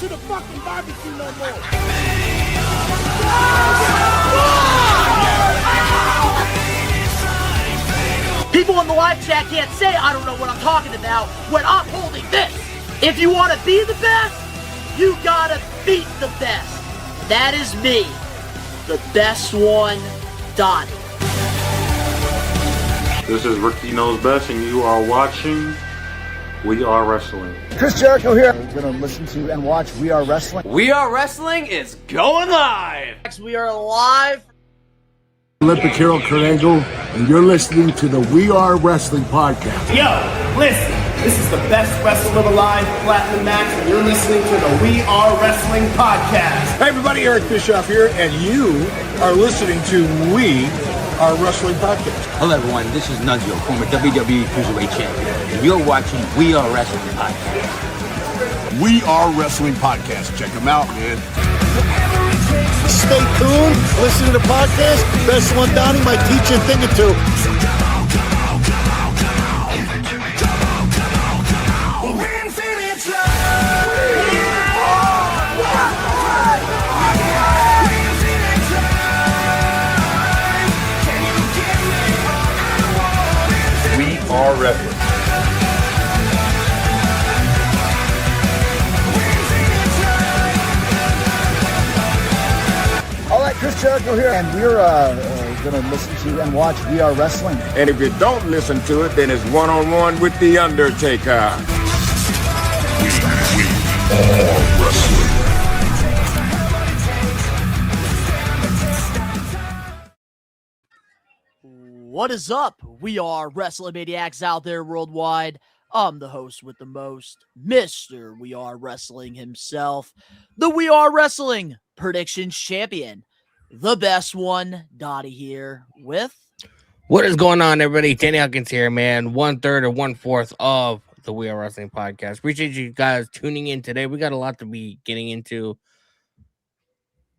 To the fucking barbecue no more. People in the live chat can't say I don't know what I'm talking about when I'm holding this. If you want to be the best, you gotta beat the best. That is me, the best one, Donnie. This is Ricky Knows Best, and you are watching We Are Wrestling. Chris Jericho here. We're going to listen to and watch We Are Wrestling. We Are Wrestling is going live. We are live. Olympic hero Kurt Angle, and you're listening to the We Are Wrestling podcast. Yo, listen. This is the best wrestler alive, Platinum Max, and you're listening to the We Are Wrestling podcast. Hey everybody, Eric Bischoff here, and you are listening to We Are Wrestling podcast. Hello everyone, this is Nunzio, former WWE Cruiserweight Champion, and you're watching We Are Wrestling podcast. We Are Wrestling podcast. Check them out, man. Stay tuned, listen to the podcast. Best one, Donnie might teach you a thing or two. Are wrestling. All right, Chris Jericho here, and we're going to listen to and watch We Are Wrestling. And if you don't listen to it, then it's one-on-one with The Undertaker. We Are Wrestling. What is up? We are Wrestling Maniacs out there worldwide. I'm the host with the most, Mr. We Are Wrestling himself, the We Are Wrestling Predictions Champion, the best one, Donnie here with... What is going on, everybody? Danny Huckins here, man. 1/3 or 1/4 of the We Are Wrestling podcast. Appreciate you guys tuning in today. We got a lot to be getting into.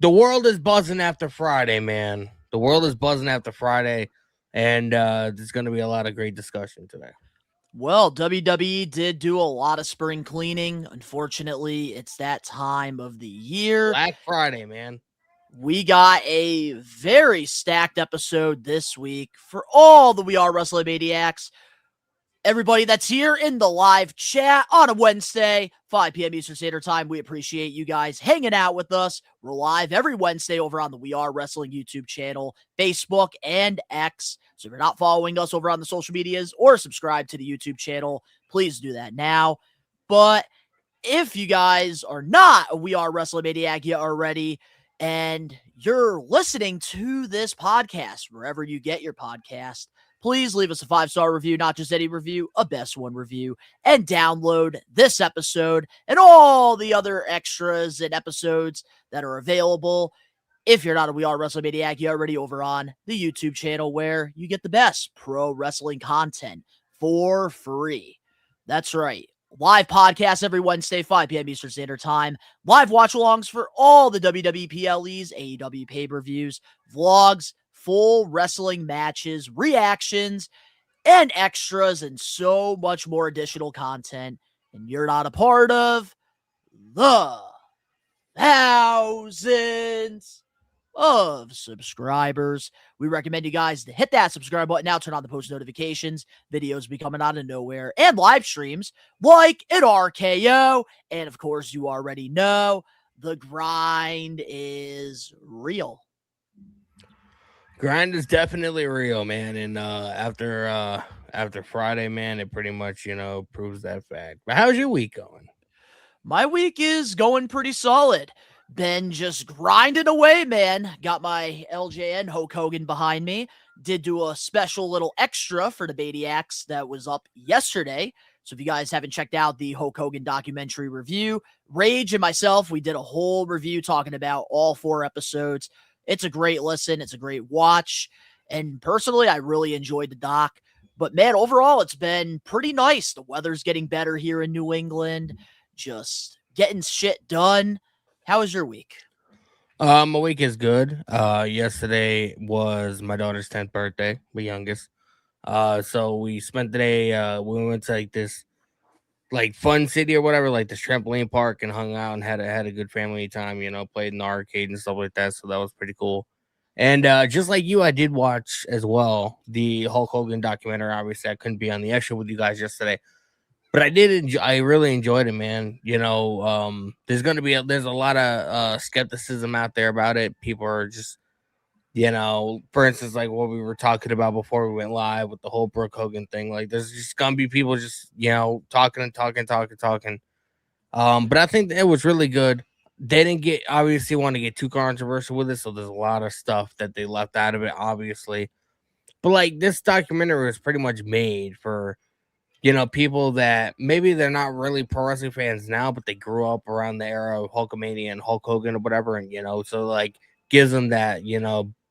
The world is buzzing after Friday, man. The world is buzzing after Friday, and there's going to be a lot of great discussion today. Well, WWE did do a lot of spring cleaning. Unfortunately, it's that time of the year. Black Friday, man. We got a very stacked episode this week for all the We Are Wrestling Maniacs. Everybody that's here in the live chat on a Wednesday, 5 p.m. Eastern Standard Time, we appreciate you guys hanging out with us. We're live every Wednesday over on the We Are Wrestling YouTube channel, Facebook, and X. So if you're not following us over on the social medias or subscribe to the YouTube channel, please do that now. But if you guys are not a We Are Wrestling Maniac yet already, and you're listening to this podcast, wherever you get your podcast, please leave us a 5-star review, not just any review, a best one review, and download this episode and all the other extras and episodes that are available. If you're not a We Are Wrestling Maniac, you're already over on the YouTube channel where you get the best pro wrestling content for free. That's right. Live podcast every Wednesday, 5 p.m. Eastern Standard Time. Live watch-alongs for all the WWE PLEs, AEW pay-per-views, vlogs, full wrestling matches, reactions, and extras, and so much more additional content. And you're not a part of the thousands of subscribers. We recommend you guys to hit that subscribe button now, turn on the post notifications. Videos be coming out of nowhere, and live streams like an RKO. And of course, you already know the grind is real. Grind is definitely real, man. And after Friday, man, it pretty much, proves that fact. But how's your week going? My week is going pretty solid. Been just grinding away, man. Got my LJN Hulk Hogan behind me. Did do a special little extra for the Maniacs that was up yesterday. So if you guys haven't checked out the Hulk Hogan documentary review, Rage and myself, we did a whole review talking about all 4 episodes. It's a great listen. It's a great watch. And personally, I really enjoyed the doc. But man, overall, it's been pretty nice. The weather's getting better here in New England. Just getting shit done. How was your week? My week is good. Yesterday was my daughter's 10th birthday, my youngest. So we spent the day, we went to this fun city or whatever, like this trampoline park, and hung out and had a good family time, played in the arcade and stuff like that. So that was pretty cool. And just like you, I did watch as well the Hulk Hogan documentary. Obviously, I couldn't be on the extra with you guys yesterday, but I did enjoy. I really enjoyed it, man. There's a lot of skepticism out there about it. People are just, for instance, like what we were talking about before we went live with the whole Brooke Hogan thing. Like, there's just gonna be people just, talking. But I think it was really good. They didn't obviously want to get too controversial with it, so there's a lot of stuff that they left out of it, obviously. But this documentary was pretty much made for, people that maybe they're not really pro wrestling fans now, but they grew up around the era of Hulkamania and Hulk Hogan or whatever, and so gives them that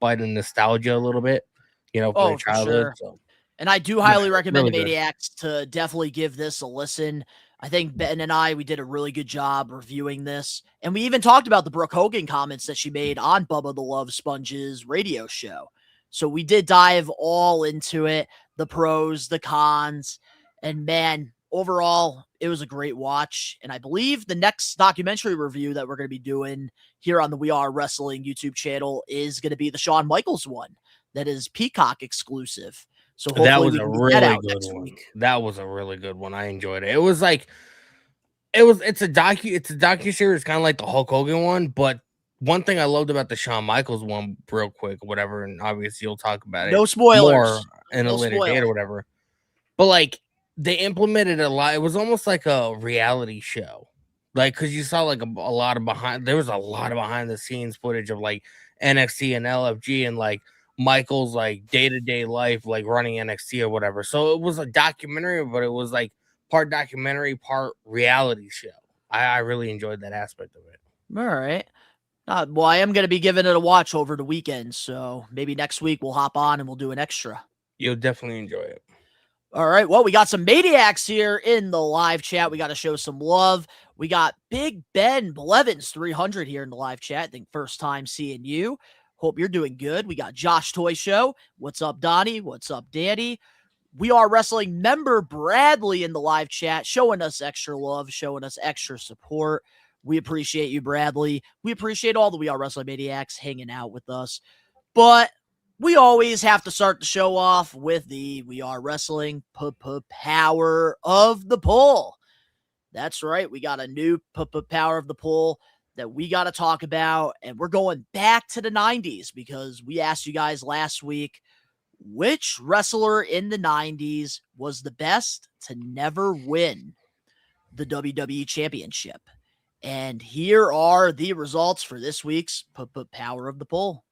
bite of nostalgia a little bit, for their childhood. Sure. So. And I do highly recommend really the Maniacs to definitely give this a listen. I think Ben and we did a really good job reviewing this. And we even talked about the Brooke Hogan comments that she made on Bubba the Love Sponge's radio show. So we did dive all into it, the pros, the cons. And man, overall, it was a great watch. And I believe the next documentary review that we're going to be doing here on the We Are Wrestling YouTube channel is going to be the Shawn Michaels one. That is Peacock exclusive. So that was a really good one. That was a really good one. I enjoyed it. It was it's a docu-series, kind of like the Hulk Hogan one. But one thing I loved about the Shawn Michaels one, real quick, whatever, and obviously you'll talk about it. No spoilers. More in a later date or whatever. But they implemented a lot. It was almost like a reality show, because you saw a lot of there was a lot of behind the scenes footage of NXT and LFG and Michael's day-to-day life, running NXT or whatever. So it was a documentary, but it was part documentary, part reality show. I really enjoyed that aspect of it. All right. Well, I am going to be giving it a watch over the weekend, so maybe next week we'll hop on and we'll do an extra. You'll definitely enjoy it. All right. Well, we got some maniacs here in the live chat. We got to show some love. We got Big Ben Blevins 300 here in the live chat. I think first time seeing you. Hope you're doing good. We got Josh Toy Show. What's up, Donnie? What's up, Danny? We Are Wrestling member Bradley in the live chat, showing us extra love, showing us extra support. We appreciate you, Bradley. We appreciate all the We Are Wrestling Maniacs hanging out with us. But we always have to start the show off with the We Are Wrestling power of the poll. That's right. We got a new power of the poll that we got to talk about. And we're going back to the 90s because we asked you guys last week, which wrestler in the 90s was the best to never win the WWE Championship? And here are the results for this week's power of the poll.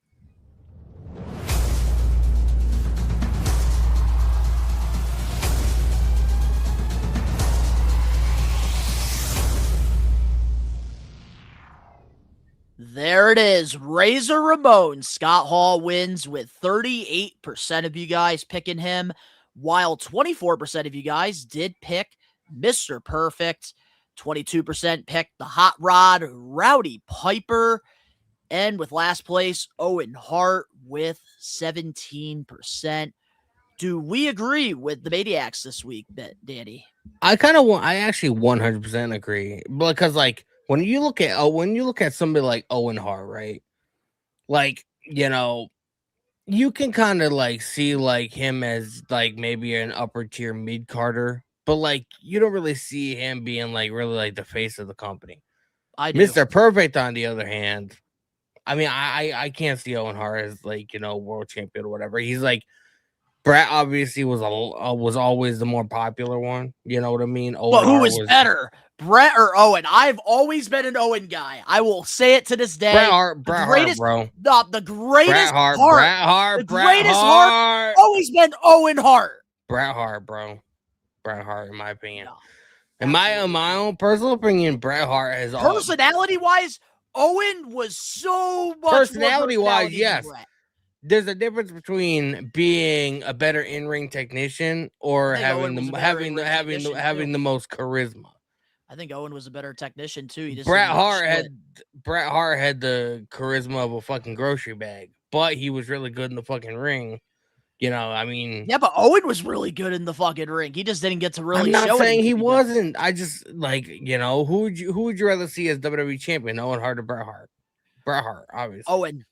There it is. Razor Ramon. Scott Hall wins with 38% of you guys picking him, while 24% of you guys did pick Mr. Perfect. 22% picked the Hot Rod, Rowdy Piper. And with last place, Owen Hart with 17%. Do we agree with the Maniacs this week, Danny? I actually 100% agree, because like when you look at somebody like Owen Hart, right? Like, you know, you can kind of like see like him as like maybe an upper tier mid carder, but like you don't really see him being like really like the face of the company. I do. Mr. Perfect, on the other hand, I mean, I can't see Owen Hart as like, you know, world champion or whatever. He's like, Bret obviously was always the more popular one. You know what I mean? But who is better, Bret or Owen? I've always been an Owen guy. I will say it to this day. Bret Hart, bro. The greatest Bret Hart. Always been Owen Hart. Bret Hart, bro. Bret Hart, in my opinion. No, in my own personal opinion, Bret Hart has personality-wise, Owen was so much personality-wise, yes. There's a difference between being a better in-ring technician or having the most charisma. I think Owen was a better technician too. He just Bret Hart had the charisma of a fucking grocery bag, but he was really good in the fucking ring. You know, I mean, yeah, but Owen was really good in the fucking ring. He just didn't get to really. I'm not show saying he wasn't. I just like, you know, who would you rather see as WWE champion, Owen Hart or Bret Hart? Bret Hart, obviously. Owen.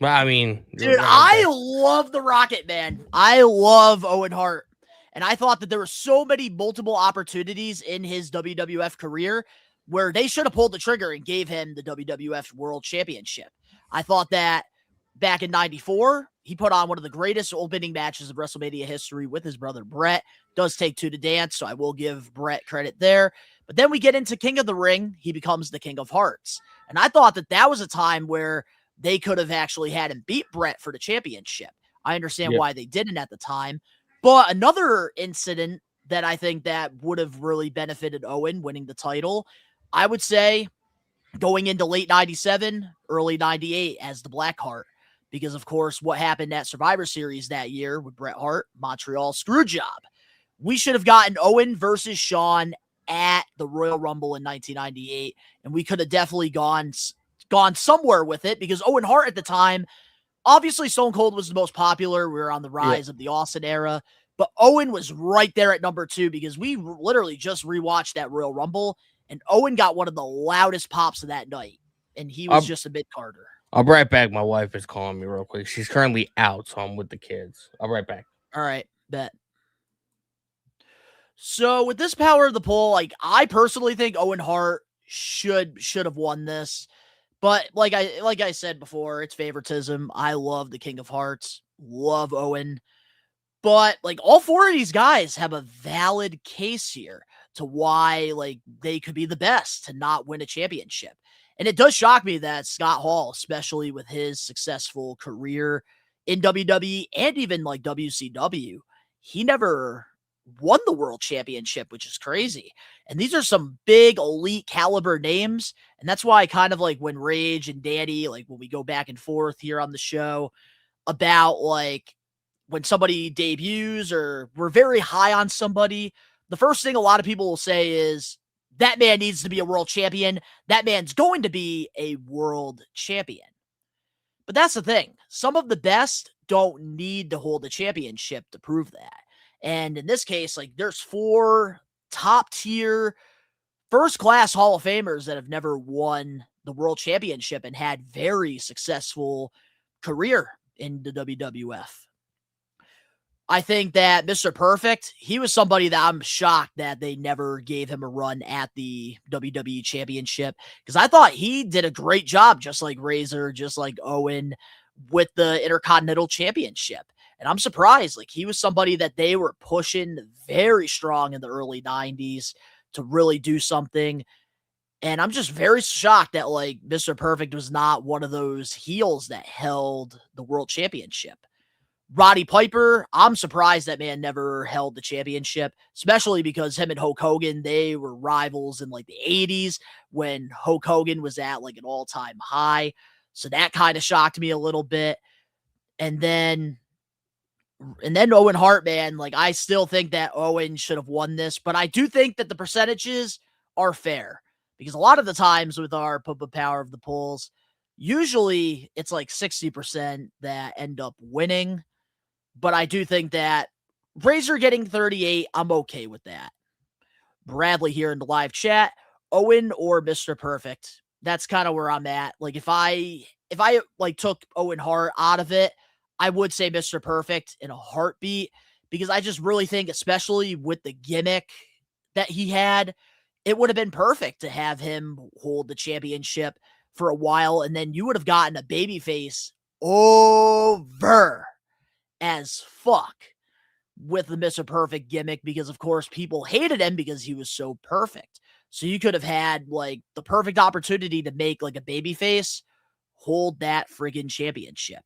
Well, I mean, dude, I love the Rocket Man. I love Owen Hart. And I thought that there were so many multiple opportunities in his WWF career where they should have pulled the trigger and gave him the WWF World Championship. I thought that back in 94, he put on one of the greatest opening matches of WrestleMania history with his brother Bret. Does take two to dance, so I will give Bret credit there. But then we get into King of the Ring. He becomes the King of Hearts. And I thought that that was a time where they could have actually had him beat Bret for the championship. I understand why they didn't at the time. But another incident that I think that would have really benefited Owen winning the title, I would say going into late 97, early 98 as the Black Heart. Because, of course, what happened at Survivor Series that year with Bret Hart, Montreal Screwjob. We should have gotten Owen versus Shawn at the Royal Rumble in 1998, and we could have definitely gone somewhere with it because Owen Hart at the time, obviously Stone Cold was the most popular. We were on the rise of the Austin era, but Owen was right there at number 2 because we literally just rewatched that Royal Rumble, and Owen got one of the loudest pops of that night, and he was just a mid-carder. I'll be right back. My wife is calling me real quick. She's currently out, so I'm with the kids. I'll be right back. All right, bet. So with this power of the poll, like I personally think Owen Hart should have won this. But like I said before, it's favoritism. I love the King of Hearts. Love Owen. But like all 4 of these guys have a valid case here to why like they could be the best to not win a championship. And it does shock me that Scott Hall, especially with his successful career in WWE and even like WCW, he never won the world championship, which is crazy. And these are some big elite caliber names. And that's why I kind of like when Rage and Danny, like when we go back and forth here on the show about like when somebody debuts or we're very high on somebody, the first thing a lot of people will say is that man needs to be a world champion. That man's going to be a world champion. But that's the thing. Some of the best don't need to hold a championship to prove that. And in this case, like there's 4 top tier, first class Hall of Famers that have never won the world championship and had very successful career in the WWF. I think that Mr. Perfect, he was somebody that I'm shocked that they never gave him a run at the WWE Championship, because I thought he did a great job, just like Razor, just like Owen, with the Intercontinental Championship. And I'm surprised. Like, he was somebody that they were pushing very strong in the early 90s to really do something. And I'm just very shocked that, like, Mr. Perfect was not one of those heels that held the World Championship. Roddy Piper, I'm surprised that man never held the championship, especially because him and Hulk Hogan, they were rivals in like the 80s when Hulk Hogan was at like an all-time high. So that kind of shocked me a little bit. And then Owen Hart, man, like I still think that Owen should have won this, but I do think that the percentages are fair, because a lot of the times with our power of the polls, usually it's like 60% that end up winning. But I do think that Razor getting 38, I'm okay with that. Bradley here in the live chat, Owen or Mr. Perfect. That's kind of where I'm at. Like if I like took Owen Hart out of it, I would say Mr. Perfect in a heartbeat, because I just really think, especially with the gimmick that he had, it would have been perfect to have him hold the championship for a while, and then you would have gotten a babyface over as fuck with the Mr. Perfect gimmick, because of course people hated him because he was so perfect. So you could have had like the perfect opportunity to make like a babyface hold that friggin' championship.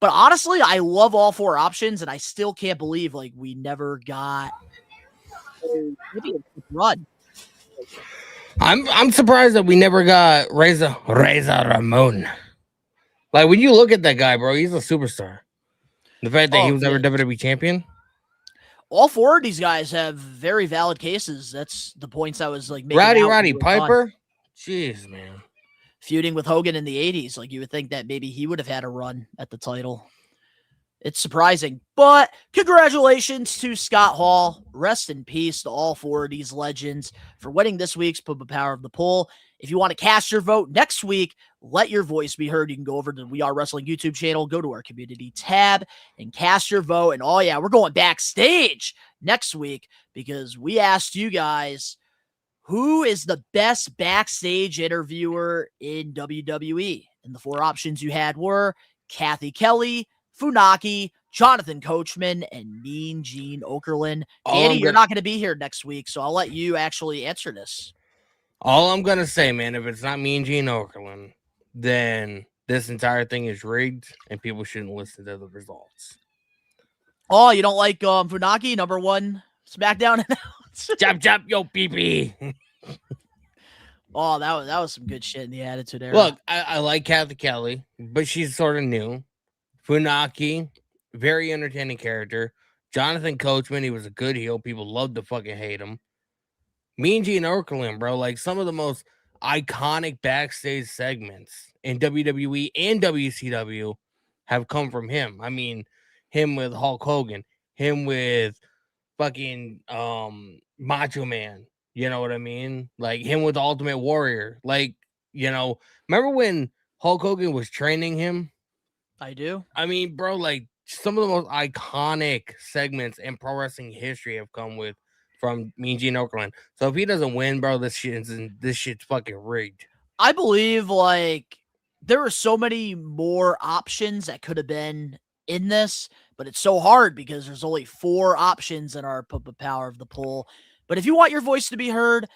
But honestly, I love all 4 options, and I still can't believe like we never got a championship run. I'm surprised that we never got Razor Ramon. Like when you look at that guy, bro, he's a superstar. The fact that he was never WWE champion. All 4 of these guys have very valid cases. That's the points I was like making. Roddy Piper. Jeez, man. Feuding with Hogan in the 80s. Like you would think that maybe he would have had a run at the title. It's surprising, but congratulations to Scott Hall. Rest in peace to all 4 of these legends for winning this week's Power of the Poll. If you want to cast your vote next week, let your voice be heard. You can go over to the We Are Wrestling YouTube channel, go to our community tab, and cast your vote. And oh yeah, we're going backstage next week, because we asked you guys, who is the best backstage interviewer in WWE? And the 4 options you had were Kathy Kelly, Funaki, Jonathan Coachman, and Mean Gene Okerlund. Danny, you're not going to be here next week, so I'll let you actually answer this. All I'm going to say, man, if it's not Mean Gene Okerlund, then this entire thing is rigged and people shouldn't listen to the results. Oh, you don't like Funaki, number 1 Smackdown announcer? Chop, yo, pee-pee. Oh, that was some good shit in the Attitude Era. Look, I like Kathy Kelly, but she's sort of new. Funaki, very entertaining character. Jonathan Coachman, he was a good heel. People loved to fucking hate him. Mean Gene Okerlund, bro, like some of the most iconic backstage segments in WWE and WCW have come from him. I mean, him with Hulk Hogan, him with fucking Macho Man, you know what I mean? Like him with Ultimate Warrior. Like, you know, remember when Hulk Hogan was training him? I do. I mean, bro, like some of the most iconic segments in pro wrestling history have come from Mean Gene Okerlund. So if he doesn't win, bro, this shit's fucking rigged. I believe like there were so many more options that could have been in this, but it's so hard because there's only 4 options in our Power of the Poll. But if you want your voice to be heard,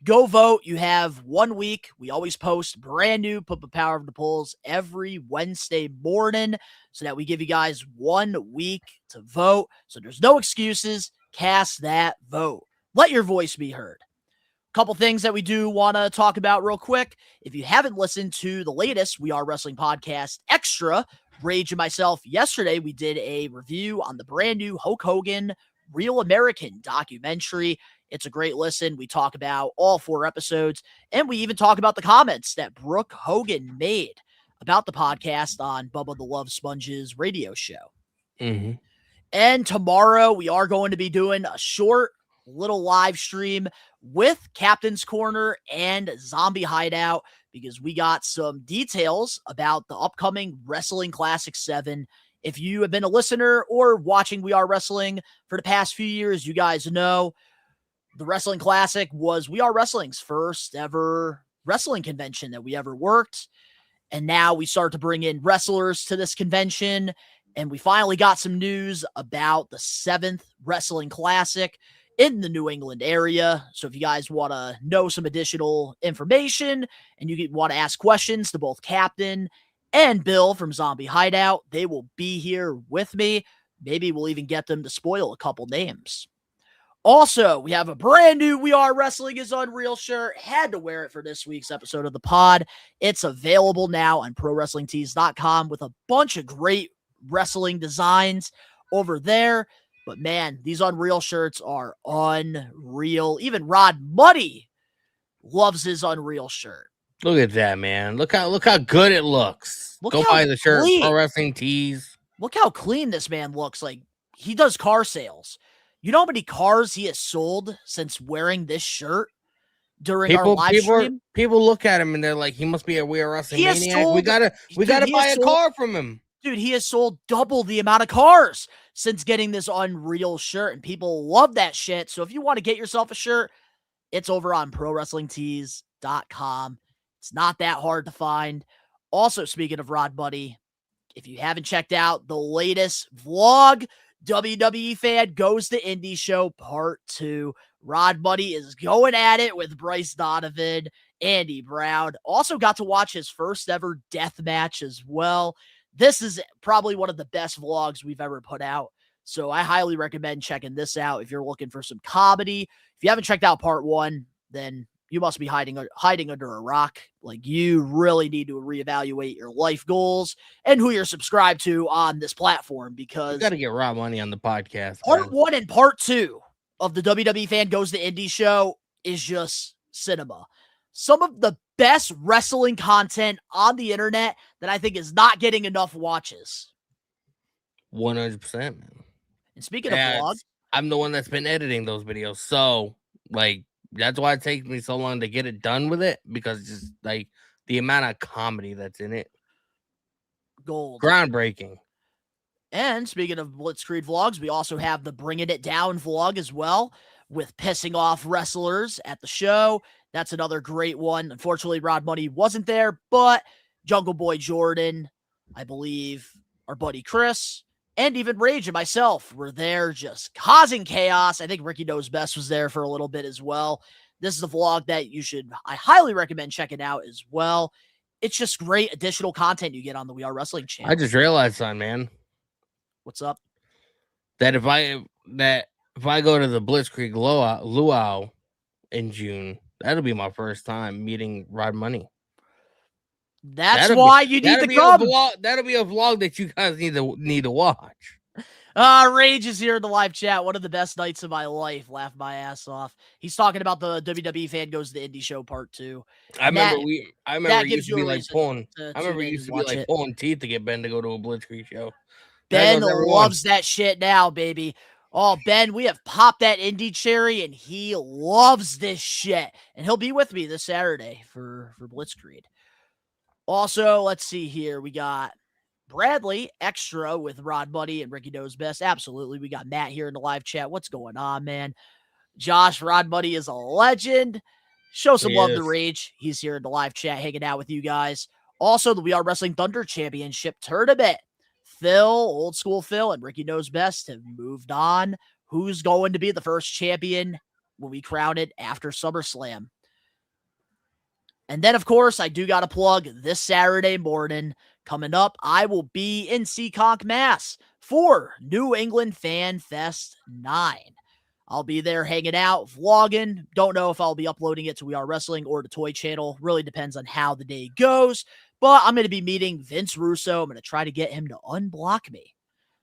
go vote. You have 1 week. We always post brand new Power of the Polls every Wednesday morning so that we give you guys 1 week to vote. So there's no excuses. Cast that vote. Let your voice be heard. Couple things that we do want to talk about real quick. If you haven't listened to the latest We Are Wrestling podcast extra, Rage and myself, yesterday we did a review on the brand new Hulk Hogan Real American documentary. It's a great listen. We talk about all 4 episodes, and we even talk about the comments that Brooke Hogan made about the podcast on Bubba the Love Sponge's radio show. Mm-hmm. And tomorrow we are going to be doing a short little live stream with Captain's Corner and Zombie Hideout because we got some details about the upcoming Wrestling Classic 7. If you have been a listener or watching We Are Wrestling for the past few years, you guys know the Wrestling Classic was We Are Wrestling's first ever wrestling convention that we ever worked. And now we start to bring in wrestlers to this convention. And we finally got some news about the 7th Wrestling Classic in the New England area. So if you guys want to know some additional information and you want to ask questions to both Captain and Bill from Zombie Hideout, they will be here with me. Maybe we'll even get them to spoil a couple names. Also, we have a brand new We Are Wrestling is Unreal shirt. Had to wear it for this week's episode of the pod. It's available now on ProWrestlingTees.com with a bunch of great wrestling designs over there. But man, these Unreal shirts are unreal. Even Rod Muddy loves his Unreal shirt. Look at that, man. Look how good it looks. Go buy the shirt, clean. Pro Wrestling Tees. Look how clean this man looks. Like, he does car sales. You know how many cars he has sold since wearing this shirt during our live stream? People look at him and they're like, he must be a We Are Wrestling maniac. We gotta buy a car from him. Dude, he has sold double the amount of cars since getting this Unreal shirt, and people love that shit. So if you want to get yourself a shirt, it's over on ProWrestlingTees.com. It's not that hard to find. Also, speaking of Rod Buddy, if you haven't checked out the latest vlog, WWE Fan Goes to Indie Show Part 2, Rod Buddy is going at it with Bryce Donovan, Andy Brown. Also got to watch his first ever death match as well. This is probably one of the best vlogs we've ever put out. So I highly recommend checking this out if you're looking for some comedy. If you haven't checked out part 1, then you must be hiding under a rock. Like, you really need to reevaluate your life goals and who you're subscribed to on this platform, because you got to get Rob Money on the podcast. Part 1 and Part 2 of the WWE Fan Goes to Indie Show is just cinema. Some of the best wrestling content on the internet that I think is not getting enough watches. 100%, man. And speaking of vlogs, I'm the one that's been editing those videos. So, like, that's why it takes me so long to get it done with it, because just like the amount of comedy that's in it. Gold. Groundbreaking. And speaking of Blitzkrieg vlogs, we also have the Bringing It Down vlog as well, with pissing off wrestlers at the show. That's another great one. Unfortunately, Rod Money wasn't there, but Jungle Boy Jordan, I believe, our buddy Chris, and even Rage and myself were there just causing chaos. I think Ricky Knows Best was there for a little bit as well. This is a vlog that I highly recommend checking out as well. It's just great additional content you get on the We Are Wrestling channel. I just realized something, man. What's up? That if I go to the Blitzkrieg Luau in June, that'll be my first time meeting Rod Money. That's why you need to come. That'll be a vlog that you guys need to watch. Rage is here in the live chat. One of the best nights of my life. Laughed my ass off. He's talking about the WWE Fan Goes to the Indie Show Part 2. I remember it used to be like pulling teeth to get Ben to go to a Blitzkrieg show. Ben loves that shit now, baby. Oh, Ben, we have popped that indie cherry, and he loves this shit. And he'll be with me this Saturday for Blitzkrieg. Also, let's see here. We got Bradley extra with Rod Buddy and Ricky Knows Best. Absolutely. We got Matt here in the live chat. What's going on, man? Josh, Rod Buddy is a legend. Show some love to Rage. He's here in the live chat hanging out with you guys. Also, the We Are Wrestling Thunder Championship Tournament. Phil, Old School Phil, and Ricky Knows Best have moved on. Who's going to be the first champion when we crown it after SummerSlam? And then, of course, I do got to plug this Saturday morning coming up. I will be in Seekonk, Mass for New England Fan Fest 9. I'll be there hanging out, vlogging. Don't know if I'll be uploading it to We Are Wrestling or the Toy Channel. Really depends on how the day goes. But I'm going to be meeting Vince Russo. I'm going to try to get him to unblock me.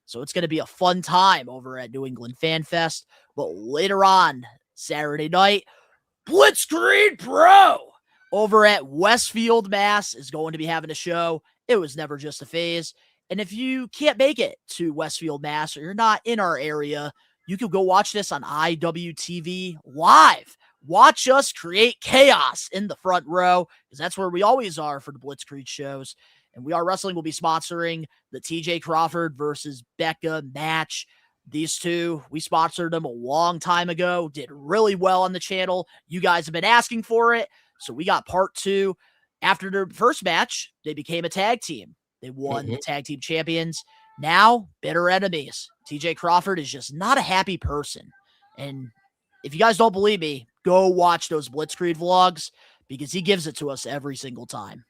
So it's going to be a fun time over at New England Fan Fest. But later on, Saturday night, Blitzkrieg Pro over at Westfield, Mass. is going to be having a show. It was never just a phase. And if you can't make it to Westfield, Mass, or you're not in our area, you can go watch this on IWTV live. Watch us create chaos in the front row, because that's where we always are for the Blitzkrieg shows. And We Are Wrestling will be sponsoring the TJ Crawford versus Becca match. These two, we sponsored them a long time ago, did really well on the channel. You guys have been asking for it, so we got part 2. After their first match, they became a tag team. They won the tag team champions. Now, bitter enemies. TJ Crawford is just not a happy person. And if you guys don't believe me, go watch those Blitzkrieg vlogs, because he gives it to us every single time.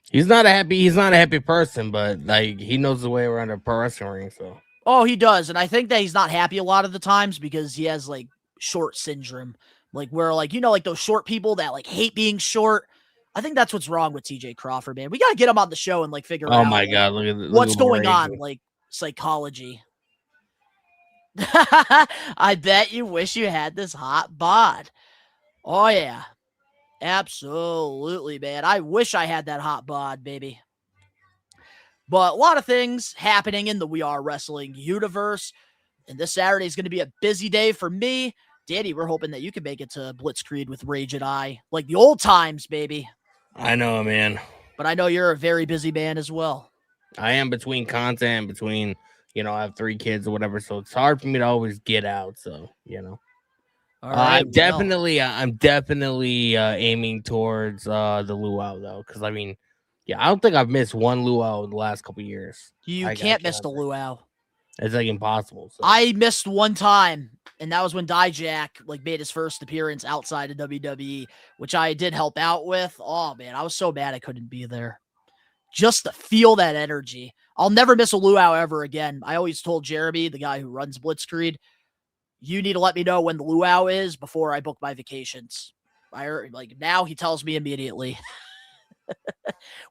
He's not a happy person, but like he knows the way around a pro wrestling ring, so. Oh, he does. And I think that he's not happy a lot of the times because he has like short syndrome. Like where like, you know, like those short people that like hate being short. I think that's what's wrong with TJ Crawford, man. We got to get him on the show and like figure out. Oh my God. Look at what's going on. Like psychology. I bet you wish you had this hot bod. Oh yeah. Absolutely, man. I wish I had that hot bod, baby. But a lot of things happening in the We Are Wrestling universe. And this Saturday is going to be a busy day for me. Danny, we're hoping that you can make it to Blitzkrieg with Rage and I. Like the old times, baby. I know, man. But I know you're a very busy man as well. I am between content, between, you know, I have 3 kids or whatever. So it's hard for me to always get out. So, you know. All right, I'm definitely aiming towards the luau, though. Because, I mean, yeah, I don't think I've missed one luau in the last couple of years. You can't miss the luau. It's like impossible. So. I missed one time, and that was when Dijak like made his first appearance outside of WWE, which I did help out with. Oh man, I was so mad I couldn't be there. Just to feel that energy. I'll never miss a luau ever again. I always told Jeremy, the guy who runs Blitzkrieg, you need to let me know when the luau is before I book my vacations. Now he tells me immediately.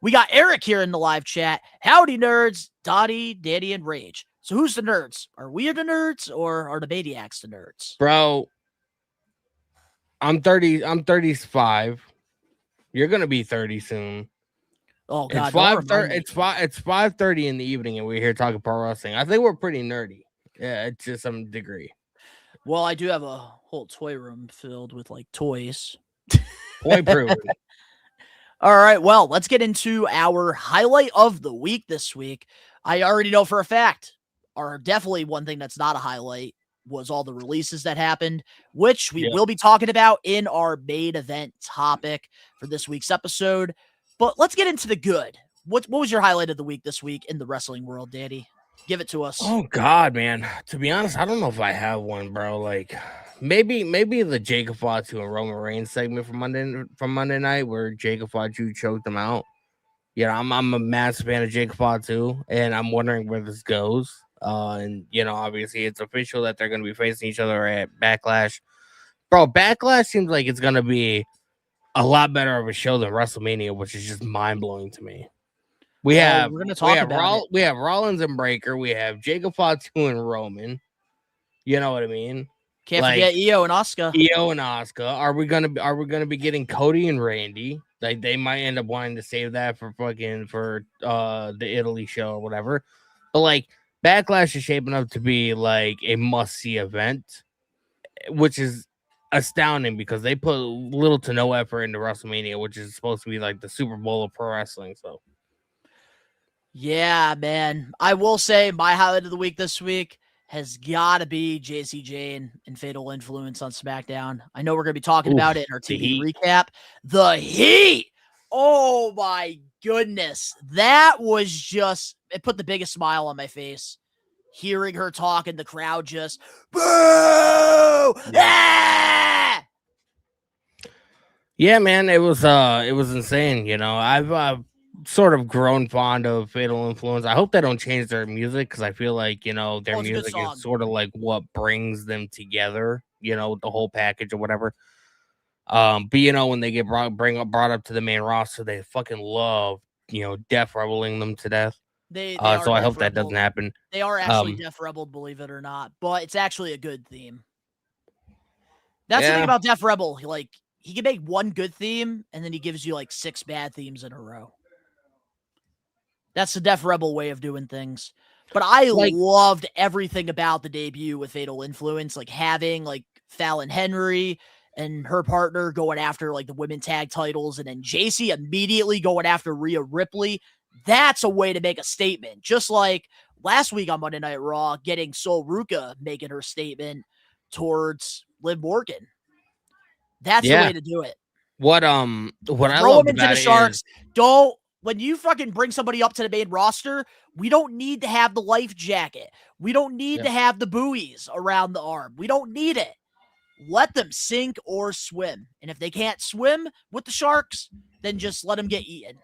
We got Eric here in the live chat. Howdy, nerds. Donnie, Danny, and Rage. So who's the nerds? Are we the nerds or are the Maniacs the nerds? Bro, I'm 30. I'm 35. You're gonna be 30 soon. Oh God, it's 5:30 in the evening, and we're here talking pro wrestling. I think we're pretty nerdy, yeah, to some degree. Well, I do have a whole toy room filled with like toys. Point proven. All right, well, let's get into our highlight of the week this week. I already know for a fact, or definitely one thing that's not a highlight, was all the releases that happened, which we will be talking about in our main event topic for this week's episode. But let's get into the good. What was your highlight of the week this week in the wrestling world, Daddy? Give it to us. Oh God, man. To be honest, I don't know if I have one, bro. Like maybe the Jacob Fatu and Roman Reigns segment from Monday night where Jacob Fatu choked them out. You know, I'm a massive fan of Jacob Fatu, and I'm wondering where this goes. And you know, obviously it's official that they're gonna be facing each other at Backlash. Bro, Backlash seems like it's gonna be a lot better of a show than WrestleMania, which is just mind blowing to me. We have Rollins and Breaker. We have Jacob Fatu and Roman. You know what I mean? Can't forget Io and Asuka. Are we gonna be getting Cody and Randy? Like they might end up wanting to save that for the Italy show or whatever. But like Backlash is shaping up to be like a must-see event, which is astounding because they put little to no effort into WrestleMania, which is supposed to be like the Super Bowl of pro wrestling. So yeah, man. I will say my highlight of the week this week has got to be JC Jane and Fatal Influence on SmackDown. I know we're going to be talking about it in our TV recap. The Heat. Oh my goodness. That was just, it put the biggest smile on my face. Hearing her talk and the crowd just, boo! Ah! Yeah, man, it was insane. You know, I've sort of grown fond of Fatal Influence. I hope they don't change their music because I feel like, you know, their music is sort of like what brings them together. the whole package or whatever. But when they get brought up to the main roster, they fucking love, Def Rebeling them to death. They are so I Def hope that Rebel. doesn't happen. They are actually Def Rebel, believe it or not, but it's actually a good theme. That's the thing about Def Rebel. Like, he can make one good theme, and then he gives you like 6 bad themes in a row. That's the Def Rebel way of doing things. But I loved everything about the debut with Fatal Influence, like having like Fallon Henry and her partner going after like the women tag titles, and then JC immediately going after Rhea Ripley. That's a way to make a statement. Just like last week on Monday Night Raw, getting Sol Ruka making her statement towards Liv Morgan. That's the way to do it. What I throw love them into the Sharks. When you fucking bring somebody up to the main roster, we don't need to have the life jacket. We don't need to have the buoys around the arm. We don't need it. Let them sink or swim. And if they can't swim with the Sharks, then just let them get eaten.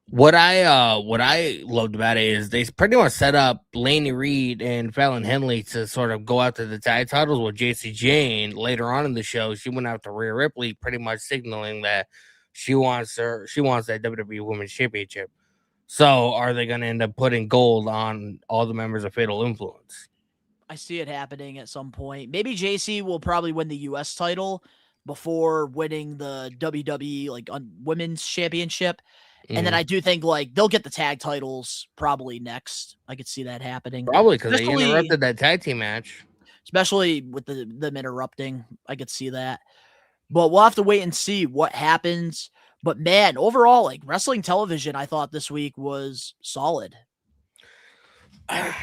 What I loved about it is they pretty much set up Laney Reed and Fallon Henley to sort of go after the tag titles with JC Jane. Later on in the show, she went after Rhea Ripley, pretty much signaling that she wants that WWE Women's Championship. So are they going to end up putting gold on all the members of Fatal Influence? I see it happening at some point. Maybe JC will probably win the US title before winning the WWE Women's Championship. And then I do think they'll get the tag titles probably next. I could see that happening. Probably because they interrupted that tag team match. Especially with them interrupting. I could see that. But we'll have to wait and see what happens. But man, overall, wrestling television, I thought this week was solid. I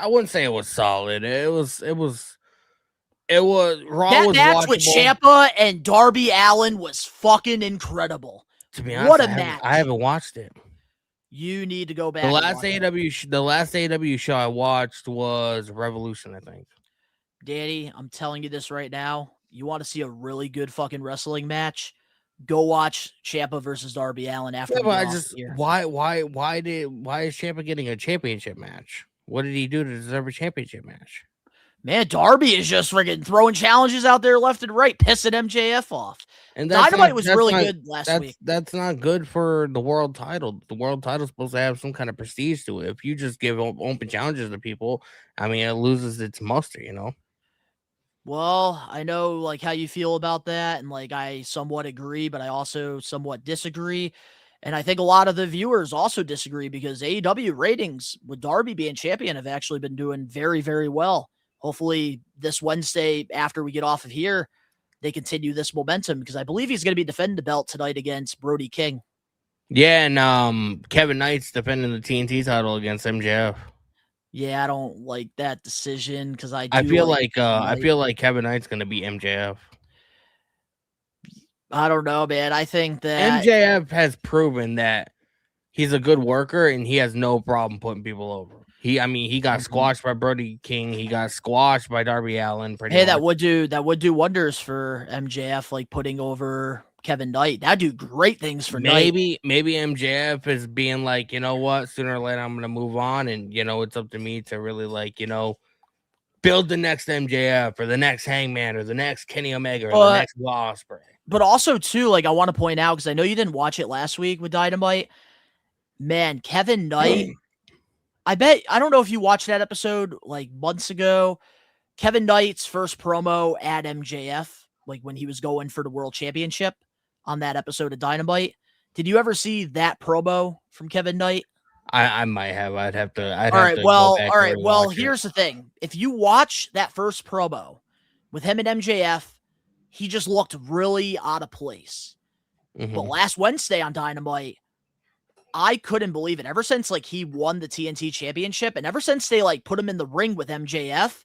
wouldn't say it was solid. It was Raw. That was match watchable. with Ciampa and Darby Allin was fucking incredible. To be honest, what a match! I haven't watched it. You need to go back. The last AEW show I watched was Revolution, I think. Danny, I'm telling you this right now. You want to see a really good fucking wrestling match? Go watch Ciampa versus Darby Allin after. Why is Ciampa getting a championship match? What did he do to deserve a championship match? Man, Darby is just freaking throwing challenges out there left and right, pissing MJF off. And Dynamite was really good last week. That's not good for the world title. The world title's supposed to have some kind of prestige to it. If you just give open challenges to people, I mean, it loses its muster, Well, I know how you feel about that, and I somewhat agree, but I also somewhat disagree. And I think a lot of the viewers also disagree because AEW ratings with Darby being champion have actually been doing very, very well. Hopefully this Wednesday after we get off of here, they continue this momentum because I believe he's going to be defending the belt tonight against Brody King. Yeah, and Kevin Knight's defending the TNT title against MJF. Yeah, I don't like that decision because I feel like Kevin Knight's going to be MJF. I don't know, man. I think that MJF has proven that he's a good worker and he has no problem putting people over. He got squashed by Brody King. He got squashed by Darby Allin. That would do wonders for MJF, putting over Kevin Knight. That'd do great things for Knight. Maybe MJF is being like, you know what, sooner or later I'm gonna move on, and it's up to me to really build the next MJF or the next Hangman or the next Kenny Omega or the next Will Ospreay. But also too, I want to point out because I know you didn't watch it last week with Dynamite. Man, Kevin Knight. I don't know if you watched that episode months ago. Kevin Knight's first promo at MJF, when he was going for the world championship on that episode of Dynamite. Did you ever see that promo from Kevin Knight? I might have. I'd have to. All right. Well, here's the thing. If you watch that first promo with him and MJF, he just looked really out of place. Mm-hmm. But last Wednesday on Dynamite, I couldn't believe it. Ever since he won the TNT championship and ever since they put him in the ring with MJF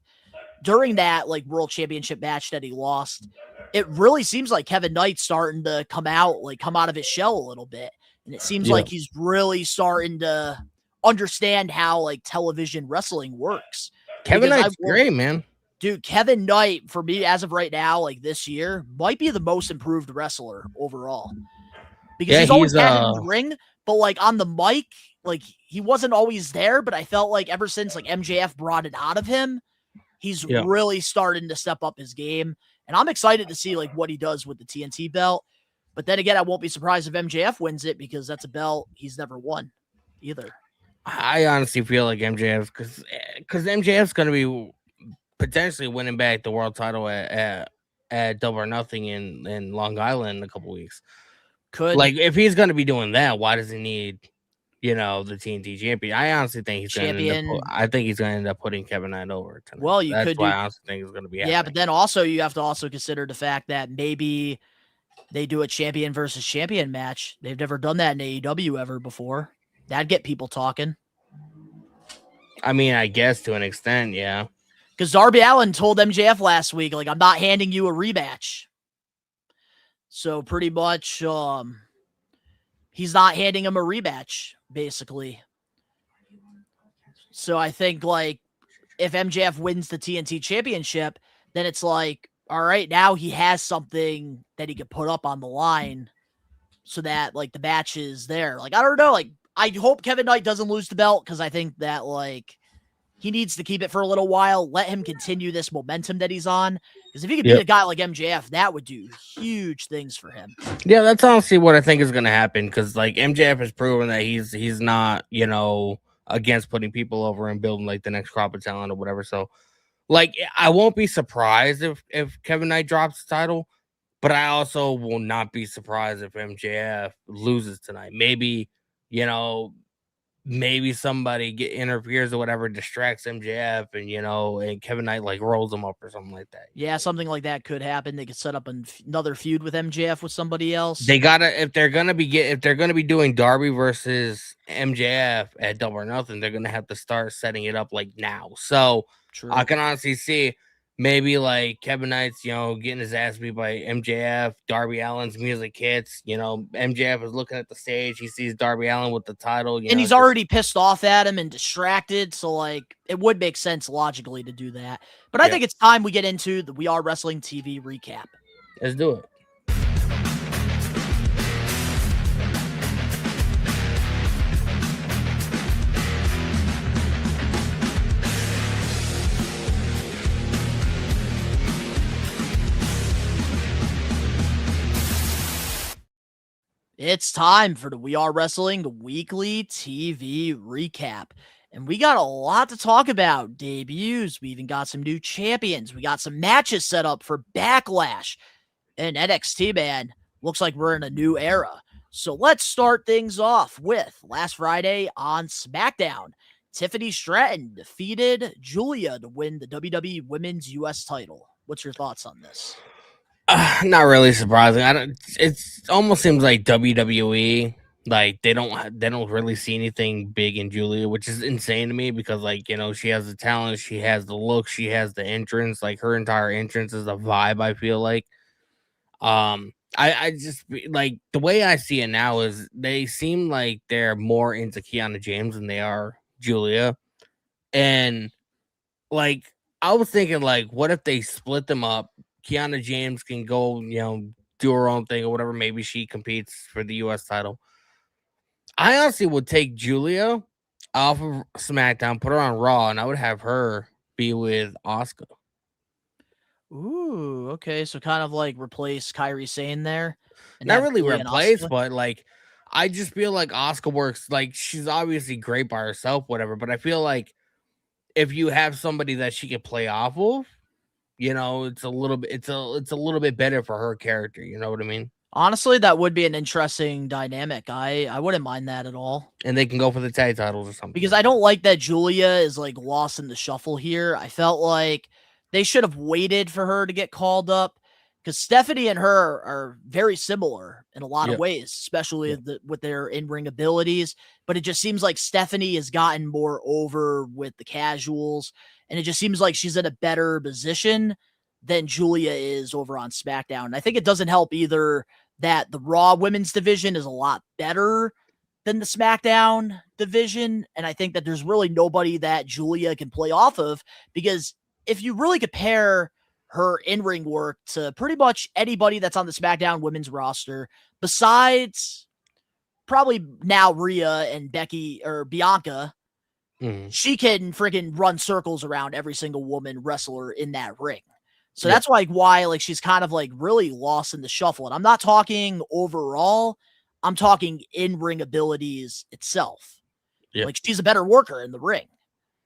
during that world championship match that he lost, it really seems like Kevin Knight's starting to come out of his shell a little bit. And it seems like he's really starting to understand how television wrestling works. Kevin Knight's great, man. Dude, Kevin Knight, for me, as of right now, this year, might be the most improved wrestler overall. Because he's always had it in the ring, but on the mic, he wasn't always there, but I felt ever since MJF brought it out of him, He's really starting to step up his game, and I'm excited to see like what he does with the TNT belt. But then again, I won't be surprised if MJF wins it because that's a belt he's never won either. I honestly feel like MJF because MJF's going to be potentially winning back the world title at Double or Nothing in Long Island in a couple weeks. Like if he's going to be doing that, why does he need the TNT champion? I honestly think he's going to end up putting Kevin Knight over tonight. Well, that's why I honestly think it's going to be happening. Yeah, but then also you have to also consider the fact that maybe they do a champion versus champion match. They've never done that in AEW ever before. That'd get people talking. I mean, I guess to an extent, yeah. Because Darby Allin told MJF last week, like, I'm not handing you a rematch. So pretty much he's not handing him a rematch, basically. So I think, like, if MJF wins the TNT championship, then it's like, all right, now he has something that he could put up on the line so that, like, the match is there. Like, I don't know. Like, I hope Kevin Knight doesn't lose the belt because I think that, like, he needs to keep it for a little while. Let him continue this momentum that he's on. Because if he could beat a guy like MJF, that would do huge things for him. Yeah, that's honestly what I think is going to happen. Because, like, MJF has proven that he's not, against putting people over and building, like, the next crop of talent or whatever. So, like, I won't be surprised if Kevin Knight drops the title, but I also will not be surprised if MJF loses tonight. Maybe, maybe somebody interferes or whatever, distracts MJF, and Kevin Knight like rolls him up or something like that. Yeah, something like that could happen. They could set up another feud with MJF with somebody else. They gotta if they're gonna be doing Darby versus MJF at Double or Nothing, they're gonna have to start setting it up like now. So True. I can honestly see maybe like Kevin Knight's, getting his ass beat by MJF, Darby Allin's music hits, MJF is looking at the stage, he sees Darby Allin with the title, and he's already pissed off at him and distracted, so like it would make sense logically to do that. But I think it's time we get into the We Are Wrestling TV recap. Let's do it. It's time for the We Are Wrestling Weekly TV Recap. And we got a lot to talk about. Debuts. We even got some new champions. We got some matches set up for Backlash. And NXT, man, looks like we're in a new era. So let's start things off with last Friday on Smackdown. Tiffany Stratton defeated Julia to win the WWE Women's US title. What's your thoughts on this? Not really surprising. It almost seems like WWE, like they don't really see anything big in Julia, which is insane to me because she has the talent, she has the look, she has the entrance. Like her entire entrance is a vibe. I feel like, I just like the way I see it now is they seem like they're more into Kiana James than they are Julia, and like I was thinking like, what if they split them up? Kiana James can go, do her own thing or whatever. Maybe she competes for the U.S. title. I honestly would take Julia off of SmackDown, put her on Raw, and I would have her be with Asuka. Ooh, okay. So kind of like replace Kairi Sane there. Not really replace, but like I just feel like Asuka works. Like she's obviously great by herself, whatever. But I feel like if you have somebody that she could play off of, it's a little bit better for her character. You know what I mean? Honestly, that would be an interesting dynamic. I wouldn't mind that at all. And they can go for the tag titles or something. Because I don't like that Julia is like lost in the shuffle here. I felt like they should have waited for her to get called up because Stephanie and her are very similar in a lot of ways, especially with their in-ring abilities. But it just seems like Stephanie has gotten more over with the casuals. And it just seems like she's in a better position than Julia is over on SmackDown. And I think it doesn't help either that the Raw women's division is a lot better than the SmackDown division. And I think that there's really nobody that Julia can play off of because if you really compare her in-ring work to pretty much anybody that's on the SmackDown women's roster, besides probably now Rhea and Becky or Bianca, she can freaking run circles around every single woman wrestler in that ring. So that's like why like she's kind of like really lost in the shuffle. And I'm not talking overall, I'm talking in-ring abilities itself. Like she's a better worker in the ring,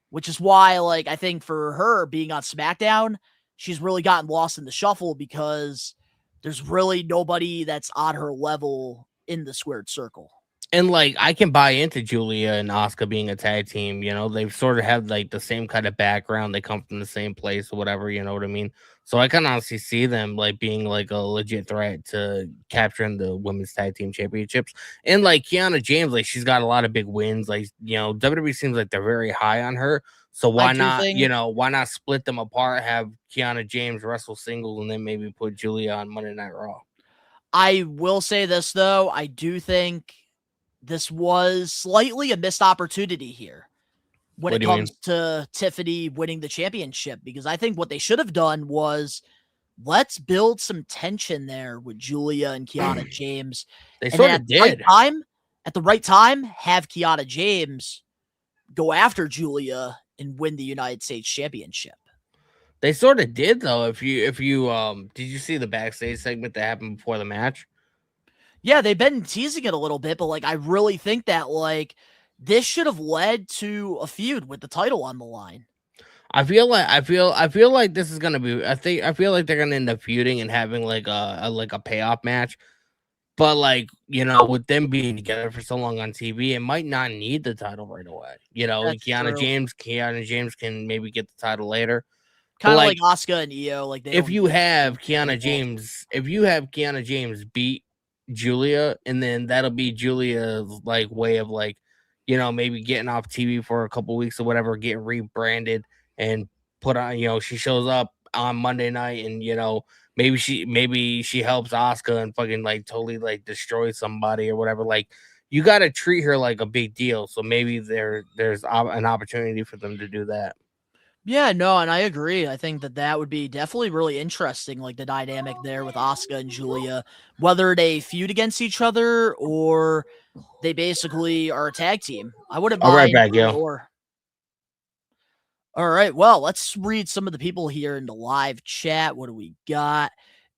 which is why like I think for her being on SmackDown, she's really gotten lost in the shuffle because there's really nobody that's on her level in the squared circle. And like I can buy into Julia and Asuka being a tag team, you know, they've sort of have like the same kind of background, they come from the same place or whatever, you know what I mean? So I can honestly see them like being like a legit threat to capturing the women's tag team championships. And like Kiana James, like she's got a lot of big wins. Like, you know, WWE seems like they're very high on her. So why not, you know, why not split them apart, have Kiana James wrestle singles and then maybe put Julia on Monday Night Raw? I will say this though, I do think this was slightly a missed opportunity here when it comes to Tiffany winning the championship, because I think what they should have done was let's build some tension there with Julia and Kiana James. They sort of did. At the right time, have Kiana James go after Julia and win the United States Championship. They sort of did though. If you did you see the backstage segment that happened before the match? Yeah, they've been teasing it a little bit, but like I really think that like this should have led to a feud with the title on the line. I feel like this is gonna be. I feel like they're gonna end up feuding and having like a payoff match. But like, you know, with them being together for so long on TV, it might not need the title right away. You know, Kiana James can maybe get the title later. Kind of like Asuka and Io. Like if you have Kiana James beat Julia, and then that'll be Julia's like way of like, you know, maybe getting off TV for a couple weeks or whatever, getting rebranded and put on, you know, she shows up on Monday night and, you know, maybe she helps Asuka and fucking like totally like destroy somebody or whatever. Like you got to treat her like a big deal. So maybe there's an opportunity for them to do that. Yeah, no, and I agree. I think that would be definitely really interesting, like the dynamic there with Asuka and Julia, whether they feud against each other or they basically are a tag team. I wouldn't mind. All right, back, yo. All right, well, let's read some of the people here in the live chat. What do we got?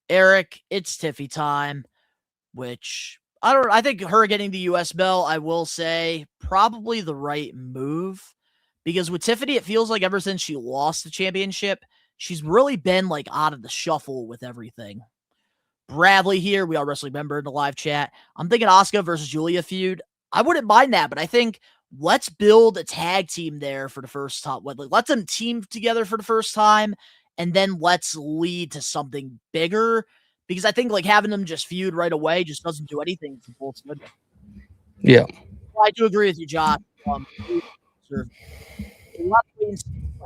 Eric, it's Tiffy time, which I think her getting the US belt, I will say, probably the right move. Because with Tiffany, it feels like ever since she lost the championship, she's really been like out of the shuffle with everything. Bradley here, we are wrestling member in the live chat. I'm thinking Asuka versus Julia feud. I wouldn't mind that, but I think let's build a tag team there for the first time. Let them team together for the first time, and then let's lead to something bigger. Because I think like having them just feud right away just doesn't do anything for both good. Yeah, I do agree with you, John. What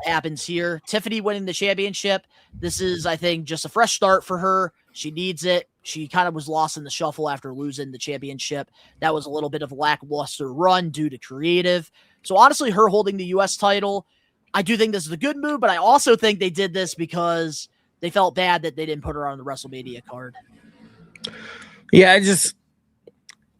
happens here? Tiffany winning the championship. This is, I think, just a fresh start for her. She needs it. She kind of was lost in the shuffle after losing the championship. That was a little bit of a lackluster run due to creative. So honestly, her holding the U.S. title, I do think this is a good move, but I also think they did this because they felt bad that they didn't put her on the WrestleMania card. Yeah,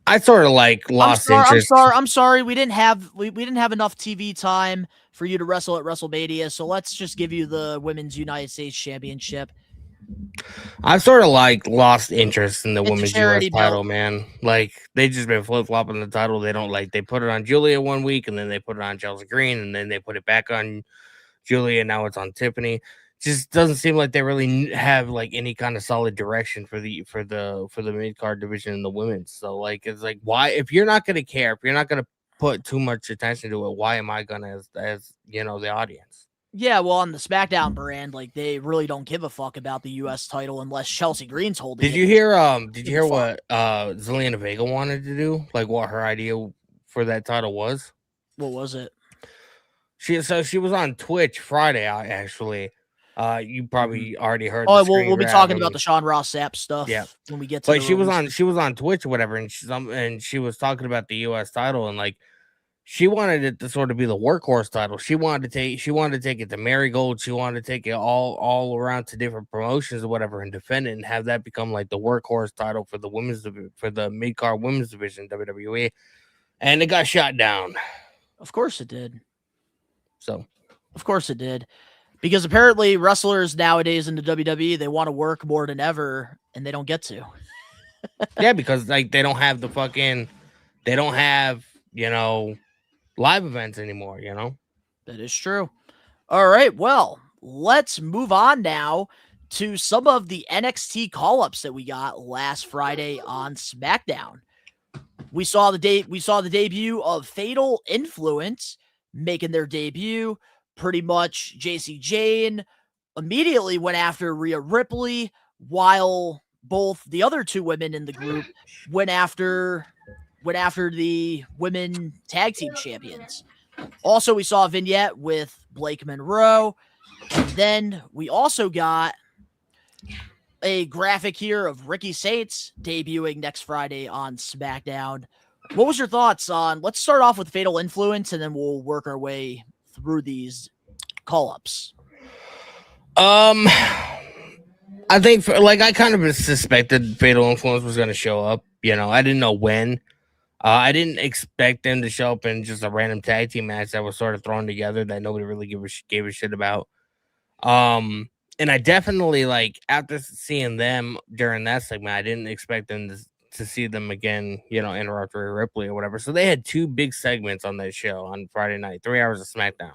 I sort of like lost interest. I'm sorry. We didn't have enough TV time for you to wrestle at WrestleMania, so let's just give you the Women's United States Championship. I've sort of like lost interest in the women's US title, belt. man. Like they just been flip flopping the title. They don't like they put it on Julia one week and then they put it on Chelsea Green and then they put it back on Julia. And now it's on Tiffany. Just doesn't seem like they really have like any kind of solid direction for the mid card division in the women's. So like it's like why if you're not gonna care, if you're not gonna put too much attention to it, why am I gonna as you know the audience? Yeah, well, on the Smackdown brand, like they really don't give a fuck about the U.S. title unless Chelsea Green's holding it. Did you hear what Zelina Vega wanted to do? Like what her idea for that title was? What was it? She was on Twitch Friday actually. You probably already heard. Oh, we'll be talking about the Sean Ross Sapp stuff. Yeah, when we get to. But she was on Twitch or whatever, and she was talking about the U.S. title and like. She wanted it to sort of be the workhorse title. She wanted to take it to Marigold. She wanted to take it all around to different promotions or whatever and defend it and have that become like the workhorse title for the mid-card women's division WWE. And it got shot down. Of course it did. So, of course it did. Because apparently wrestlers nowadays in the WWE, they want to work more than ever, and they don't get to. yeah, because like they don't have live events anymore, That is true. All right, well, let's move on now to some of the NXT call-ups that we got last Friday on SmackDown. We saw the debut of Fatal Influence making their debut. Pretty much JC Jane immediately went after Rhea Ripley, while both the other two women in the group went after the women tag team champions. Also, we saw a vignette with Blake Monroe. And then we also got a graphic here of Ricky Saints debuting next Friday on SmackDown. What was your thoughts on, let's start off with Fatal Influence and then we'll work our way through these call-ups. I think I kind of suspected Fatal Influence was going to show up. I didn't know when. I didn't expect them to show up in just a random tag team match that was sort of thrown together that nobody really gave a shit about. And I definitely, after seeing them during that segment, I didn't expect them to see them again, interrupt Rhea Ripley or whatever. So they had two big segments on that show on Friday night, 3 hours of SmackDown.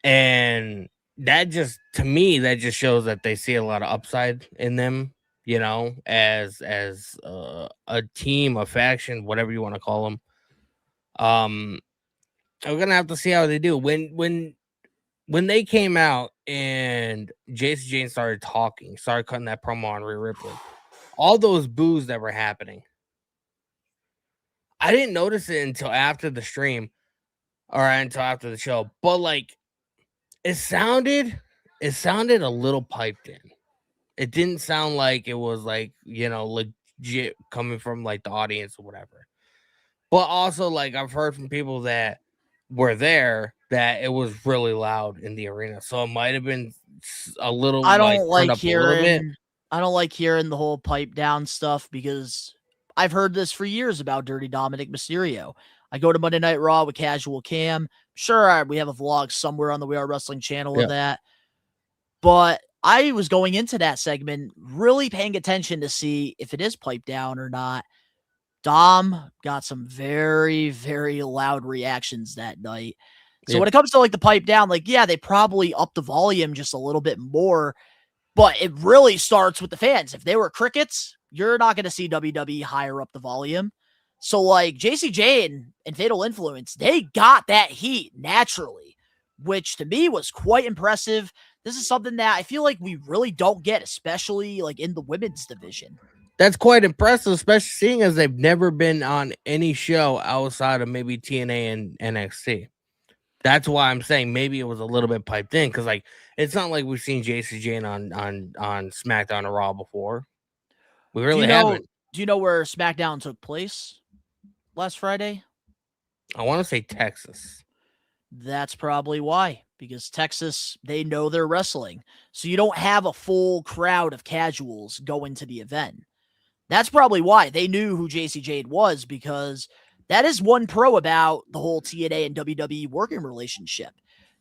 And that just shows that they see a lot of upside in them, as a team, a faction, whatever you want to call them. We're gonna have to see how they do. When they came out and JC Jane started cutting that promo on Rhea Ripley, all those boos that were happening, I didn't notice it until after the stream or until after the show, but it sounded a little piped in. It didn't sound like it was legit coming from the audience or whatever. But also I've heard from people that were there that it was really loud in the arena. So it might have been a little I don't like hearing the whole pipe down stuff because I've heard this for years about Dirty Dominic Mysterio. I go to Monday Night Raw with Casual Cam. Sure, we have a vlog somewhere on the We Are Wrestling channel of that. But I was going into that segment really paying attention to see if it is piped down or not. Dom got some very, very loud reactions that night. So when it comes to the pipe down, they probably upped the volume just a little bit more, but it really starts with the fans. If they were crickets, you're not going to see WWE higher up the volume. So JC Jane and Fatal Influence, they got that heat naturally, which to me was quite impressive. This is something that I feel like we really don't get, especially in the women's division. That's quite impressive, especially seeing as they've never been on any show outside of maybe TNA and NXT. That's why I'm saying maybe it was a little bit piped in because it's not like we've seen JC Jane on SmackDown or Raw before. We really haven't. Do you know where SmackDown took place last Friday? I want to say Texas. That's probably why, because Texas, they know they're wrestling. So you don't have a full crowd of casuals going to the event. That's probably why they knew who JC Jane was, because that is one pro about the whole TNA and WWE working relationship.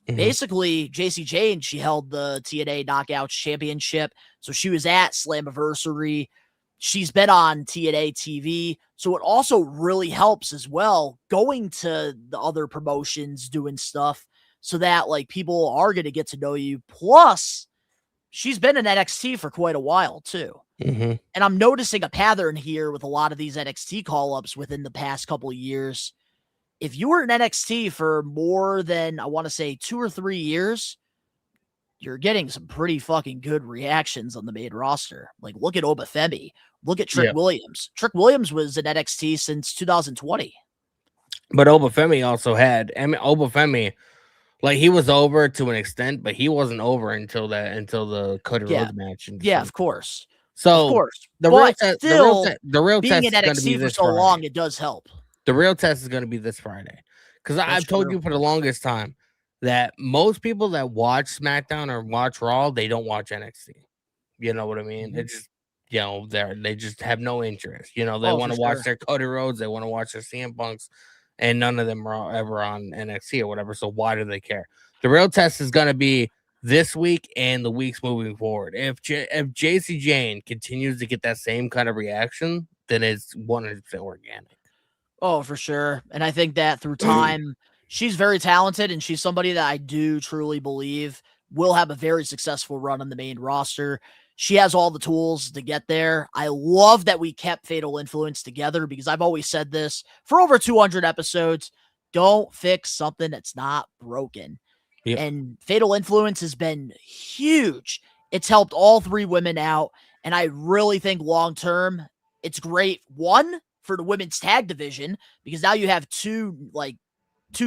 Mm-hmm. Basically, JC Jane, she held the TNA Knockouts Championship. So she was at Slammiversary. She's been on TNA TV. So it also really helps as well going to the other promotions, doing stuff so that people are going to get to know you. Plus, she's been in NXT for quite a while too. Mm-hmm. And I'm noticing a pattern here with a lot of these NXT call-ups within the past couple of years. If you were in NXT for more than, I want to say, 2 or 3 years, you're getting some pretty fucking good reactions on the main roster. Look at Obafemi. Look at Trick Williams. Trick Williams was in NXT since 2020. But Obafemi also had, Obafemi, he was over to an extent, but he wasn't over until the Cody Rhodes match. Yeah, of course. So of course. The real being test in NXT for so long, it does help. The real test is going to be this Friday. Because I've told you for the longest time that most people that watch SmackDown or watch Raw, they don't watch NXT. You know what I mean? Mm-hmm. It's just, they just have no interest. They want to watch their Cody Rhodes, they want to watch their CM Punks, and none of them are ever on NXT or whatever. So why do they care? The real test is going to be this week and the weeks moving forward. If JC Jane continues to get that same kind of reaction, then it's 100% organic. Oh, for sure. And I think that through time, she's very talented, and she's somebody that I do truly believe will have a very successful run on the main roster. She has all the tools to get there. I love that we kept Fatal Influence together, because I've always said this for over 200 episodes. Don't fix something that's not broken. Yep. And Fatal Influence has been huge. It's helped all three women out. And I really think long term, it's great. One, for the women's tag division, because now you have two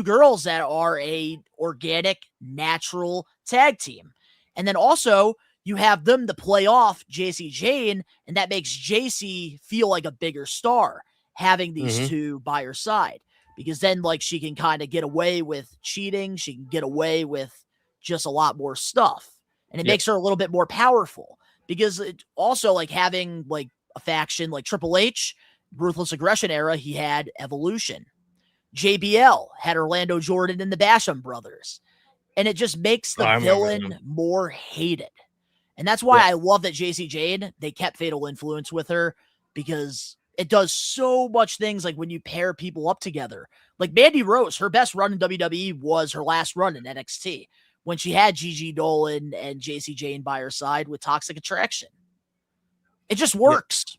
girls that are a organic, natural tag team. And then also you have them to play off JC Jane, and that makes JC feel like a bigger star having these two by her side, because then she can kind of get away with cheating. She can get away with just a lot more stuff, and it makes her a little bit more powerful, because it also having a faction like Triple H, Ruthless Aggression era, he had Evolution. JBL had Orlando Jordan and the Basham brothers. And it just makes the villain more hated. And that's why I love that JC Jane, they kept Fatal Influence with her, because it does so much things when you pair people up together. Like Mandy Rose, her best run in WWE was her last run in NXT, when she had Gigi Dolan and JC Jane by her side with Toxic Attraction. It just works.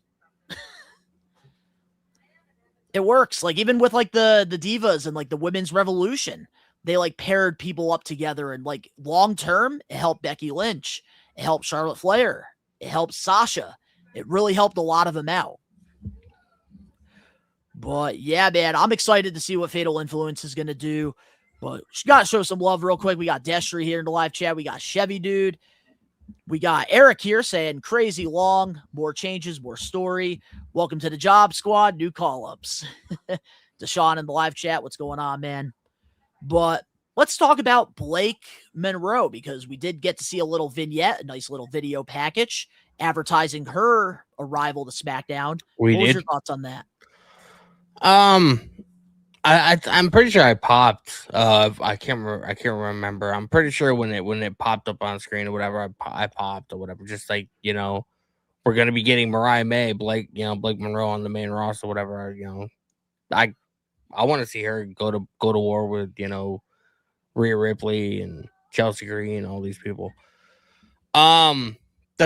It works. Even with the Divas and the Women's Revolution, they paired people up together, and long term, it helped Becky Lynch. It helped Charlotte Flair. It helped Sasha. It really helped a lot of them out. But yeah, man, I'm excited to see what Fatal Influence is going to do. But got to show some love real quick. We got Destry here in the live chat. We got Chevy Dude. We got Eric here saying crazy long, more changes, more story. Welcome to the job squad. New call-ups. Deshaun in the live chat. What's going on, man? But let's talk about Blake Monroe, because we did get to see a little vignette, a nice little video package advertising her arrival to SmackDown. What was your thoughts on that? I'm pretty sure I popped. I can't remember. I'm pretty sure when it popped up on screen or whatever, I popped or whatever. Just we're gonna be getting Mariah May, Blake Monroe on the main roster, or whatever. I want to see her go to war with Rhea Ripley and Chelsea Green, all these people. The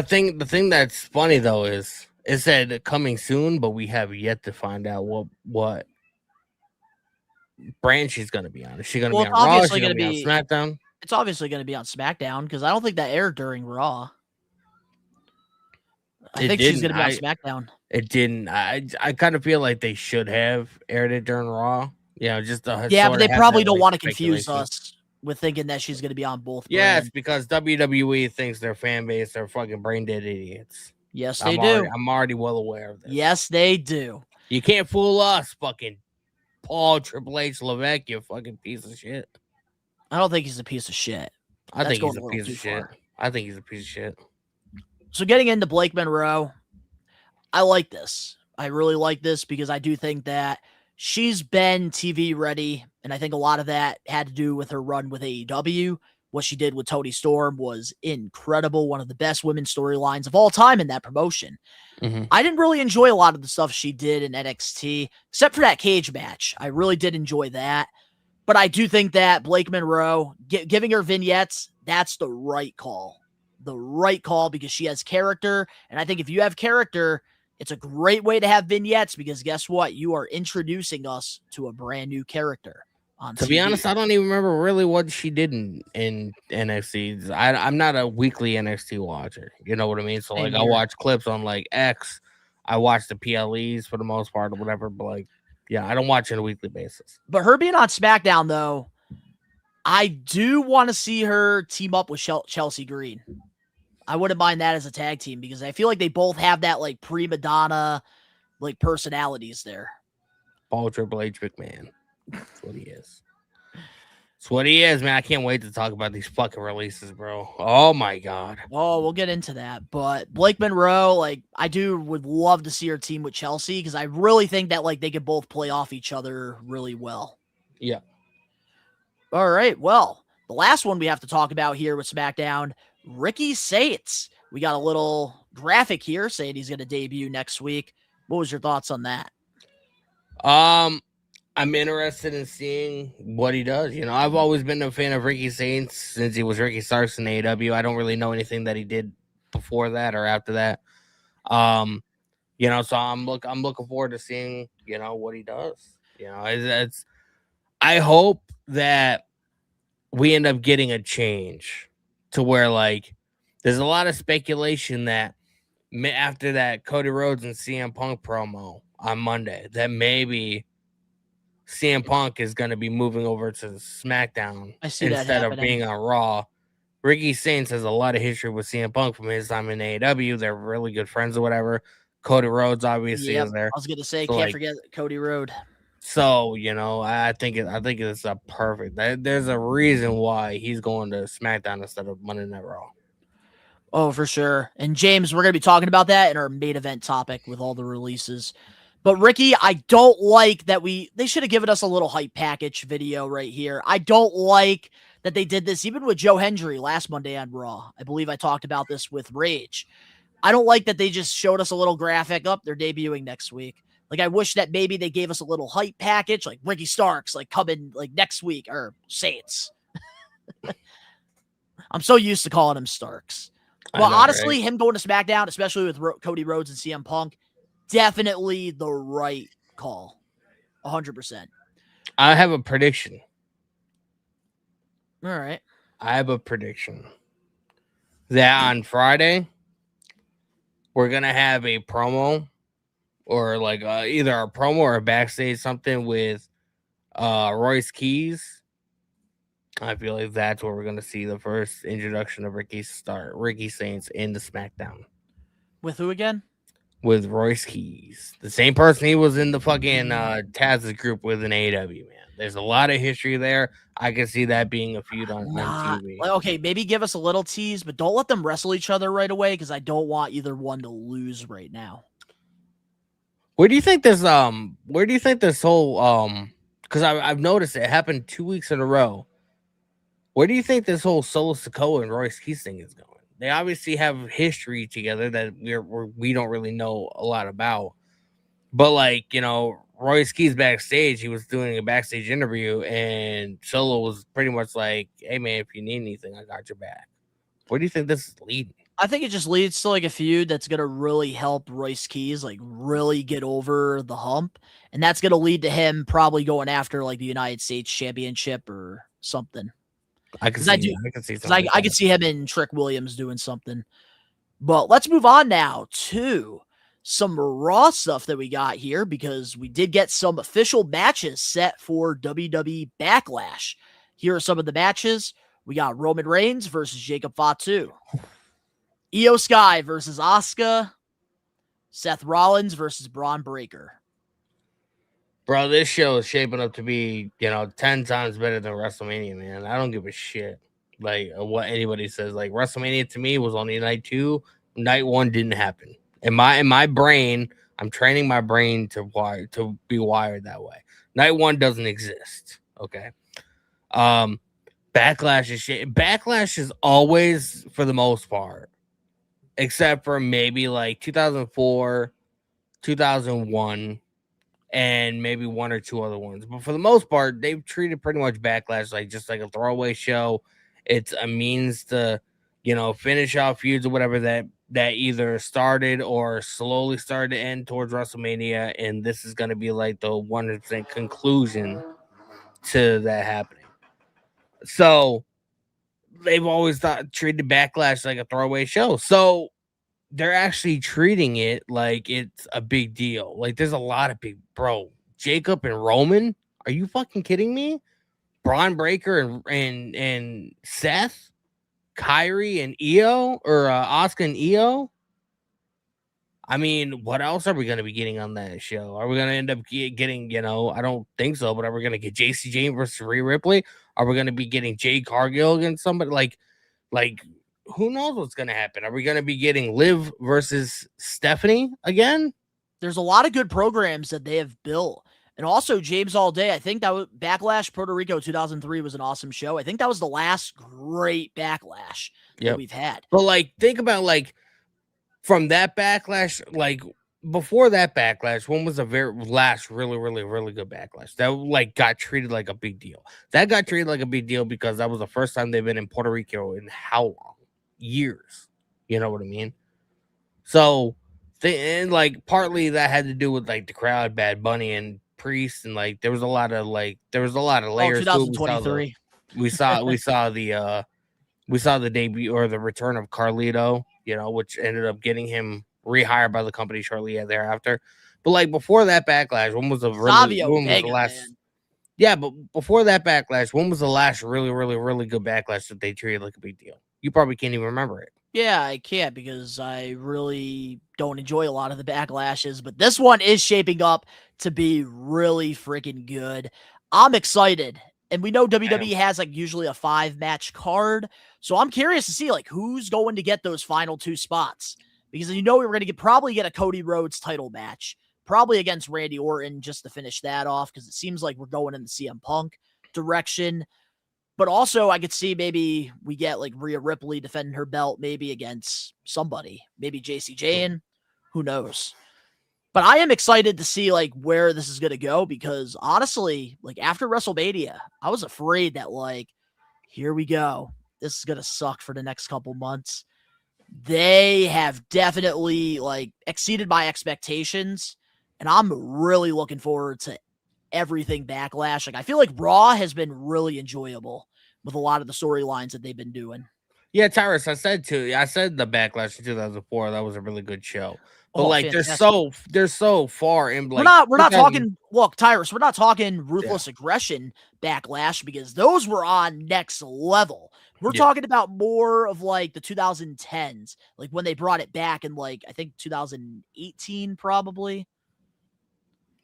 thing that's funny though is it said coming soon, but we have yet to find out what brand she's going to be on. Is she going to be on Raw? Is she going to be on SmackDown? It's obviously going to be on SmackDown, because I don't think that aired during Raw. I think she's going to be on SmackDown. It didn't. I kind of feel like they should have aired it during Raw. Just but they probably don't want to confuse us with thinking that she's going to be on both. Yes, because WWE thinks their fan base are fucking brain dead idiots. Yes, they do. I'm already well aware of this. Yes, they do. You can't fool us, fucking Paul Triple H Levesque, you fucking piece of shit. I don't think he's a piece of shit. I think he's a piece of shit. I think he's a piece of shit. So getting into Blake Monroe, I like this. I really like this, because I do think that she's been TV ready, and I think a lot of that had to do with her run with AEW. What she did with Toni Storm was incredible. One of the best women's storylines of all time in that promotion. I didn't really enjoy a lot of the stuff she did in NXT, except for that cage match. I really did enjoy that. But I do think that Blake Monroe, giving her vignettes, that's the right call. The right call, because she has character. And I think if you have character, it's a great way to have vignettes, because guess what? You are introducing us to a brand new character. To be honest, I don't even remember really what she did in NXT. I'm not a weekly NXT watcher. You know what I mean? So I watch clips on X. I watch the PLEs for the most part or whatever. But I don't watch it on a weekly basis. But her being on SmackDown, though, I do want to see her team up with Chelsea Green. I wouldn't mind that as a tag team, because I feel like they both have that prima donna personalities there. Paul Triple H McMahon. That's what he is. It's what he is, man. I can't wait to talk about these fucking releases, bro. Oh my god. Oh, we'll get into that. But Blake Monroe, like, would love to see her team with Chelsea because I really think that like they could both play off each other really well. Yeah. All right. Well, the last one we have to talk about here with SmackDown, Ricky Saints. We got a little graphic here saying he's going to debut next week. What was your thoughts on that? I'm interested in seeing what he does. You know, I've always been a fan of Ricky Saints since he was Ricky Starks in AEW. I don't really know anything that he did before that or after that. You know, so I'm looking forward to seeing, you know, what he does. You know, it's I hope that we end up getting a change to where, like, there's a lot of speculation that after that Cody Rhodes and CM Punk promo on Monday, that maybe CM Punk is going to be moving over to SmackDown instead of being on Raw. Ricky Saints has a lot of history with CM Punk from his time in AEW. They're really good friends or whatever. Cody Rhodes obviously is there. I was going to say, can't forget Cody Rhodes. So, you know, I think it's a perfect. There's a reason why he's going to SmackDown instead of Monday Night Raw. Oh, for sure. And James, we're going to be talking about that in our main event topic with all the releases. But Ricky, I don't like that they should have given us a little hype package video right here. I don't like that they did this even with Joe Hendry last Monday on Raw. I believe I talked about this with Rage. I don't like that they just showed us a little graphic up. They're debuting next week. Like, I wish that maybe they gave us a little hype package, like Ricky Starks, like coming like next week, or Saints. I'm so used to calling him Starks. Well, honestly, him going to SmackDown, especially with Cody Rhodes and CM Punk, definitely the right call. 100%. I have a prediction. All right. I have a prediction that on Friday, we're going to have a promo or like either a promo or a backstage something with Royce Keys. I feel like that's where we're going to see the first introduction of Ricky Saints in the SmackDown. With who again? With Royce Keys. The same person he was in the fucking Taz's group with in AEW, man. There's a lot of history there. I can see that being a feud on TV. Okay, maybe give us a little tease, but don't let them wrestle each other right away because I don't want either one to lose right now. Where do you think this whole because I've noticed it happened 2 weeks in a row. Where do you think this whole Solo Sikoa and Royce Keys thing is going? They obviously have history together that we don't really know a lot about. But, like, you know, Royce Keys backstage, he was doing a backstage interview, and Solo was pretty much like, hey, man, if you need anything, I got your back. Where do you think this is leading? I think it just leads to like a feud that's going to really help Royce Keys like really get over the hump. And that's going to lead to him probably going after like the United States Championship or something. I can see something. I can see him and Trick Williams doing something. But let's move on now to some Raw stuff that we got here because we did get some official matches set for WWE Backlash. Here are some of the matches. We got Roman Reigns versus Jacob Fatu. Io Sky versus Asuka. Seth Rollins versus Braun Breaker. Bro, this show is shaping up to be, 10 times better than WrestleMania, man. I don't give a shit, like, what anybody says. Like, WrestleMania to me was only night 2. Night 1 didn't happen. In my brain, I'm training my brain to be wired that way. Night 1 doesn't exist, okay? Backlash is shit. Backlash is always, for the most part, except for maybe like 2004, 2001, and maybe 1 or 2 other ones. But for the most part, they've treated pretty much Backlash like just like a throwaway show. It's a means to, finish off feuds or whatever that either started or slowly started to end towards WrestleMania. And this is going to be like the 100% conclusion to that happening. So they've always treated Backlash like a throwaway show. So they're actually treating it like it's a big deal. Like there's a lot of bro. Jacob and Roman, are you fucking kidding me? Braun Breaker and Seth, Kyrie and Io, or Asuka and Io. I mean, what else are we going to be getting on that show? Are we going to end up getting, I don't think so, but are we going to get JC Jane versus Rhea Ripley? Are we going to be getting Jade Cargill against somebody? Like, who knows what's going to happen? Are we going to be getting Liv versus Stephanie again? There's a lot of good programs that they have built. And also, James All Day, I think that was Backlash Puerto Rico 2003 was an awesome show. I think that was the last great Backlash that we've had. But, think about, from that Backlash, before that Backlash, when was the very last really, really, really good Backlash? That, got treated like a big deal. That got treated like a big deal because that was the first time they've been in Puerto Rico in how long? Years. You know what I mean? So, partly that had to do with, the crowd, Bad Bunny, and Priest, and, there was a lot of layers. 2023. We saw the debut or the return of Carlito, which ended up getting him rehired by the company shortly thereafter. But before that Backlash, when was the last? Man. Yeah, but before that Backlash, when was the last really, really, really good Backlash that they treated like a big deal? You probably can't even remember it. Yeah, I can't because I really don't enjoy a lot of the Backlashes, but this one is shaping up to be really freaking good. I'm excited. And we know WWE has usually a 5-match card. So I'm curious to see who's going to get those final 2 spots. Because we were going to probably get a Cody Rhodes title match, probably against Randy Orton just to finish that off, because it seems like we're going in the CM Punk direction. But also, I could see maybe we get Rhea Ripley defending her belt, maybe against somebody, maybe JC Jane, who knows. But I am excited to see where this is going to go, because honestly, after WrestleMania, I was afraid that here we go. This is going to suck for the next couple months. They have definitely exceeded my expectations, and I'm really looking forward to everything Backlash. I feel like Raw has been really enjoyable with a lot of the storylines that they've been doing. Yeah, Tyrus, I said the Backlash in 2004. That was a really good show. But they're so far in. We're not talking. Look, Tyrus, we're not talking Ruthless Aggression Backlash, because those were on next level. We're talking about more of the 2010s, when they brought it back in I think 2018 probably.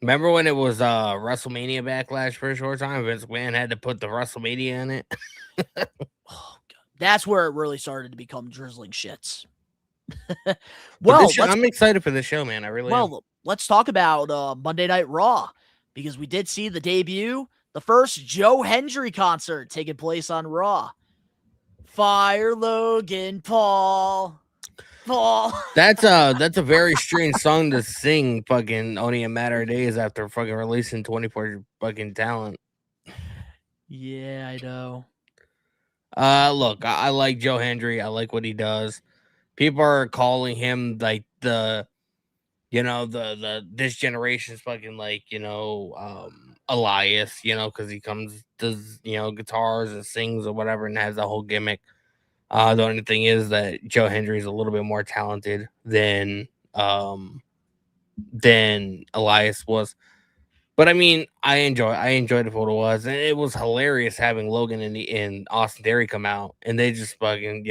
Remember when it was WrestleMania Backlash for a short time? Vince McMahon had to put the WrestleMania in it. Oh, God. That's where it really started to become drizzling shits. Well, I'm excited for the show, man. I really am. Let's talk about Monday Night Raw, because we did see the debut, the first Joe Hendry concert taking place on Raw. Fire Logan Paul. That's a very strange song to sing fucking only a matter of days after fucking releasing 24 fucking talent. Yeah, I know. Look, I like Joe Hendry. I like what he does. People are calling him the this generation's fucking Elias, because he does guitars and sings or whatever and has that whole gimmick. The only thing is that Joe Hendry is a little bit more talented than Elias was. But I mean, I enjoyed it for what it was, and it was hilarious having Logan and Austin Theory come out, and they just fucking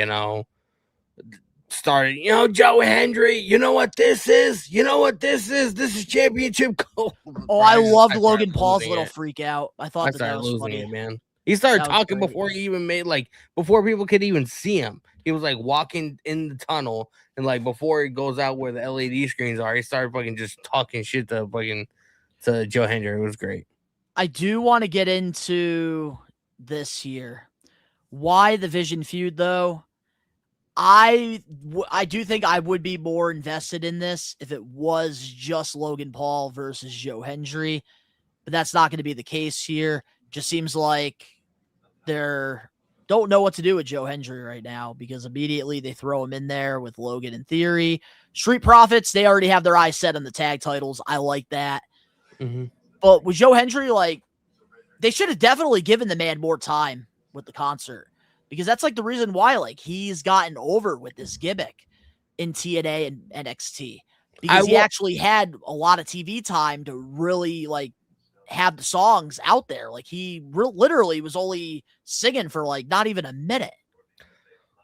started, Joe Hendry, you know what this is? This is championship gold. Oh, I loved Logan Paul's little freak out. I thought that was funny. It, man. He started talking before he even made before people could even see him. He was walking in the tunnel, and before he goes out where the LED screens are, he started fucking just talking shit to Joe Hendry. It was great. I do want to get into this here. Why the Vision feud, though? I do think I would be more invested in this if it was just Logan Paul versus Joe Hendry, but that's not going to be the case here. Just seems like they don't know what to do with Joe Hendry right now, because immediately they throw him in there with Logan and Theory. Street Profits, they already have their eyes set on the tag titles. I like that. Mm-hmm. But with Joe Hendry, they should have definitely given the man more time with the concert, because that's the reason why he's gotten over with this gimmick in TNA and NXT, because he actually had a lot of TV time to really have the songs out there. He literally was only singing for not even a minute.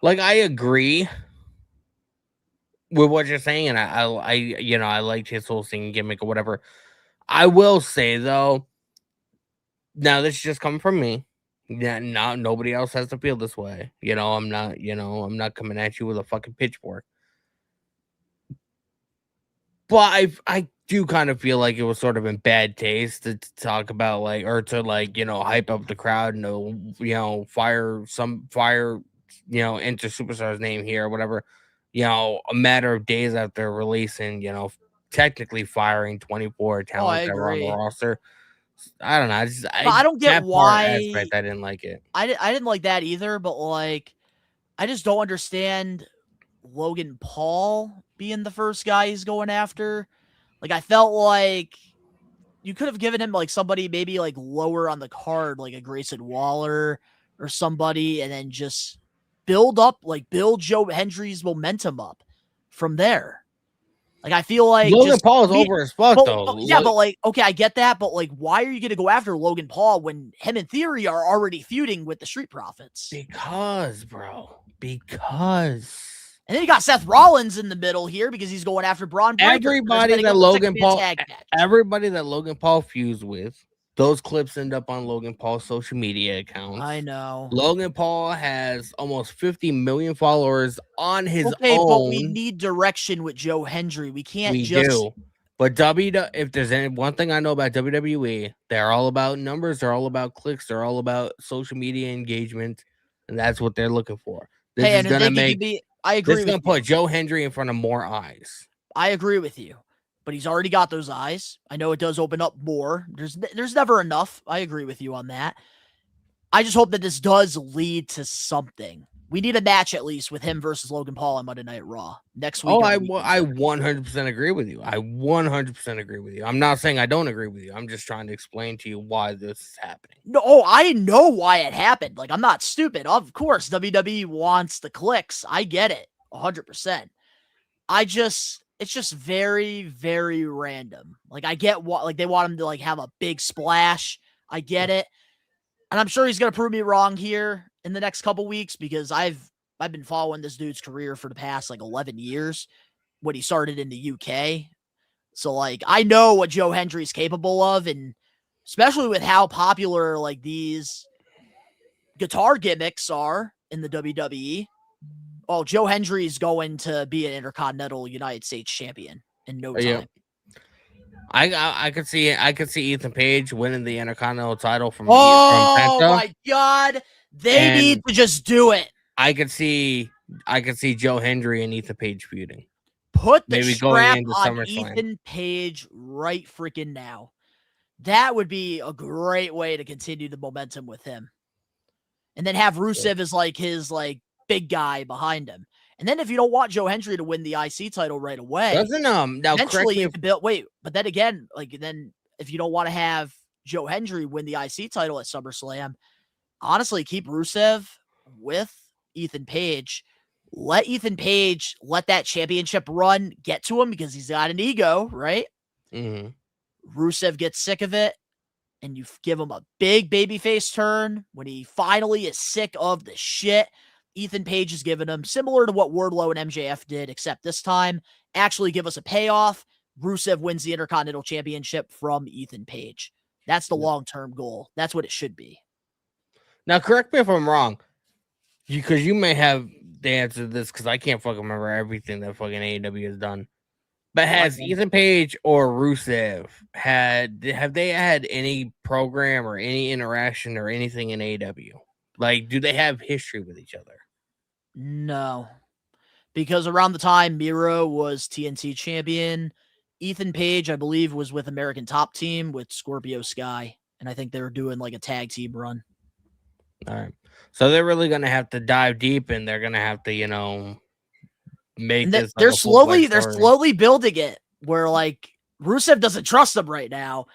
I agree. with what you're saying, and I you know, I liked his whole singing gimmick or whatever. I will say though, now this is just coming from me. Yeah, nobody else has to feel this way. You know, I'm not coming at you with a fucking pitchfork. But I do kind of feel like it was sort of in bad taste to talk about like, or to like, you know, hype up the crowd and fire, enter superstar's name here or whatever. You know, a matter of days after releasing, you know, technically firing 24 talents that were on the agree. roster. I don't know. I don't get that why part aspect. I didn't like it. I didn't like that either, but like I just don't understand Logan Paul being the first guy he's going after. Like I felt like you could have given him like somebody maybe like lower on the card, like a Grayson Waller or somebody, and then just build Joe Hendry's momentum up from there. Like I feel like Logan Paul is over as fuck though. Yeah, but like, okay, I get that, but like, why are you going to go after Logan Paul when him and Theory are already feuding with the Street Profits? Because, bro, because. And then you got Seth Rollins in the middle here because he's going after Braun Breaker. Everybody that Logan Paul fused with, those clips end up on Logan Paul's social media accounts. I know. Logan Paul has almost 50 million followers on his own. But we need direction with Joe Hendry. We can't do. But if there's any one thing I know about WWE, they're all about numbers, they're all about clicks, they're all about social media engagement, and that's what they're looking for. This is gonna I agree. This is gonna put Joe Hendry in front of more eyes. I agree with you, but he's already got those eyes. I know it does open up more. There's never enough. I agree with you on that. I just hope that this does lead to something. We need a match at least with him versus Logan Paul on Monday Night Raw next week. Oh, I 100% agree with you. I 100% agree with you. I'm not saying I don't agree with you. I'm just trying to explain to you why this is happening. No, I know why it happened. Like, I'm not stupid. Of course, WWE wants the clicks. I get it 100%. It's just very, very random. Like, I get what, like, they want him to like have a big splash. I get it. And I'm sure he's going to prove me wrong here in the next couple weeks because I've been following this dude's career for the past like 11 years when he started in the UK. So like I know what Joe Hendry's capable of, and especially with how popular like these guitar gimmicks are in the WWE. Oh, Joe Hendry's going to be an Intercontinental United States champion in no time. Yeah. I could see Ethan Page winning the Intercontinental title from Penta. My God, they need to just do it. I could see Joe Hendry and Ethan Page feuding. Put the strap on Ethan Page right freaking now. That would be a great way to continue the momentum with him. And then have Rusev as like his like big guy behind him. And then if you don't want Joe Hendry to win the IC title right away, now eventually you can build. Wait, but then again, like then if you don't want to have Joe Hendry win the IC title at SummerSlam, honestly, keep Rusev with Ethan Page. Let Ethan Page let that championship run get to him because he's got an ego, right? Mm-hmm. Rusev gets sick of it, and you give him a big babyface turn when he finally is sick of the shit Ethan Page is giving him, similar to what Wardlow and MJF did, except this time, actually give us a payoff. Rusev wins the Intercontinental Championship from Ethan Page. That's the long-term goal. That's what it should be. Now, correct me if I'm wrong, because you may have the answer to this, because I can't fucking remember everything that fucking AEW has done. But has Ethan Page or Rusev have they had any program or any interaction or anything in AEW? Like, do they have history with each other? No. Because around the time Miro was TNT champion, Ethan Page, I believe, was with American Top Team with Scorpio Sky. And I think they were doing like a tag team run. All right. So they're really going to have to dive deep, and they're going to have to, make this. They're slowly building it where like Rusev doesn't trust them right now,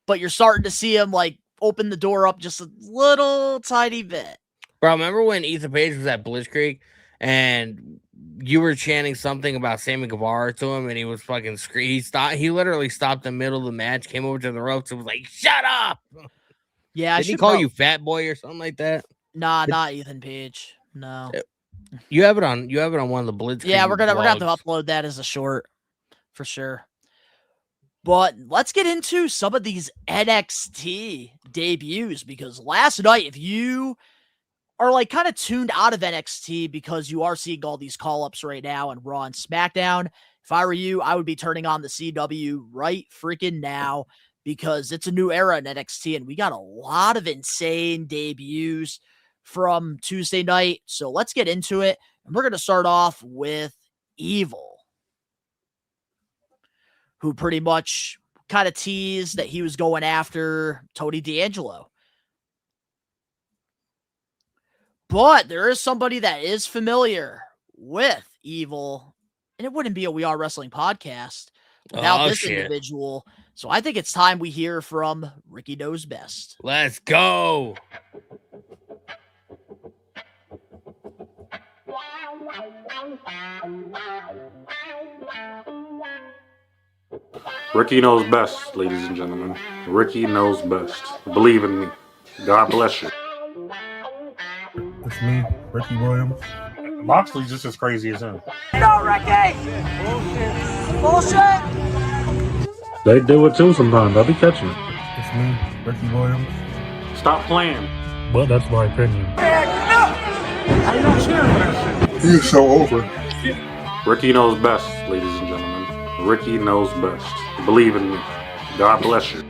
but you're starting to see him like open the door up just a little tiny bit. Bro, remember when Ethan Page was at Blitzkrieg and you were chanting something about Sammy Guevara to him, and he was fucking he literally stopped in the middle of the match, came over to the ropes, and was like, "Shut up!" Yeah, did he call you fat boy or something like that? Nah, not Ethan Page. No. You have it on one of the Blitz. Yeah, we're gonna have to upload that as a short for sure. But let's get into some of these NXT debuts, because last night, if you are like kind of tuned out of NXT because you are seeing all these call-ups right now and Raw and SmackDown, if I were you, I would be turning on the CW right freaking now, because it's a new era in NXT and we got a lot of insane debuts from Tuesday night. So let's get into it. And we're going to start off with Evil, who pretty much kind of teased that he was going after Tony D'Angelo. But there is somebody that is familiar with Evil, and it wouldn't be a We Are Wrestling podcast without this individual. So I think it's time we hear from Ricky Knows Best. Let's go. Ricky knows best, ladies and gentlemen. Ricky knows best. Believe in me. God bless you. It's me, Ricky Williams. Moxley's just as crazy as him. No, Ricky! Bullshit! They do it too sometimes. I'll be catching it. It's me, Ricky Williams. Stop playing. But that's my opinion. I'm not cheering for that shit. He's so over. Ricky knows best, ladies and gentlemen. Ricky knows best. Believe in me. God bless you.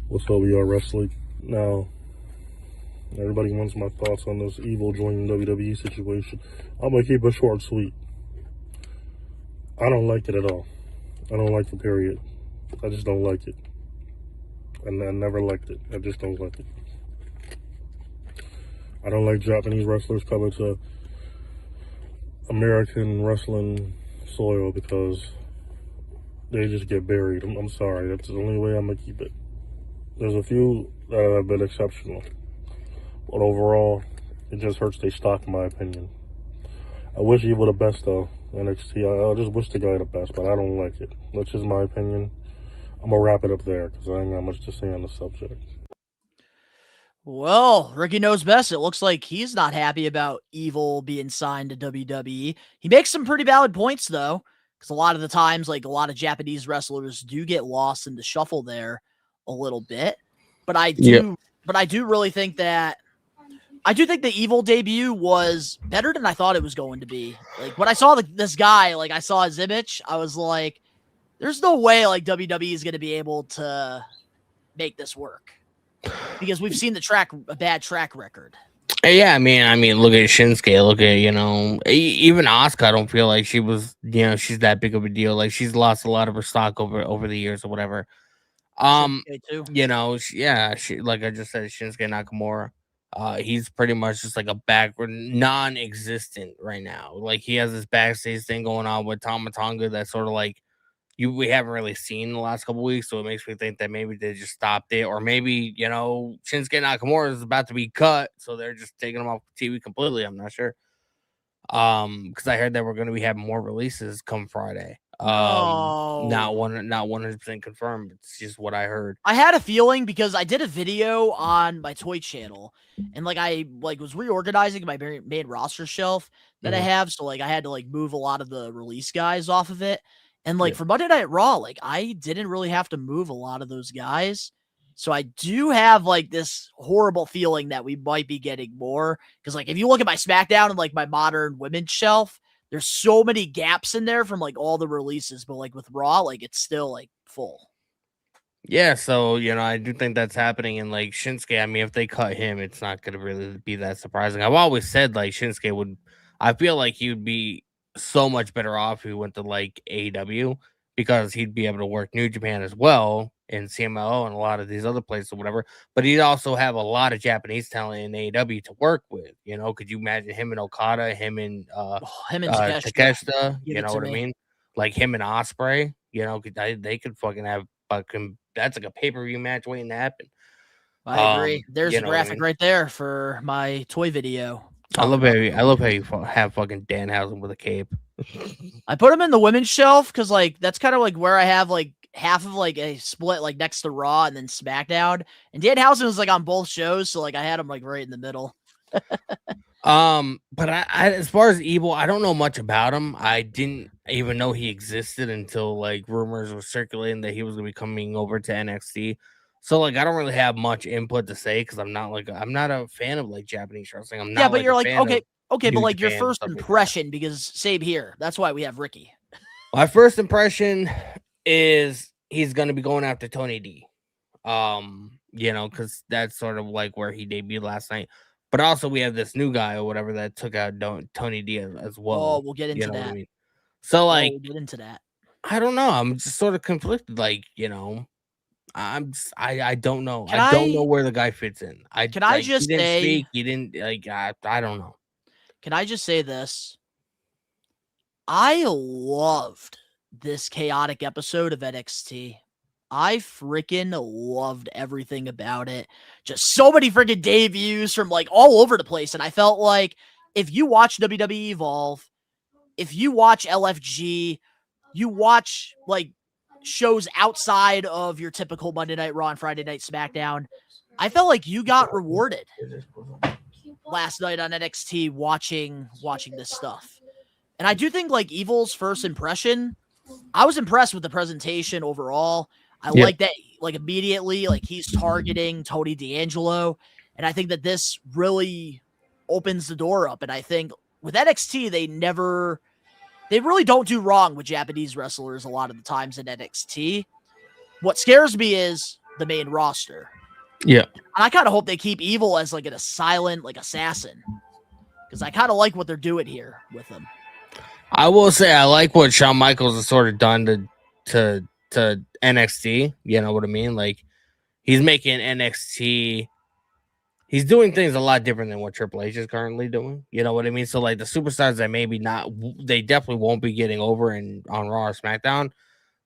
What's up, We Are Wrestling? Now, everybody wants my thoughts on this Evil joining WWE situation. I'm going to keep it short and sweet. I don't like it at all. I don't like the period. I just don't like it. And I never liked it. I just don't like it. I don't like Japanese wrestlers coming to American wrestling soil because they just get buried. I'm sorry. That's the only way I'm going to keep it. There's a few that have been exceptional. But overall, it just hurts their stock, in my opinion. I wish Evil the best, though. NXT, I just wish the guy the best, but I don't like it. That's just my opinion. I'm going to wrap it up there because I ain't got much to say on the subject. Well, Ricky Knows Best. It looks like he's not happy about Evil being signed to WWE. He makes some pretty valid points, though, because a lot of the times, like, a lot of Japanese wrestlers do get lost in the shuffle there a little bit. But I do really think that the Evil debut was better than I thought it was going to be. Like, when I saw this guy, like, I saw his image, I was like, there's no way, like, WWE is going to be able to make this work. Because we've seen a bad track record. Yeah, I mean, look at Shinsuke. Look at, even Asuka. I don't feel like she was, she's that big of a deal. Like, she's lost a lot of her stock over the years or whatever. She, like I just said, Shinsuke Nakamura. He's pretty much just like a backward, non-existent right now. Like, he has this backstage thing going on with Tama Tonga that's sort of like we haven't really seen the last couple weeks, so it makes me think that maybe they just stopped it, or maybe Shinsuke Nakamura is about to be cut, so they're just taking him off TV completely. I'm not sure, because I heard that we're going to be having more releases come Friday. Not 100% confirmed. It's just what I heard. I had a feeling because I did a video on my toy channel, and I was reorganizing my main roster shelf that I have, so I had to move a lot of the release guys off of it. And for Monday Night Raw, I didn't really have to move a lot of those guys. So I do have this horrible feeling that we might be getting more. Because if you look at my SmackDown and my modern women's shelf, there's so many gaps in there from all the releases. But with Raw, it's still full. Yeah, so I do think that's happening. And Shinsuke, I mean, if they cut him, it's not gonna really be that surprising. I've always said Shinsuke would, I feel like he would be so much better off if he went to AEW, because he'd be able to work New Japan as well and CMLL and a lot of these other places or whatever. But he'd also have a lot of Japanese talent in AEW to work with. Could you imagine him and Okada, him and Takeshita? You know what I mean? Him and Ospreay. They could fucking have that's a pay-per-view match waiting to happen. I agree. There's a graphic right there for my toy video. I love how you have fucking Danhausen with a cape. I put him in the women's shelf because that's kind of where I have half of a split next to Raw and then SmackDown. And Danhausen was on both shows, so I had him right in the middle. But I as far as Evil, I don't know much about him. I didn't even know he existed until like rumors were circulating that he was gonna be coming over to NXT. So like I don't really have much input to say because I'm not a fan of like Japanese wrestling. I'm not Yeah, but like you're a like, fan okay, of but New like your Japan, first stuff like that. impression, because same here. That's why we have Ricky. My first impression is he's gonna be going after Tony D. Because that's sort of like where he debuted last night. But also we have this new guy or whatever that took out Tony D as well. Oh, we'll get into You know that. what I mean? So like, we'll get into that. I don't know. I'm just sort of conflicted. Like, I don't know. Can I don't know I- where the guy fits in. Can I like, just he didn't say- speak. He didn't like. I don't know. Can I just say this? I loved this chaotic episode of NXT. I freaking loved everything about it. Just so many freaking debuts from like all over the place. And I felt like if you watch WWE Evolve, if you watch LFG, you watch like shows outside of your typical Monday Night Raw and Friday Night SmackDown, I felt like you got rewarded last night on NXT watching this stuff. And I do think like Evil's first impression, I was impressed with the presentation overall. I like that, like immediately, like he's targeting Tony D'Angelo. And I think that this really opens the door up. And I think with NXT, they really don't do wrong with Japanese wrestlers a lot of the times in NXT. What scares me is the main roster. Yeah. And I kind of hope they keep Evil as like a silent, like assassin. Because I kind of like what they're doing here with him. I will say I like what Shawn Michaels has sort of done to NXT. You know what I mean? Like he's making NXT. He's doing things a lot different than what Triple H is currently doing. You know what I mean? So like the superstars that maybe not, they definitely won't be getting over on Raw or SmackDown.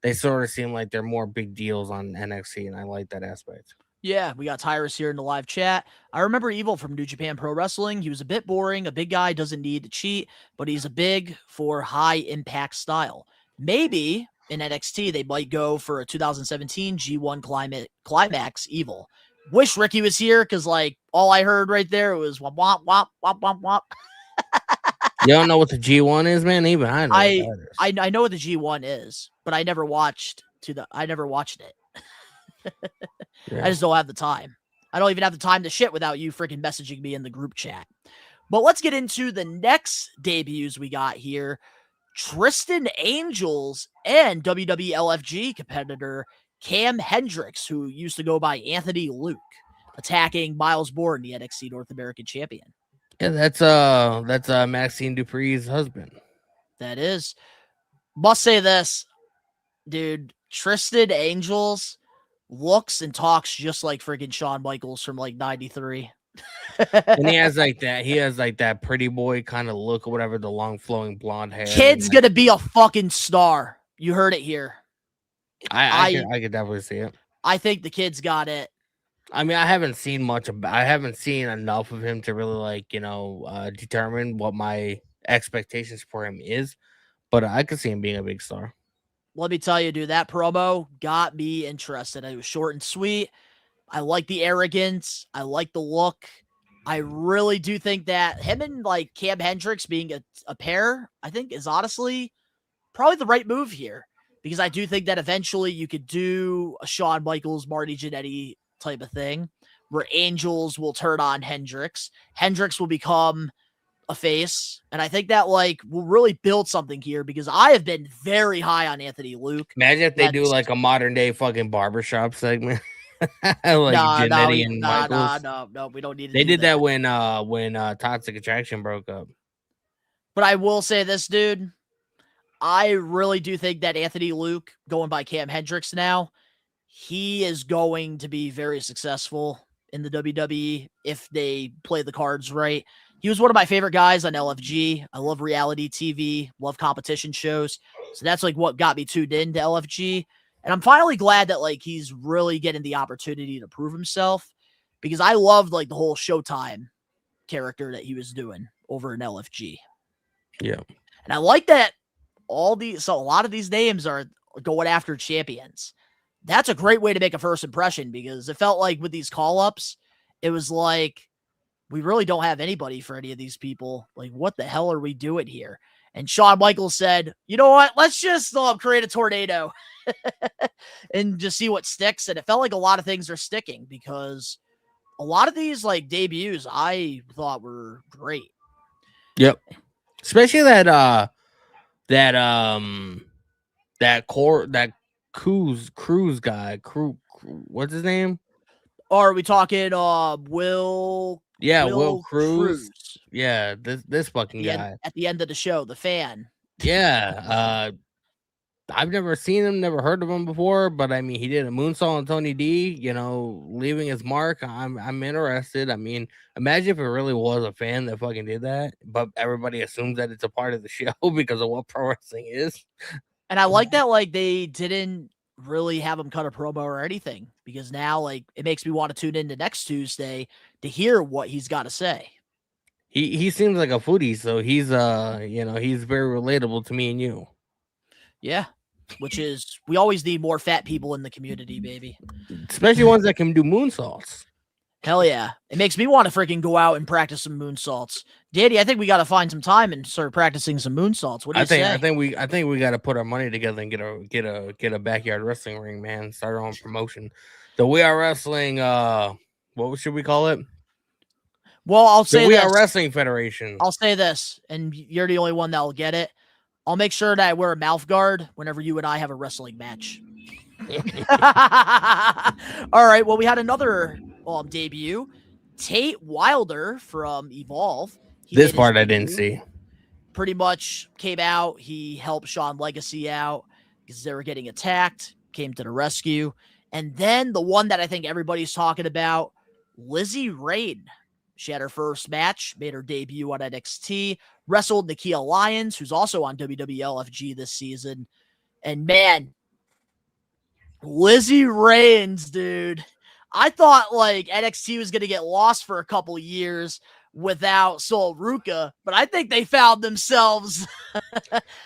They sort of seem like they're more big deals on NXT, and I like that aspect. Yeah, we got Tyrus here in the live chat. I remember Evil from New Japan Pro Wrestling. He was a bit boring. A big guy doesn't need to cheat, but he's a big for high impact style. Maybe in NXT, they might go for a 2017 G1 Climax Evil. Wish Ricky was here because, like, all I heard right there was womp, womp, womp, womp, womp, womp. You don't know what the G1 is, man? Even I know what that is. I know what the G1 is, but I never watched it. Yeah. I just don't have the time. I don't even have the time to shit without you freaking messaging me in the group chat. But let's get into the next debuts we got here. Tristan Angels and WWE LFG competitor Cam Hendricks, who used to go by Anthony Luke, attacking Miles Bourne, the NXT North American champion. Yeah, that's Maxine Dupree's husband. That is. Must say this, dude. Tristan Angels looks and talks just like freaking Shawn Michaels from like 93. And he has like that pretty boy kind of look or whatever, the long flowing blonde hair. Kid's gonna be a fucking star. You heard it here. I could definitely see it. I think the kid's got it. I mean, I haven't seen enough of him to really like, determine what my expectations for him is, but I could see him being a big star. Let me tell you, dude, that promo got me interested. It was short and sweet. I like the arrogance. I like the look. I really do think that him and like Cam Hendricks being a pair, I think is honestly probably the right move here, because I do think that eventually you could do a Shawn Michaels, Marty Jannetty type of thing where Angels will turn on Hendricks. Hendricks will become a face, and I think that like will really build something here, because I have been very high on Anthony Luke. Imagine if they do like a modern day fucking barbershop segment. Jannetty and Michaels. No, we don't need to. They did that when Toxic Attraction broke up. But I will say this, dude. I really do think that Anthony Luke, going by Cam Hendricks now, he is going to be very successful in the WWE if they play the cards right. He was one of my favorite guys on LFG. I love reality TV, love competition shows. So that's like what got me tuned into LFG. And I'm finally glad that like he's really getting the opportunity to prove himself, because I loved like the whole Showtime character that he was doing over in LFG. Yeah. And I like that a lot of these names are going after champions. That's a great way to make a first impression, because it felt like with these call-ups, it was like we really don't have anybody for any of these people. Like, what the hell are we doing here? And Shawn Michaels said, you know what? Let's just create a tornado and just see what sticks. And it felt like a lot of things are sticking because a lot of these like debuts I thought were great. Yep. Especially that Cruz guy. What's his name? Or are we talking Will? Yeah, Will Cruz. Yeah, this fucking guy. At the end of the show, the fan. Yeah. I've never seen him, never heard of him before, but I mean, he did a moonsault on Tony D, leaving his mark. I'm interested. I mean, imagine if it really was a fan that fucking did that, but everybody assumes that it's a part of the show because of what pro wrestling is. And I like that, like, they didn't really have him cut a promo or anything because now, like, it makes me want to tune into next Tuesday to hear what he's got to say. He seems like a foodie, so he's he's very relatable to me and you. Yeah. Which is, we always need more fat people in the community, baby. Especially ones that can do moonsaults. Hell yeah. It makes me want to freaking go out and practice some moonsaults. Daddy, I think we got to find some time and start practicing some moonsaults. What do you say? I think we got to put our money together and get a backyard wrestling ring, man. Start our own promotion. The We Are Wrestling, what should we call it? Well, I'll say We this. Are Wrestling Federation. I'll say this, and you're the only one that will get it. I'll make sure that I wear a mouth guard whenever you and I have a wrestling match. All right. Well, we had another debut. Tate Wilder from Evolve. This part I didn't see. Pretty much came out. He helped Shawn Legacy out because they were getting attacked. Came to the rescue. And then the one that I think everybody's talking about, Lizzie Rain. She had her first match, made her debut on NXT, wrestled Nakia Lyons, who's also on WWLFG this season. And man, Lizzie Reigns, dude. I thought like NXT was going to get lost for a couple years without Sol Ruka, but I think they found themselves.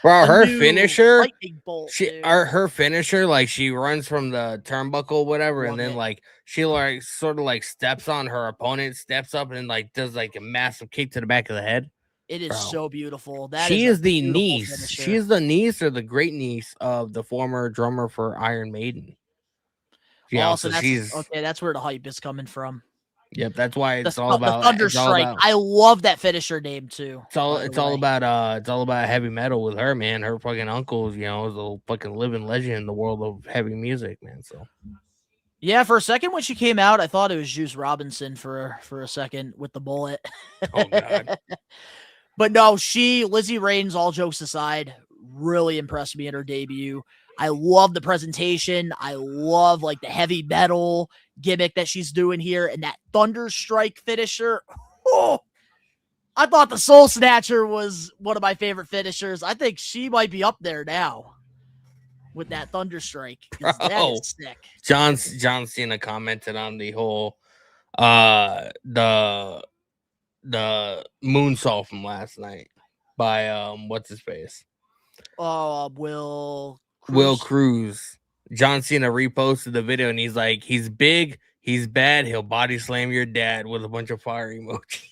Bro, her finisher, her finisher, like she runs from the turnbuckle, whatever, and then like she like sort of like steps on her opponent, steps up and like does like a massive kick to the back of the head. It is so beautiful. She is the niece. Finisher. She is the niece or the great niece of the former drummer for Iron Maiden. Yeah, so that's where the hype is coming from. Yep, that's why it's all about the Thunder Strike. I love that finisher name too. It's all about heavy metal with her, man. Her fucking uncle, is a fucking living legend in the world of heavy music, man. So yeah, for a second when she came out, I thought it was Juice Robinson for a second with the bullet. Oh god. But no, Lizzie Reigns, all jokes aside, really impressed me in her debut. I love the presentation. I love like the heavy metal gimmick that she's doing here and that Thunder Strike finisher. Oh, I thought the Soul Snatcher was one of my favorite finishers. I think she might be up there now with that Thunder Strike. That is sick. John Cena commented on the whole the moonsault from last night by what's his face? Will Cruz. John Cena reposted the video and he's like, he's big, he's bad, he'll body slam your dad with a bunch of fire emojis.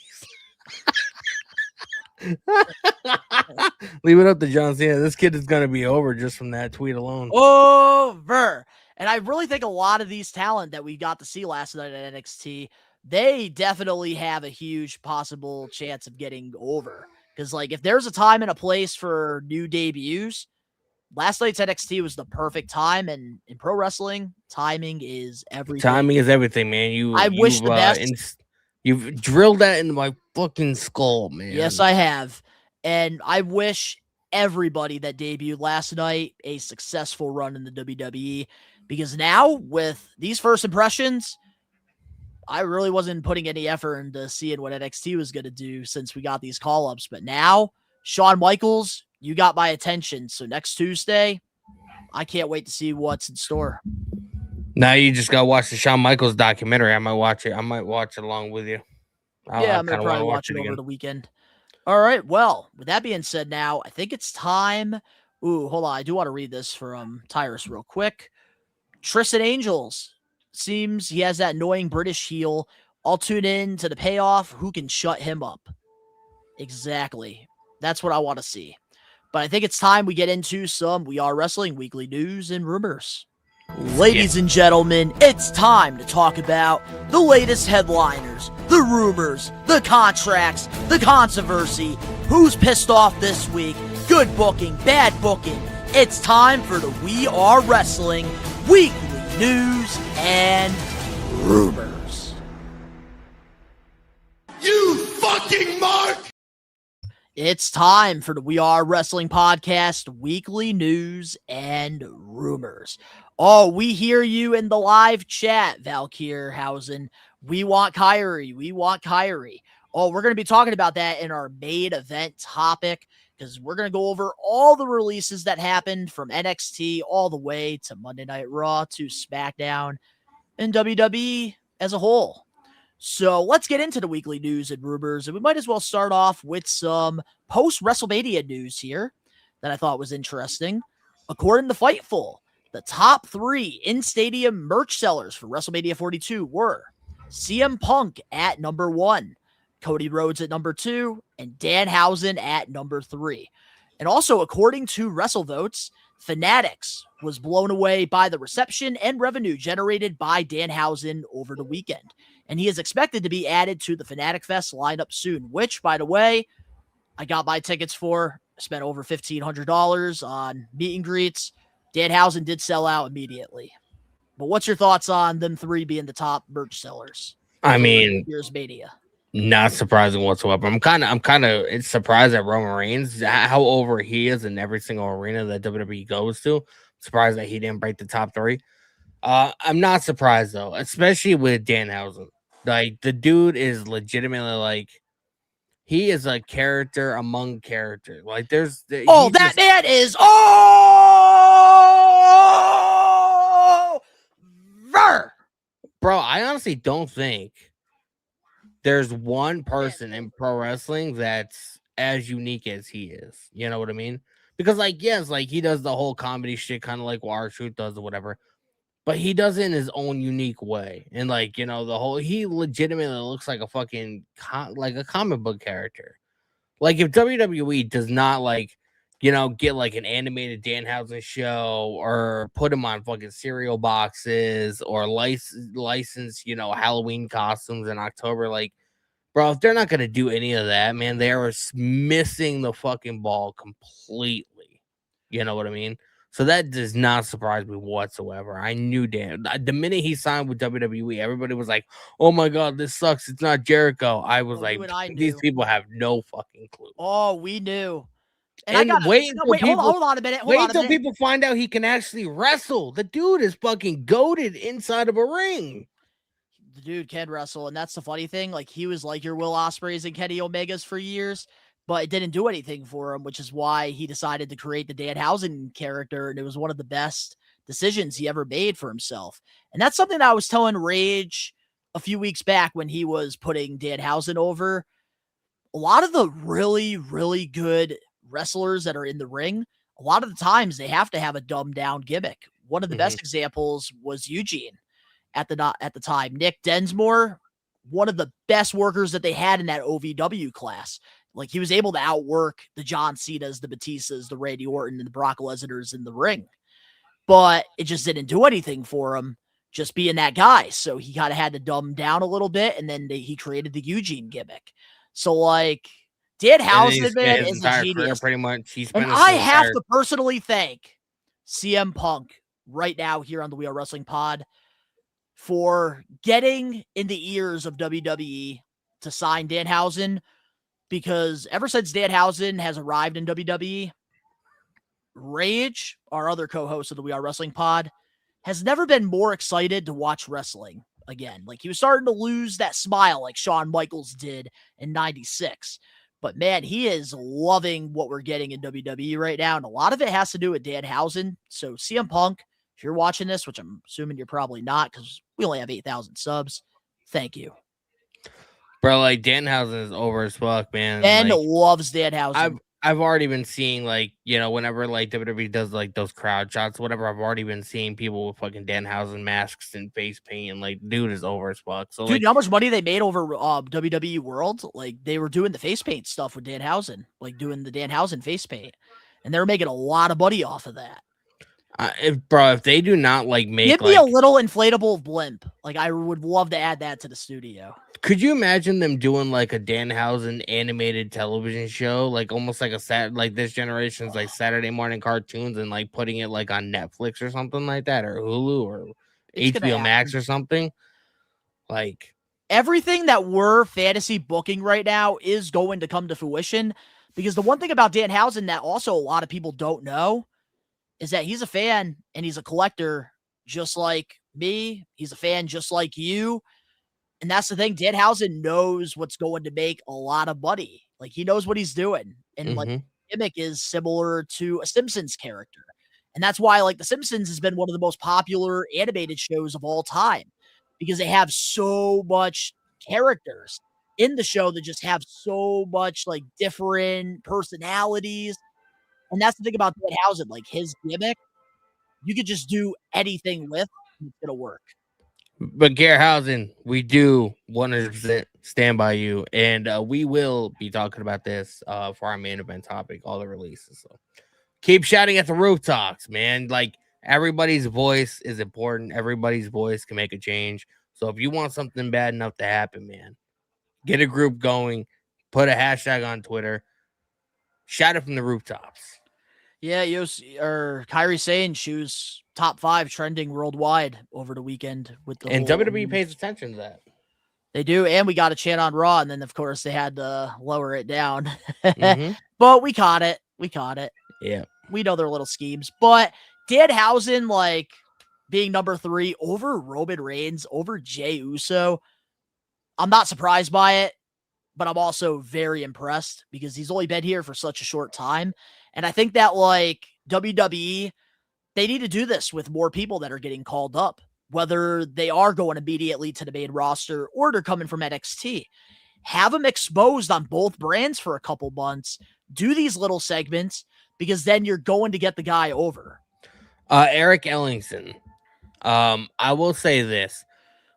Leave it up to John Cena. This kid is gonna be over just from that tweet alone. Over. And I really think a lot of these talent that we got to see last night at NXT, they definitely have a huge possible chance of getting over. Because like if there's a time and a place for new debuts, last night's NXT was the perfect time, and in pro wrestling, timing is everything. Timing is everything, man. I wish the best. You've drilled that into my fucking skull, man. Yes, I have. And I wish everybody that debuted last night a successful run in the WWE, because now with these first impressions, I really wasn't putting any effort into seeing what NXT was going to do since we got these call-ups. But now, Shawn Michaels, you got my attention. So next Tuesday, I can't wait to see what's in store. Now you just gotta watch the Shawn Michaels documentary. I might watch it. I might watch it along with you. I'm gonna probably watch it over the weekend. All right. Well, with that being said, now I think it's time. Ooh, hold on. I do want to read this from Tyrus real quick. Tristan Angels seems he has that annoying British heel I'll tune in to the payoff. Who can shut him up? Exactly. That's what I want to see. But I think it's time we get into some We Are Wrestling weekly news and rumors. Ladies and gentlemen, it's time to talk about the latest headliners, the rumors, the contracts, the controversy, who's pissed off this week, good booking, bad booking. It's time for the We Are Wrestling weekly news and rumors. You fucking mark! It's time for the We Are Wrestling podcast weekly news and rumors. Oh, we hear you in the live chat, Valkyrhausen. We want Kyrie. We want Kyrie. Oh, we're going to be talking about that in our main event topic because we're going to go over all the releases that happened from NXT all the way to Monday Night Raw to SmackDown and WWE as a whole. So let's get into the weekly news and rumors, and we might as well start off with some post-WrestleMania news here that I thought was interesting. According to Fightful, the top 3 in-stadium merch sellers for WrestleMania 42 were CM Punk at number 1, Cody Rhodes at number 2, and Danhausen at number 3. And also, according to WrestleVotes, Fanatics was blown away by the reception and revenue generated by Danhausen over the weekend. And he is expected to be added to the Fanatic Fest lineup soon, which, by the way, I got my tickets for. I spent over $1,500 on meet and greets. Danhausen did sell out immediately. But what's your thoughts on them 3 being the top merch sellers? I mean, here's Mania. Not surprising whatsoever. I'm kind of surprised at Roman Reigns, how over he is in every single arena that WWE goes to. Surprised that he didn't break the top 3. I'm not surprised though, especially with Danhausen. Like, the dude is legitimately like, he is a character among characters. Like, man is bro. I honestly don't think there's one person in pro wrestling that's as unique as he is. You know what I mean? Because, like, yes, like, he does the whole comedy shit, kind of like what R-Truth does or whatever. But he does it in his own unique way. And, like, you know, he legitimately looks like a fucking, like a comic book character. Like, if WWE does not, like, you know, get, like, an animated Danhausen show or put him on fucking cereal boxes or license, you know, Halloween costumes in October, like, bro, if they're not going to do any of that, man, they are missing the fucking ball completely. You know what I mean? So that does not surprise me whatsoever. I knew the minute he signed with WWE, everybody was like, "Oh my god, this sucks. It's not Jericho." I was like, "These people have no fucking clue." Oh, we knew. And hold on a minute. Wait till people find out he can actually wrestle. The dude is fucking goated inside of a ring. The dude can wrestle, and that's the funny thing. Like, he was like your Will Ospreays and Kenny Omegas for years, but it didn't do anything for him, which is why he decided to create the Danhausen character, and it was one of the best decisions he ever made for himself. And that's something that I was telling Rage a few weeks back when he was putting Danhausen over. A lot of the really, really good wrestlers that are in the ring, a lot of the times they have to have a dumbed down gimmick. One of the best examples was Eugene at the time. Nick Densmore, one of the best workers that they had in that OVW class. Like, he was able to outwork the John Cena's, the Batistas, the Randy Orton, and the Brock Lesnar's in the ring. But it just didn't do anything for him, just being that guy. So he kind of had to dumb down a little bit, and then he created the Eugene gimmick. So, like, Danhausen, man, is a genius. Pretty much. And I have to personally thank CM Punk right now here on the We Are Wrestling Pod for getting in the ears of WWE to sign Danhausen, because ever since Danhausen has arrived in WWE, Rage, our other co-host of the We Are Wrestling Pod, has never been more excited to watch wrestling again. Like, he was starting to lose that smile like Shawn Michaels did in 96. But, man, he is loving what we're getting in WWE right now, and a lot of it has to do with Danhausen. So, CM Punk, if you're watching this, which I'm assuming you're probably not because we only have 8,000 subs, thank you. Bro, like, Danhausen is over as fuck, man. Ben loves Danhausen. I've already been seeing, like, whenever like WWE does like those crowd shots, whatever, I've already been seeing people with fucking Danhausen masks and face paint, and like, dude is over as fuck. So, Dude, like, you know how much money they made over WWE World? Like, they were doing the face paint stuff with Danhausen, like doing the Danhausen face paint, and they were making a lot of money off of that. if they do not like make Give me a little inflatable blimp. Like, I would love to add that to the studio. could you imagine them doing like a Danhausen animated television show, like almost like like this generation's like Saturday morning cartoons, and like putting it like on Netflix or something like that, or Hulu or It's gonna HBO Max happen. or something? Like, Everything that we're fantasy booking right now is going to come to fruition, because the one thing about Danhausen that also a lot of people don't know is that he's a fan and he's a collector just like me. He's a fan just like you. And that's the thing. Danhausen knows what's going to make a lot of money. Like, he knows what he's doing. And like, gimmick is similar to a Simpsons character. And that's why, like, The Simpsons has been one of the most popular animated shows of all time, because they have so much characters in the show that just have so much like different personalities. And that's the thing about Danhausen. Like, his gimmick, you could just do anything with, and it's gonna work. but Gerhausen, we do 100% stand by you, and we will be talking about this for our main event topic, all the releases. So keep shouting at the rooftops, man. Like, everybody's voice is important. Everybody's voice can make a change. So if you want something bad enough to happen, man, get a group going, put a hashtag on Twitter, shout it from the rooftops. Yeah, Kairi Sane, she was top 5 trending worldwide over the weekend with the And WWE pays attention to that. They do, and we got a chant on Raw, and then of course they had to lower it down. Mhm. But we caught it. Yeah. We know their little schemes. But Danhausen, like, being number 3 over Roman Reigns, over Jey Uso, I'm not surprised by it, but I'm also very impressed because he's only been here for such a short time. And I think that, like, WWE, they need to do this with more people that are getting called up, whether they are going immediately to the main roster or they're coming from NXT. Have them exposed on both brands for a couple months. Do these little segments, because then you're going to get the guy over. Eric Ellingson. I will say this.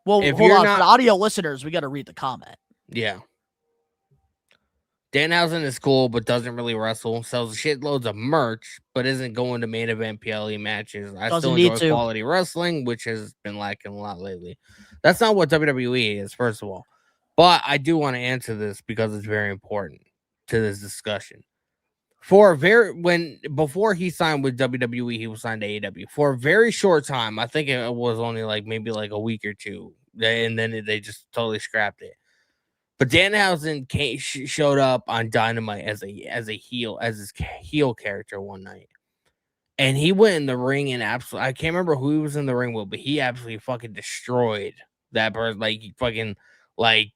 Well, If hold you're on. not- For the audio listeners, we got to read the comment. Yeah. Danhausen is cool, but doesn't really wrestle. Sells shitloads of merch, but isn't going to main event PLE matches. I Doesn't still need enjoy to. quality wrestling, which has been lacking a lot lately. That's not what WWE is, first of all. But I do want to answer this because it's very important to this discussion. Before he signed with WWE, he was signed to AEW for a very short time. I think it was only like maybe like a week or two, and then they just totally scrapped it. But Danhausen showed up on Dynamite as his heel character one night, and he went in the ring and I can't remember who he was in the ring with, but he absolutely fucking destroyed that person. Like, he fucking, like,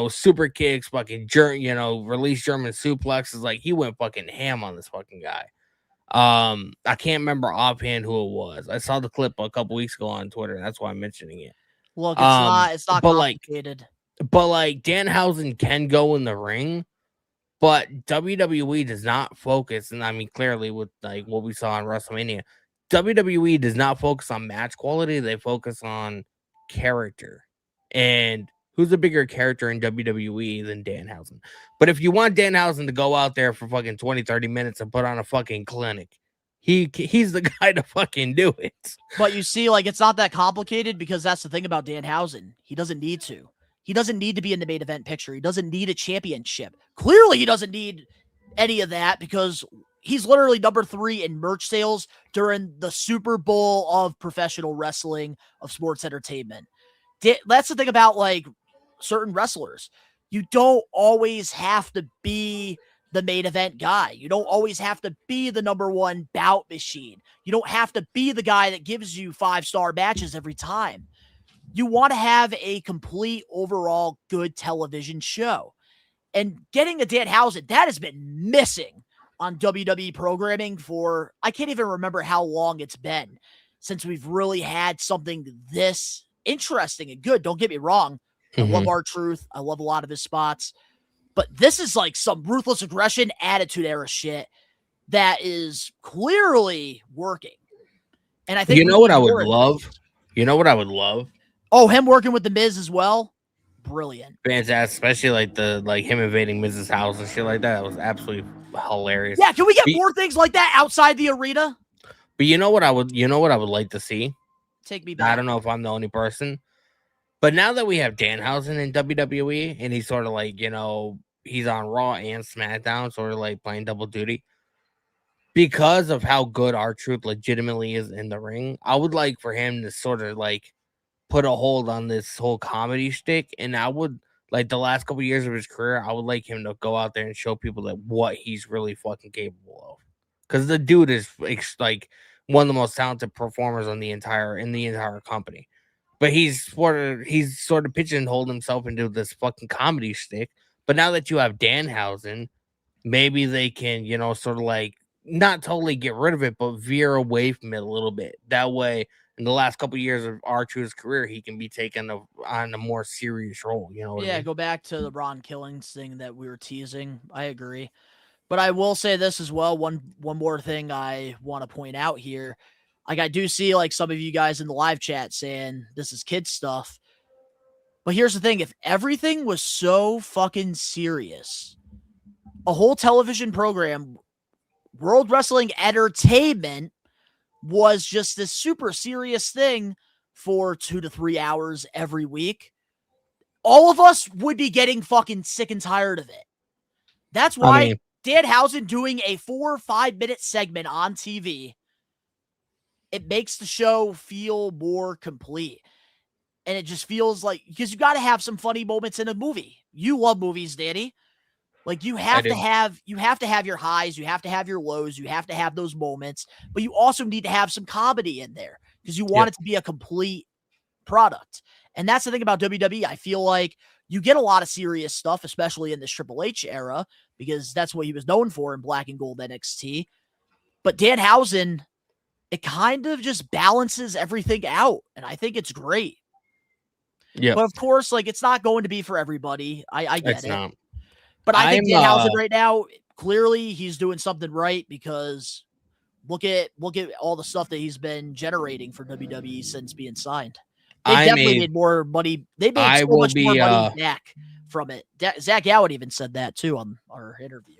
super kicks, fucking release German suplexes. Like, he went fucking ham on this fucking guy. I can't remember offhand who it was. I saw the clip a couple weeks ago on Twitter, and that's why I'm mentioning it. Look, it's not complicated. But like, Danhausen can go in the ring, but WWE does not focus, and I mean, clearly with like what we saw in WrestleMania, WWE does not focus on match quality. They focus on character. And who's a bigger character in WWE than Danhausen? But if you want Danhausen to go out there for fucking 20, 30 minutes and put on a fucking clinic, he's the guy to fucking do it. But you see, like, it's not that complicated, because that's the thing about Danhausen. He doesn't need to. He doesn't need to be in the main event picture. He doesn't need a championship. Clearly, he doesn't need any of that, because he's literally number 3 in merch sales during the Super Bowl of professional wrestling, of sports entertainment. That's the thing about, like, certain wrestlers. You don't always have to be the main event guy. You don't always have to be the number 1 bout machine. You don't have to be the guy that gives you 5-star matches every time. You want to have a complete overall good television show. And getting a Danhausen, that has been missing on WWE programming for, I can't even remember how long it's been since we've really had something this interesting and good. Don't get me wrong. I love R-Truth. I love a lot of his spots. But this is like some ruthless aggression, attitude era shit that is clearly working. And I think you know what I would love? You know what I would love? Oh, him working with the Miz as well. Brilliant. Fantastic, especially like him invading Miz's house and shit like that. That was absolutely hilarious. Yeah, can we get more things like that outside the arena? But you know what I would like to see? Take me back. I don't know if I'm the only person. But now that we have Danhausen in WWE and he's sort of like, he's on Raw and SmackDown, sort of like playing double duty. Because of how good R-Truth legitimately is in the ring, I would like for him to sort of like put a hold on this whole comedy shtick. And I would like the last couple of years of his career, I would like him to go out there and show people that what he's really fucking capable of. Because the dude is like one of the most talented performers in the entire company. But he's sort of pigeonholed himself into this fucking comedy shtick. But now that you have Danhausen, maybe they can, sort of like not totally get rid of it, but veer away from it a little bit. That way, in the last couple of years of R-Truth's career, he can be taken on a more serious role. You know what I mean? Go back to the Ron Killings thing that we were teasing. I agree. But I will say this as well. One more thing I want to point out here. Like, I do see like some of you guys in the live chat saying this is kid stuff. But here's the thing. If everything was so fucking serious, a whole television program, World Wrestling Entertainment, was just this super serious thing for 2 to 3 hours every week, all of us would be getting fucking sick and tired of it. That's why Danhausen doing a 4 or 5 minute segment on TV, it makes the show feel more complete. And it just feels like, because you got to have some funny moments in a movie. You love movies, Danny. Like, you have to have your highs, you have to have your lows, you have to have those moments, but you also need to have some comedy in there because you want it to be a complete product. And that's the thing about WWE. I feel like you get a lot of serious stuff, especially in this Triple H era, because that's what he was known for in Black and Gold NXT. But Danhausen, it kind of just balances everything out, and I think it's great. Yeah. But of course, like, it's not going to be for everybody. I get it. Not. But I think Danhausen right now, clearly he's doing something right, because look at all the stuff that he's been generating for WWE since being signed. They definitely made more money. They made so much more money back from it. Zach Howard even said that too on our interview.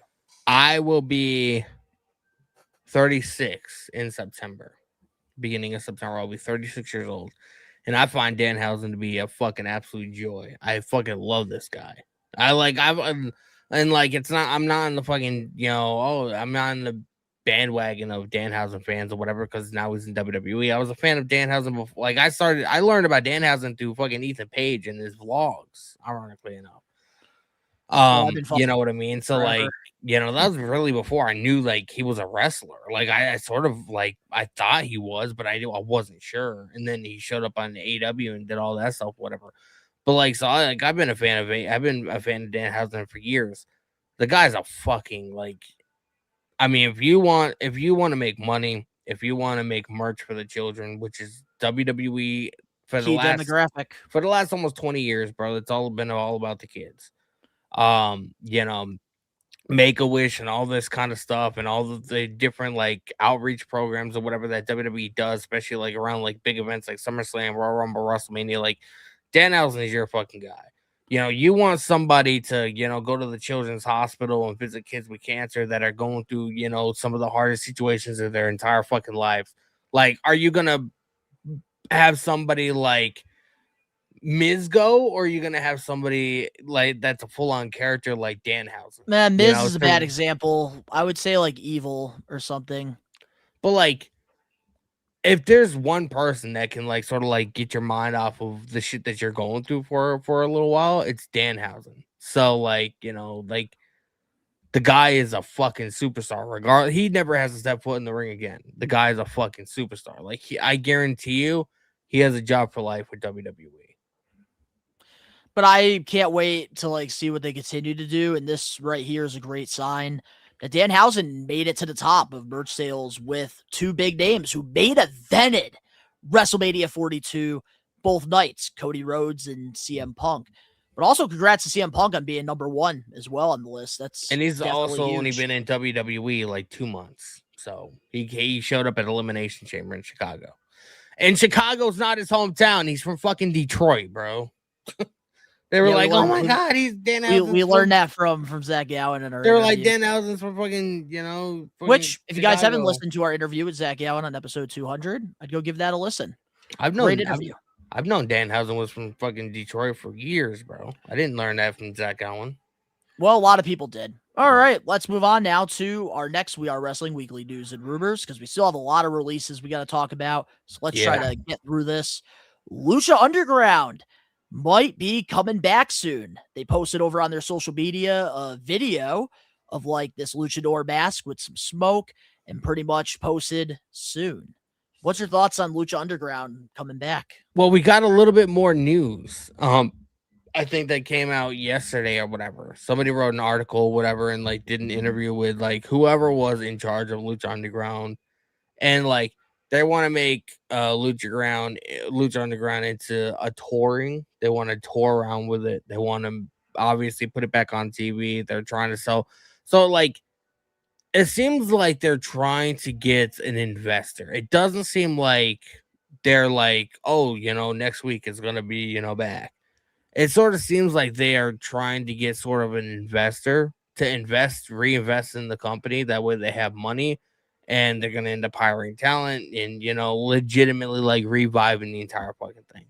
I will be 36 in September. Beginning of September, I'll be 36 years old. And I find Danhausen to be a fucking absolute joy. I fucking love this guy. I'm not in the fucking, I'm not in the bandwagon of Danhausen fans or whatever, because now he's in WWE. I was a fan of Danhausen before. Like, I learned about Danhausen through fucking Ethan Page and his vlogs, ironically enough. You know what I mean? So forever. That was really before I knew like he was a wrestler. Like, I sort of like, I thought he was, but I wasn't sure. And then he showed up on the AW and did all that stuff, whatever. But I've been a fan of Danhausen for years. The guy's a fucking if you want to make money, if you want to make merch for the children, which is WWE for the last almost 20 years, bro, it's all been about the kids. Make-A-Wish and all this kind of stuff, and all the different outreach programs or whatever that WWE does, especially around big events like SummerSlam, Royal Rumble, WrestleMania. Danhausen is your fucking guy. You want somebody to, go to the children's hospital and visit kids with cancer that are going through, some of the hardest situations of their entire fucking lives. Are you going to have somebody like Miz go, or are you going to have somebody that's a full-on character like Danhausen? Man, Miz is a bad example. I would say Evil or something. But if there's one person that can get your mind off of the shit that you're going through for a little while, it's Danhausen. So the guy is a fucking superstar. Regardless, he never has to step foot in the ring again. The guy is a fucking superstar. I guarantee you, he has a job for life with WWE. But I can't wait to see what they continue to do. And this right here is a great sign that Danhausen made it to the top of merch sales with 2 big names who main evented WrestleMania 42 both nights, Cody Rhodes and CM Punk. But also, congrats to CM Punk on being number 1 as well on the list. That's And he's also huge. only been in WWE like 2 months. So he showed up at Elimination Chamber in Chicago. And Chicago's not his hometown. He's from fucking Detroit, bro. They were like, "Oh my god, he's Dan." We learned that from Zach Gowen in our. They were like, Dan Allison's from fucking, Which, if Chicago. you guys haven't listened to our interview with Zach Gowen on episode 200, I'd go give that a listen. Great interview. I've known Danhausen was from fucking Detroit for years, bro. I didn't learn that from Zach Gowen. Well, a lot of people did. All right, let's move on now to our next We Are Wrestling Weekly News and Rumors, because we still have a lot of releases we got to talk about. So let's try to get through this. Lucha Underground might be coming back soon. They posted over on their social media a video of like this luchador mask with some smoke and pretty much posted soon. What's your thoughts on Lucha Underground coming back? Well, we got a little bit more news. I think that came out yesterday or whatever. Somebody wrote an article, whatever, and like did an interview with like whoever was in charge of Lucha Underground, and like they want to make Lucha Underground into a touring. They want to tour around with it. They want to obviously put it back on TV. They're trying to sell. So like, it seems like they're trying to get an investor. It doesn't seem like they're like, oh, next week is going to be, back. It sort of seems like they are trying to get sort of an investor to reinvest in the company. That way they have money and they're going to end up hiring talent and, legitimately like reviving the entire fucking thing.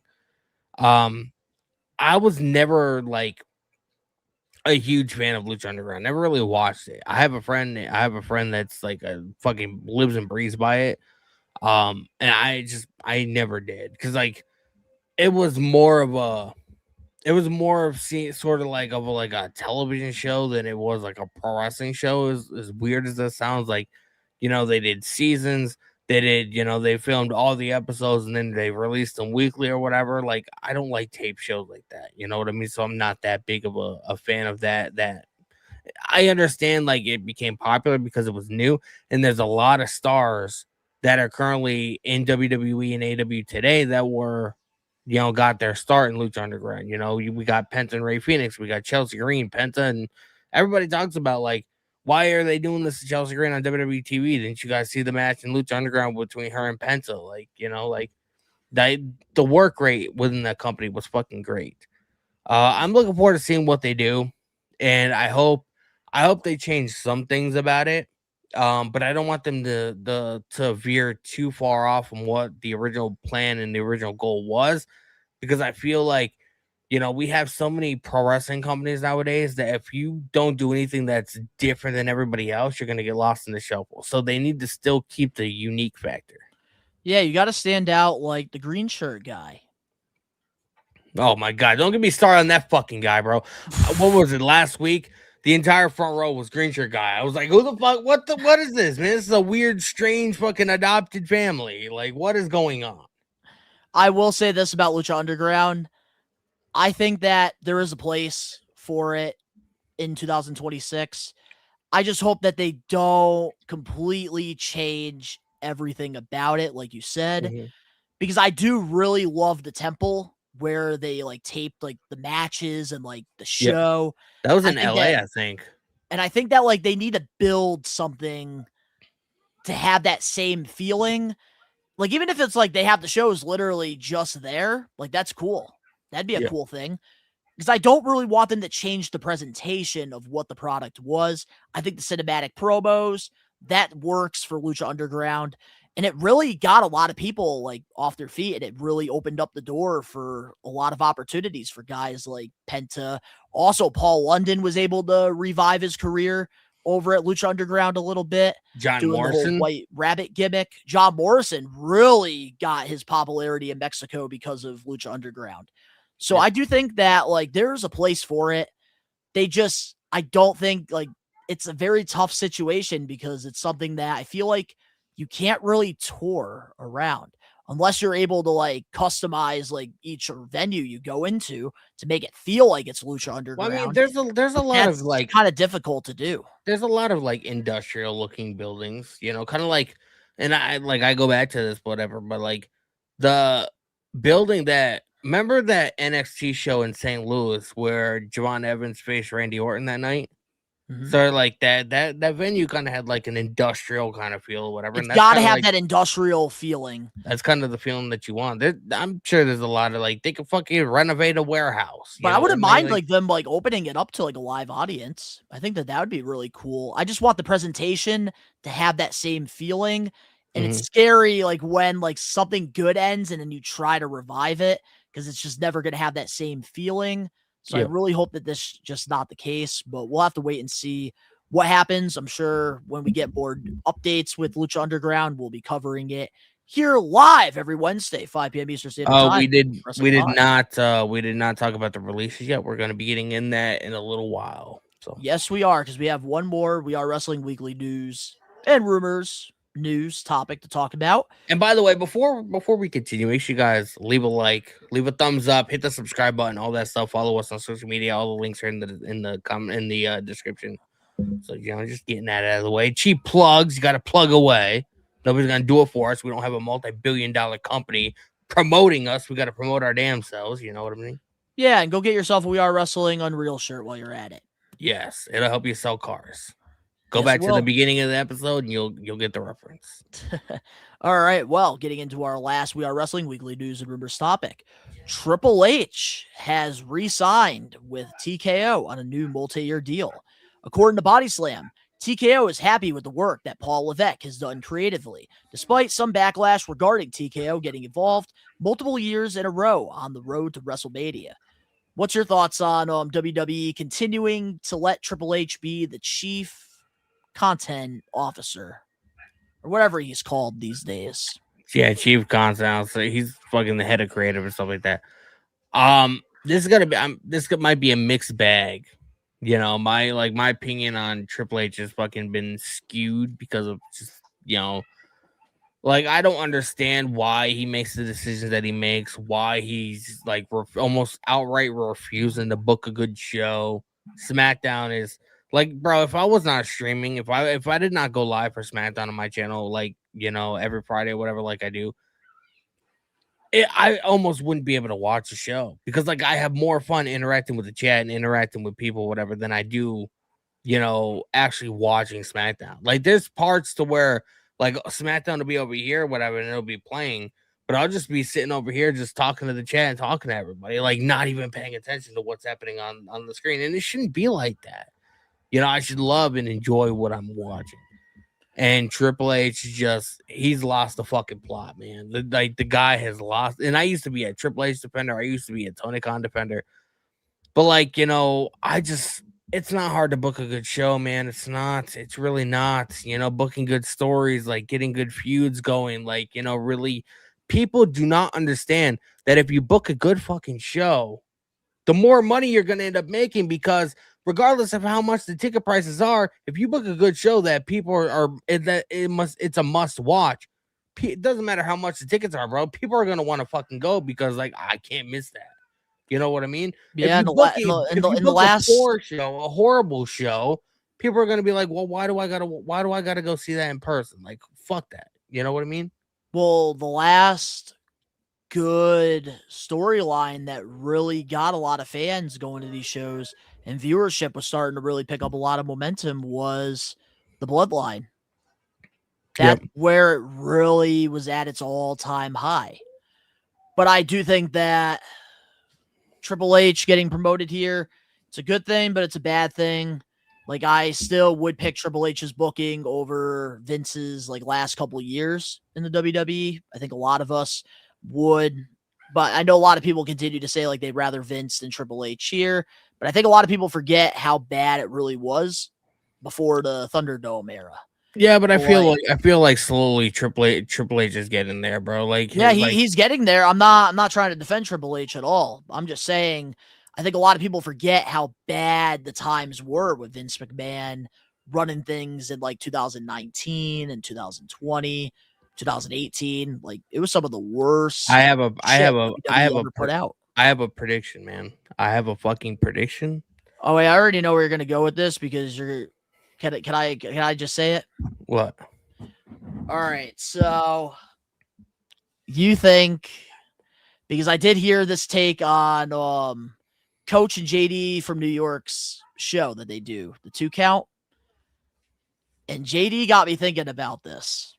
I was never like a huge fan of Lucha Underground. Never really watched it. I have a friend that's like a fucking lives and breathes by it. And I never did. Cause like, it was more of a television show than it was like a pro wrestling show. As weird as that sounds, like, they did seasons, they did, they filmed all the episodes and then they released them weekly or whatever. Like, I don't like tape shows like that. You know what I mean? So I'm not that big of a fan of that. I understand like it became popular because it was new, and there's a lot of stars that are currently in WWE and AEW today that were, got their start in Lucha Underground. We got Penta and Ray Phoenix, we got Chelsea Green, Penta, and everybody talks about like, why are they doing this to Chelsea Green on WWE TV? Didn't you guys see the match in Lucha Underground between her and Penta? Like, the work rate within that company was fucking great. I'm looking forward to seeing what they do, and I hope they change some things about it. But I don't want them to veer too far off from what the original plan and the original goal was, because I feel like, we have so many pro wrestling companies nowadays that if you don't do anything that's different than everybody else, you're going to get lost in the shuffle. So they need to still keep the unique factor. Yeah, you got to stand out like the green shirt guy. Oh my God. Don't get me started on that fucking guy, bro. What was it last week? The entire front row was green shirt guy. I was like, who the fuck? What is this, man? This is a weird, strange fucking adopted family. Like, what is going on? I will say this about Lucha Underground. I think that there is a place for it in 2026. I just hope that they don't completely change everything about it, like you said, because I do really love the temple where they like taped like the matches and like the show. That was in LA, I think. And I think that like they need to build something to have that same feeling. Like, even if it's like they have the shows literally just there, like that's cool. That'd be a cool thing. Because I don't really want them to change the presentation of what the product was. I think the cinematic promos, that works for Lucha Underground. And it really got a lot of people like off their feet, and it really opened up the door for a lot of opportunities for guys like Penta. Also, Paul London was able to revive his career over at Lucha Underground a little bit. John Morrison, the whole White Rabbit gimmick. John Morrison really got his popularity in Mexico because of Lucha Underground. So I do think that like there's a place for it. I don't think like it's a very tough situation because it's something that I feel like you can't really tour around unless you're able to like customize like each venue you go into to make it feel like it's Lucha Underground. Well, I mean, there's a lot of like kind of difficult to do. There's a lot of like industrial looking buildings, kind of like, and I go back to this, whatever, but like the building that remember that NXT show in St. Louis where Javon Evans faced Randy Orton that night? Mhm. So like that venue kind of had like an industrial kind of feel or whatever. It's And that's got to kinda have like, that industrial feeling. that's kind of the feeling that you want. I'm sure there's a lot of like they could fucking renovate a warehouse. But I wouldn't mind like them like opening it up to like a live audience. I think that would be really cool. I just want the presentation to have that same feeling. And it's scary like when like something good ends and then you try to revive it because it's just never going to have that same feeling. So I really hope that this is just not the case, but we'll have to wait and see what happens. I'm sure when we get more updates with Lucha Underground, we'll be covering it here live every Wednesday, 5 p.m. Eastern Standard Time. we did not talk about the releases yet. We're going to be getting in that in a little while. So yes, we are, because we have one more We Are Wrestling Weekly news and rumors news topic to talk about. And by the way, before we continue, make sure you guys leave a like, leave a thumbs up, hit the subscribe button, all that stuff. Follow us on social media. All the links are in the description. So just getting that out of the way. Cheap plugs, you got to plug away. Nobody's gonna do it for us. We don't have a multi-billion-dollar company promoting us. We got to promote our damn selves. You know what I mean? Yeah, and go get yourself a We Are Wrestling Unreal shirt while you're at it. Yes, it'll help you sell cars. Go back to the beginning of the episode and you'll get the reference. All right. Well, getting into our last We Are Wrestling Weekly news and rumors topic. Triple H has re-signed with TKO on a new multi-year deal. According to Body Slam, TKO is happy with the work that Paul Levesque has done creatively, despite some backlash regarding TKO getting involved multiple years in a row on the road to WrestleMania. What's your thoughts on WWE continuing to let Triple H be the chief content officer or whatever he's called these days? Yeah, chief content. So he's fucking the head of creative and stuff like that. This might be a mixed bag. My opinion on Triple H has fucking been skewed because of just I don't understand why he makes the decisions that he makes, why he's like almost outright refusing to book a good show. SmackDown is like, bro, if I was not streaming, if I did not go live for SmackDown on my channel, every Friday or whatever, like I do, I almost wouldn't be able to watch the show because I have more fun interacting with the chat and interacting with people, whatever, than I do, actually watching SmackDown. Like there's parts to where SmackDown will be over here, whatever, and it'll be playing, but I'll just be sitting over here just talking to the chat and talking to everybody, not even paying attention to what's happening on the screen. And it shouldn't be like that. I should love and enjoy what I'm watching. And Triple H he's lost the fucking plot, man. The guy has lost. And I used to be a Triple H defender. I used to be a Tony Khan defender. But it's not hard to book a good show, man. It's not. It's really not. Booking good stories, getting good feuds going, really. People do not understand that if you book a good fucking show, the more money you're going to end up making, because regardless of how much the ticket prices are, if you book a good show that people it's a must watch. It doesn't matter how much the tickets are, bro. People are going to want to fucking go because I can't miss that. You know what I mean? Yeah, if you book the last a horrible show, people are going to be like, well, why do I gotta go see that in person? Fuck that. You know what I mean? Well, the last good storyline that really got a lot of fans going to these shows and viewership was starting to really pick up a lot of momentum was the Bloodline. That's where it really was at its all-time high. But I do think that Triple H getting promoted here, it's a good thing, but it's a bad thing. I still would pick Triple H's booking over Vince's last couple of years in the WWE. I think a lot of us would, but I know a lot of people continue to say they'd rather Vince than Triple H here. But I think a lot of people forget how bad it really was before the Thunderdome era. Yeah, but I feel like slowly Triple H is getting there, bro. He's getting there. I'm not trying to defend Triple H at all. I'm just saying I think a lot of people forget how bad the times were with Vince McMahon running things in 2019 and 2020, 2018. It was some of the worst. I have a prediction, man. I have a fucking prediction. Oh wait, I already know where you're gonna go with this because you're. Can I just say it? What? All right. So you think because I did hear this take on Coach and JD from New York's show that they do, the 2 Count. And JD got me thinking about this.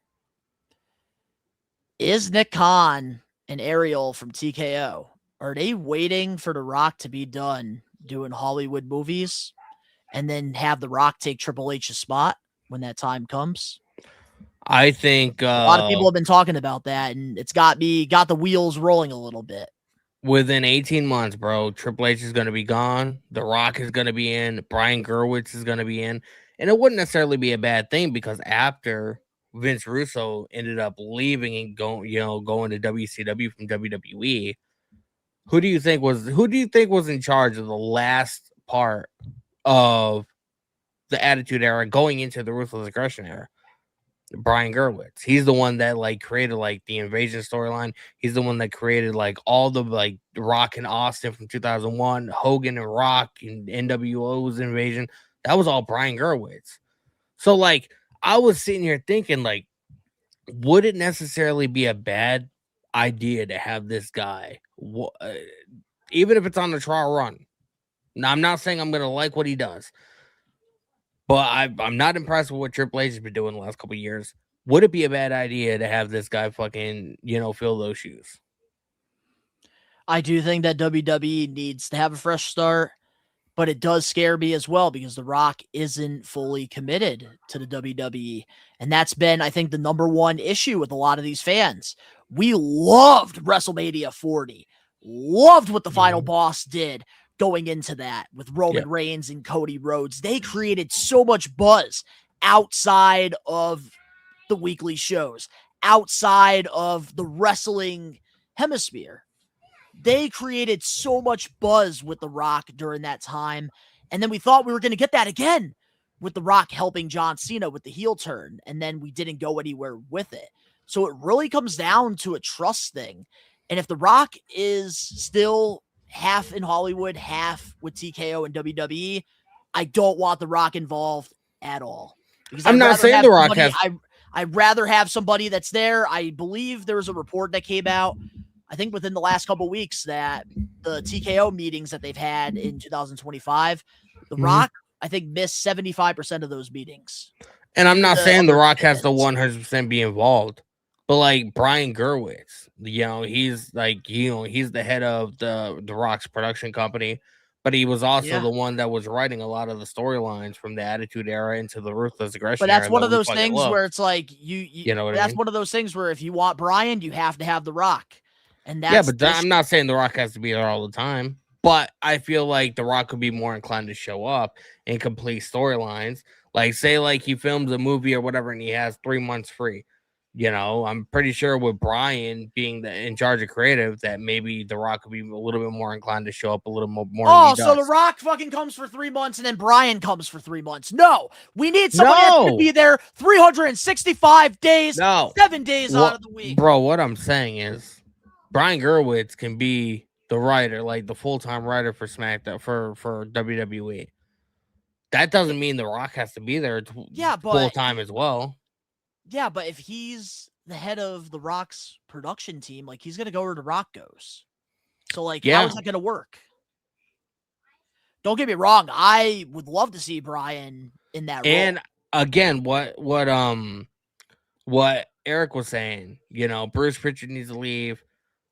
Is Nick Khan and Ariel from TKO, are they waiting for The Rock to be done doing Hollywood movies and then have The Rock take Triple H's spot when that time comes? I think A lot of people have been talking about that, and it's got the wheels rolling a little bit. within 18 months, bro, Triple H is going to be gone. The Rock is going to be in. Brian Gerwitz is going to be in. And it wouldn't necessarily be a bad thing because after Vince Russo ended up leaving and going to WCW from WWE, who do you think was in charge of the last part of the Attitude Era going into the Ruthless Aggression Era? Brian Gerwitz. He's the one that created the Invasion storyline. He's the one that created all the Rock and Austin from 2001, Hogan and Rock and NWO's Invasion. That was all Brian Gerwitz. So I was sitting here thinking would it necessarily be a bad idea to have this guy, even if it's on the trial run? Now, I'm not saying I'm going to like what he does, but I'm not impressed with what Triple H has been doing the last couple of years. Would it be a bad idea to have this guy fucking, fill those shoes? I do think that WWE needs to have a fresh start, but it does scare me as well because The Rock isn't fully committed to the WWE. And that's been, I think, the number one issue with a lot of these fans. We loved WrestleMania 40, loved what the final boss did going into that with Roman Reigns and Cody Rhodes. They created so much buzz outside of the weekly shows, outside of the wrestling hemisphere. They created so much buzz with The Rock during that time. And then we thought we were going to get that again with The Rock helping John Cena with the heel turn. And then we didn't go anywhere with it. So it really comes down to a trust thing. And if The Rock is still half in Hollywood, half with TKO and WWE, I don't want The Rock involved at all. Because I'm not saying The Rock has... I'd rather have somebody that's there. I believe there was a report that came out, I think within the last couple of weeks, that the TKO meetings that they've had in 2025, The Rock, I think, missed 75% of those meetings. And I'm not saying The Rock has to 100% be involved, but Brian Gerwitz, he's he's the head of the Rock's production company, but he was also the one that was writing a lot of the storylines from the Attitude Era into the Ruthless Aggression. But that's era one of those things where it's you know what that's I mean? one of those things where if you want Brian, you have to have The Rock. And that's I'm not saying The Rock has to be there all the time, but I feel like The Rock could be more inclined to show up and complete storylines. Say he films a movie or whatever and he has 3 months free. I'm pretty sure with Brian being in charge of creative that maybe The Rock could be a little bit more inclined to show up a little more. Oh, so The Rock fucking comes for 3 months and then Brian comes for 3 months. No, we need somebody that's going to be there 365 days, 7 days out of the week. Bro, what I'm saying is Brian Gerwitz can be the writer, the full-time writer for Smackdown for WWE. That doesn't mean The Rock has to be there full-time as well. Yeah, but if he's the head of The Rock's production team, he's going to go where The Rock goes. So, how is that going to work? Don't get me wrong. I would love to see Brian in that role. And again, what Eric was saying, Bruce Pritchard needs to leave.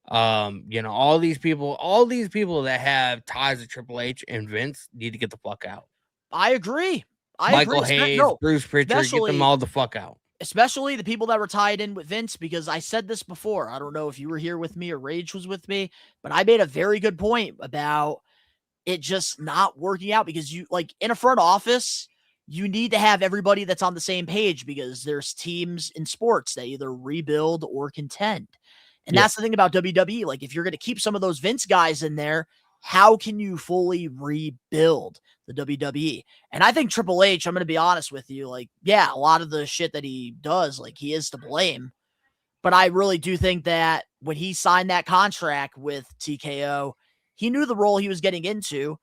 All these people that have ties to Triple H and Vince need to get the fuck out. I agree. Michael Hayes, Bruce Pritchard, get them all the fuck out. Especially the people that were tied in with Vince, because I said this before. I don't know if you were here with me or Rage was with me, but I made a very good point about it just not working out because you in a front office, you need to have everybody that's on the same page because there's teams in sports that either rebuild or contend. And that's the thing about WWE. If you're going to keep some of those Vince guys in there, how can you fully rebuild the WWE? And I think Triple H, I'm going to be honest with you, a lot of the shit that he does, he is to blame. But I really do think that when he signed that contract with TKO, he knew the role he was getting into.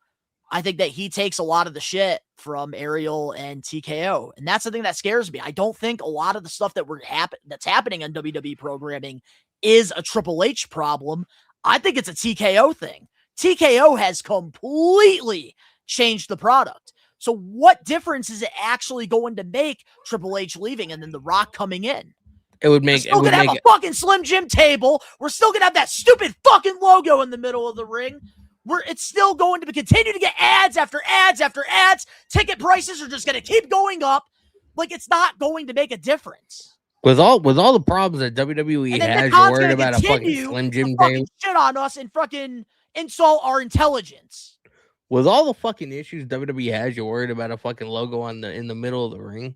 I think that he takes a lot of the shit from Ariel and TKO. And that's the thing that scares me. I don't think a lot of the stuff that's happening on WWE programming is a Triple H problem. I think it's a TKO thing. TKO has completely changed the product. So what difference is it actually going to make Triple H leaving and then The Rock coming in? It would make. We're still gonna have a fucking Slim Jim table. We're still gonna have that stupid fucking logo in the middle of the ring. It's still going to continue to get ads after ads after ads. Ticket prices are just gonna keep going up. Like, it's not going to make a difference. With all the problems that WWE has, you're worried about a fucking Slim Jim table. Shit on us and fucking insult our intelligence. With all the fucking issues WWE has, you're worried about a fucking logo in the middle of the ring.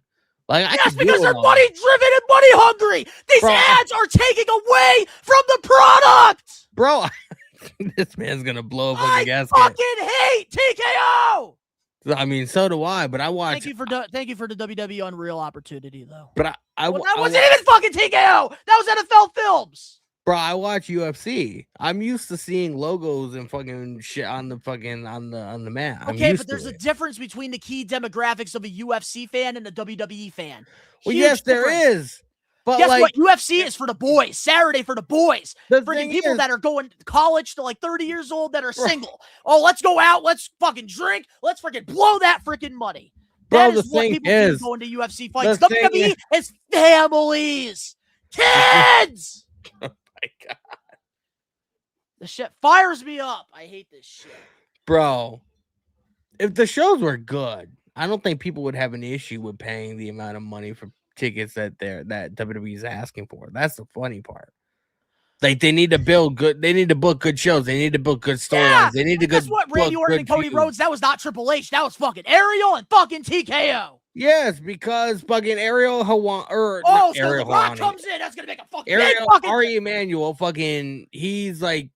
Like, yes, because they're money driven and money hungry. These ads are taking away from the product, bro. This man's gonna blow up on the gas. I fucking hate TKO. I mean, so do I. But I watch. Thank you for the WWE Unreal opportunity, though. But that wasn't even fucking TKO. That was NFL Films. Bro, I watch UFC. I'm used to seeing logos and fucking shit on the mat. Okay, but there's a difference between the key demographics of a UFC fan and a WWE fan. Well, yes, there is. But guess what? UFC is for the boys. Saturday for the boys. Freaking people that are going to college to like 30 years old that are single. Oh, let's go out. Let's fucking drink. Let's freaking blow that freaking money. That is what people do going to UFC fights. WWE is families. Kids. Oh my God. The shit fires me up. I hate this shit. Bro, if the shows were good, I don't think people would have an issue with paying the amount of money for tickets that WWE is asking for. That's the funny part. Like, they need to build good. They need to book good shows. They need to book good storylines. Yeah, they need to guess what? Randy Orton and Cody Rhodes. That was not Triple H. That was fucking Ariel and fucking TKO. Yes, because fucking Ariel Hawan or so Ariel The Rock Hawani. Comes in. That's gonna make a fucking Ariel fucking Ari Emanuel. Fucking, he's like,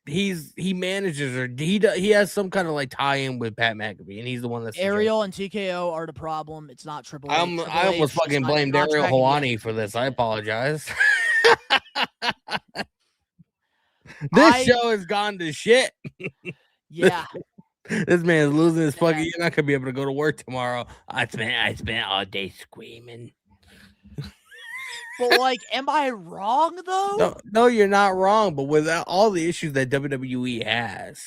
he manages or he has some kind of like tie-in with Pat McAfee, and he's the one that's Ariel and TKO are the problem. It's not Triple H. I almost fucking blamed Ariel Hawani for this. I apologize. This show has gone to shit. Yeah. This man's losing his fucking. You're not gonna be able to go to work tomorrow. I spent all day screaming. But like, am I wrong though? No, you're not wrong. But without all the issues that WWE has,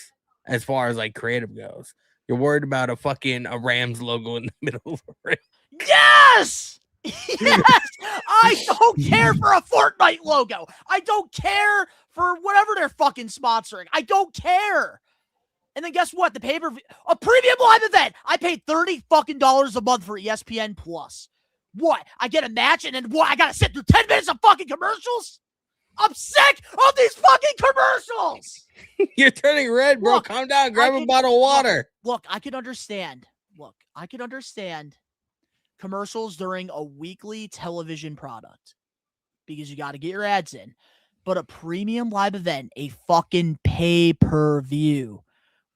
as far as like creative goes, you're worried about a Rams logo in the middle of the ring. Yes. Yes. I don't care for a Fortnite logo. I don't care for whatever they're fucking sponsoring. I don't care. And then guess what? The pay-per-view, a premium live event. I paid $30 fucking a month for ESPN Plus. What? I get a match and then what? I gotta sit through 10 minutes of fucking commercials? I'm sick of these fucking commercials. You're turning red, bro. Calm down. Grab a bottle of water. Look, I can understand. Commercials during a weekly television product because you got to get your ads in. But a premium live event, a fucking pay-per-view,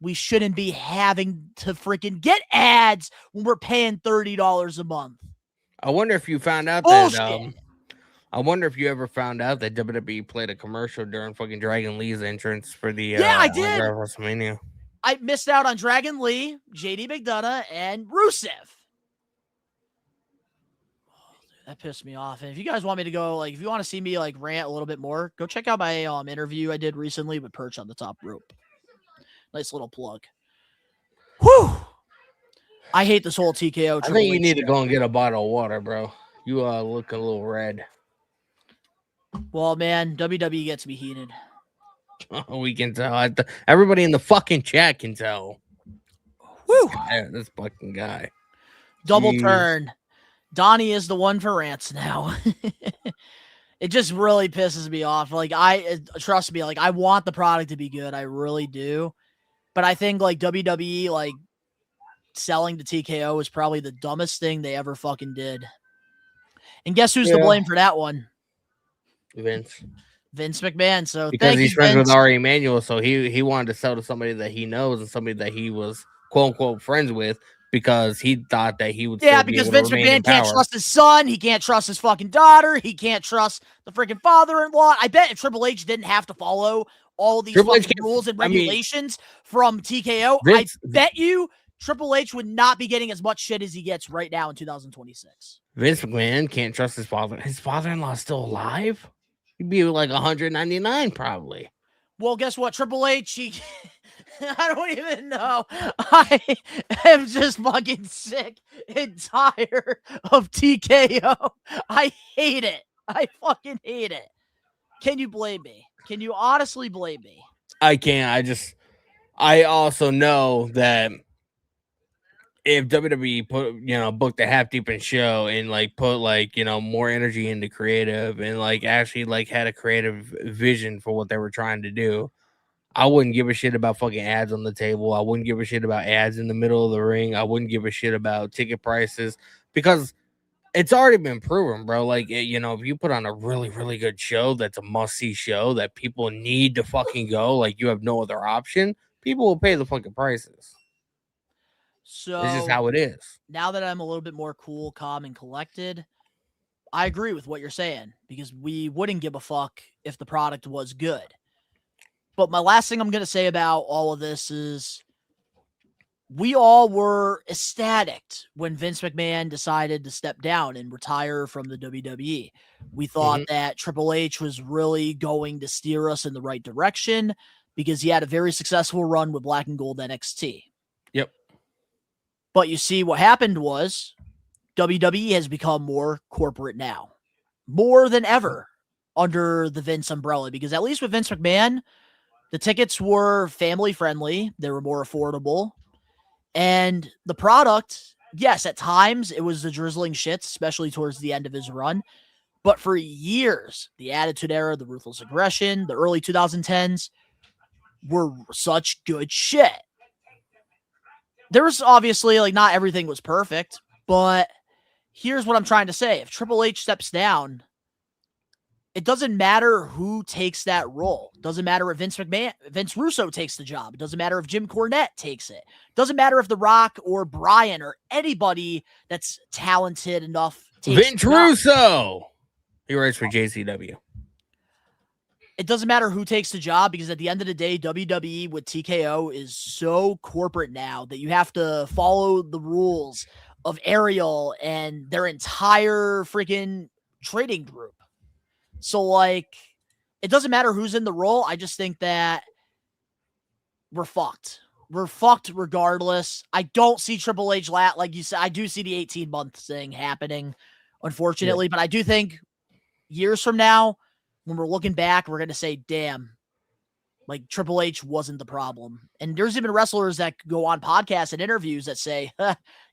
we shouldn't be having to freaking get ads when we're paying $30 a month. I wonder if you found out that. I wonder if you ever found out that WWE played a commercial during fucking Dragon Lee's entrance for the. Yeah, I did. WrestleMania. I missed out on Dragon Lee, JD McDonough, and Rusev. That pissed me off. And if you guys want me to go, like, if you want to see me like rant a little bit more, go check out my interview I did recently with Perch on the Top Rope. Nice little plug. Whew. I hate this whole TKO. I think you need to go and get a bottle of water, bro. You look a little red. Well, man, WWE gets me heated. We can tell. Everybody in the fucking chat can tell. Woo! This fucking guy. Double turn. Donnie is the one for rants now. It just really pisses me off. Like, trust me, like, I want the product to be good. I really do. But I think, like, WWE, like, selling to TKO is probably the dumbest thing they ever fucking did. And guess who's to blame for that one? Vince McMahon. So because he's friends with Ari Emanuel, so he wanted to sell to somebody that he knows and somebody that he was quote unquote friends with because he thought that he would. Because Vince McMahon can't trust his son, he can't trust his fucking daughter, he can't trust the freaking father-in-law. I bet if Triple H didn't have to follow all these fucking rules and regulations from TKO, I bet you Triple H would not be getting as much shit as he gets right now in 2026. Vince McMahon can't trust his father. His father-in-law is still alive? He'd be like 199 probably. Well, guess what? Triple H, I don't even know. I am just fucking sick and tired of TKO. I hate it. I fucking hate it. Can you blame me? Can you honestly blame me? I can't. I also know that if WWE booked a half deep in show and like put like, more energy into creative and like actually like had a creative vision for what they were trying to do, I wouldn't give a shit about fucking ads on the table. I wouldn't give a shit about ads in the middle of the ring. I wouldn't give a shit about ticket prices because it's already been proven, bro. Like, if you put on a really, really good show that's a must-see show that people need to fucking go, like you have no other option, people will pay the fucking prices. So It's just how it is. Now that I'm a little bit more cool, calm, and collected, I agree with what you're saying because we wouldn't give a fuck if the product was good. But my last thing I'm going to say about all of this is we all were ecstatic when Vince McMahon decided to step down and retire from the WWE. We thought that Triple H was really going to steer us in the right direction because he had a very successful run with Black and Gold NXT. Yep. But you see, what happened was WWE has become more corporate now, more than ever under the Vince umbrella, because at least with Vince McMahon, the tickets were family friendly. They were more affordable. And the product, yes, at times it was the drizzling shits, especially towards the end of his run. But for years, the Attitude Era, the Ruthless Aggression, the early 2010s were such good shit. There was obviously, like, not everything was perfect, but here's what I'm trying to say. If Triple H steps down, it doesn't matter who takes that role. It doesn't matter if Vince Russo takes the job. It doesn't matter if Jim Cornette takes it. It doesn't matter if The Rock or Brian or anybody that's talented enough takes Vince Russo. He writes for JCW. It doesn't matter who takes the job because at the end of the day, WWE with TKO is so corporate now that you have to follow the rules of Ariel and their entire freaking trading group. So, like, it doesn't matter who's in the role. I just think that we're fucked. We're fucked regardless. I don't see Triple H, like you said, I do see the 18-month thing happening, unfortunately. But I do think years from now, when we're looking back, we're going to say, damn, like Triple H wasn't the problem. And there's even wrestlers that go on podcasts and interviews that say,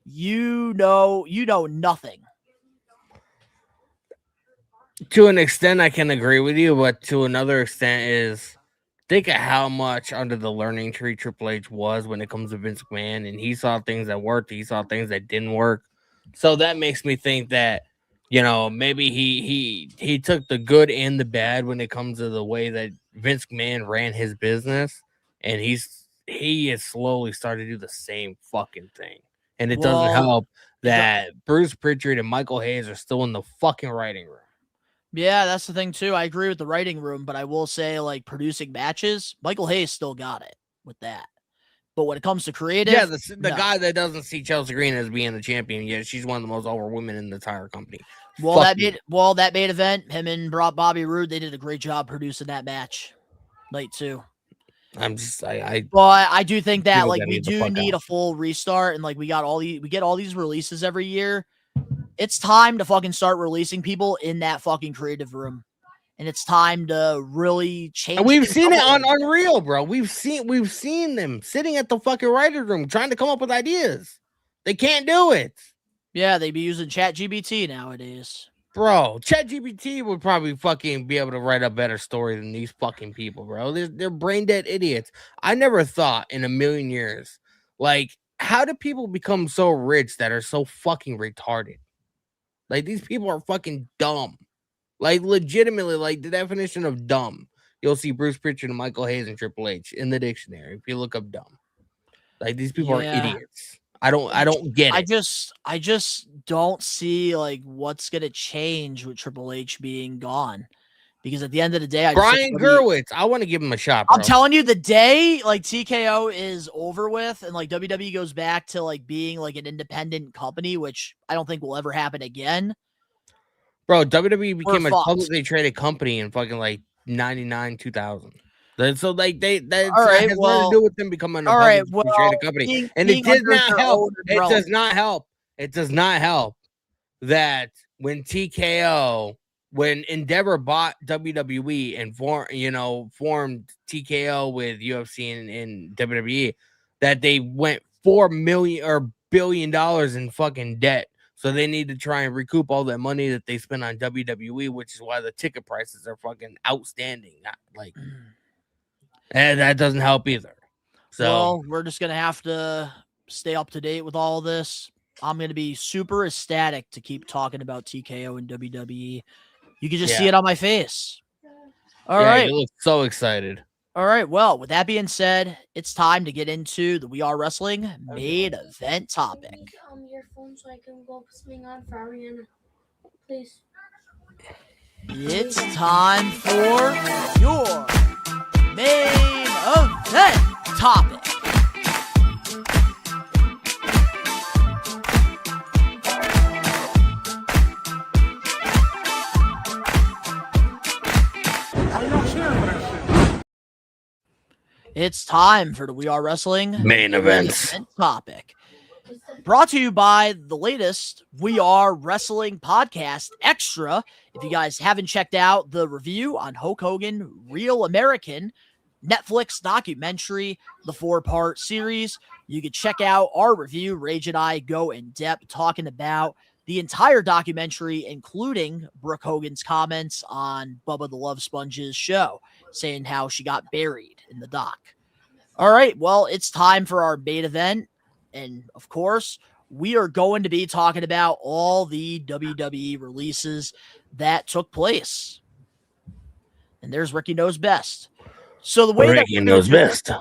you know nothing. To an extent, I can agree with you, but to another extent is think of how much under the learning tree Triple H was when it comes to Vince McMahon, and he saw things that worked, he saw things that didn't work. So that makes me think that, maybe he took the good and the bad when it comes to the way that Vince McMahon ran his business, and he has slowly started to do the same fucking thing. And it doesn't help that Bruce Pritchard and Michael Hayes are still in the fucking writing room. Yeah, that's the thing too. I agree with the writing room, but I will say, like, producing matches, Michael Hayes still got it with that. But when it comes to creative, the guy that doesn't see Chelsea Green as being the champion, yet she's one of the most over women in the entire company. That main event, him and Bobby Roode, they did a great job producing that match. Night 2. But I do think that, like, we do need a full restart, and like we get all these releases every year. It's time to fucking start releasing people in that fucking creative room. And it's time to really change. And we've seen it on Unreal, bro. We've seen them sitting at the fucking writer's room trying to come up with ideas. They can't do it. Yeah, they be using ChatGPT nowadays. Bro, ChatGPT would probably fucking be able to write a better story than these fucking people, bro. They're brain dead idiots. I never thought in a million years, like, how do people become so rich that are so fucking retarded? Like, these people are fucking dumb. Like, legitimately, like, the definition of dumb. You'll see Bruce Pritchard and Michael Hayes and Triple H in the dictionary if you look up dumb. Like, these people are idiots. I don't get it. I just don't see, like, what's gonna change with Triple H being gone. Because at the end of the day, Brian Gerwitz, I want to give him a shot, bro. I'm telling you, the day like TKO is over with and like WWE goes back to like being like an independent company, which I don't think will ever happen again. Bro, WWE became a publicly traded company in fucking like 99, 2000. So like that's All right, has nothing well, to do with them becoming a all right, publicly traded company, and it does under not their help. own It umbrella. does not help. It does not help that when TKO, when Endeavor bought WWE and formed TKO with UFC and WWE, that they went $4 million or $1 billion in fucking debt. So they need to try and recoup all that money that they spent on WWE, which is why the ticket prices are fucking outstanding. Like, and that doesn't help either. So, well, we're just gonna have to stay up to date with all this. I'm gonna be super ecstatic to keep talking about TKO and WWE. You can just see Yeah. it on my face. All yeah, right. you look so excited. All right. Well, with that being said, it's time to get into the We Are Wrestling main event topic. Your phone so I can go something on for Ariana, please. It's time for your main event topic. It's time for the We Are Wrestling Main events. topic. Brought to you by the latest We Are Wrestling podcast extra. If you guys haven't checked out the review on Hulk Hogan Real American Netflix documentary, the 4-part series, you can check out our review. Rage and I go in depth talking about the entire documentary, including Brooke Hogan's comments on Bubba the Love Sponge's show, saying how she got buried in the doc. All right, well, it's time for our main event. And of course, we are going to be talking about all the WWE releases that took place. And there's Ricky Knows Best. So the way Ricky knows best.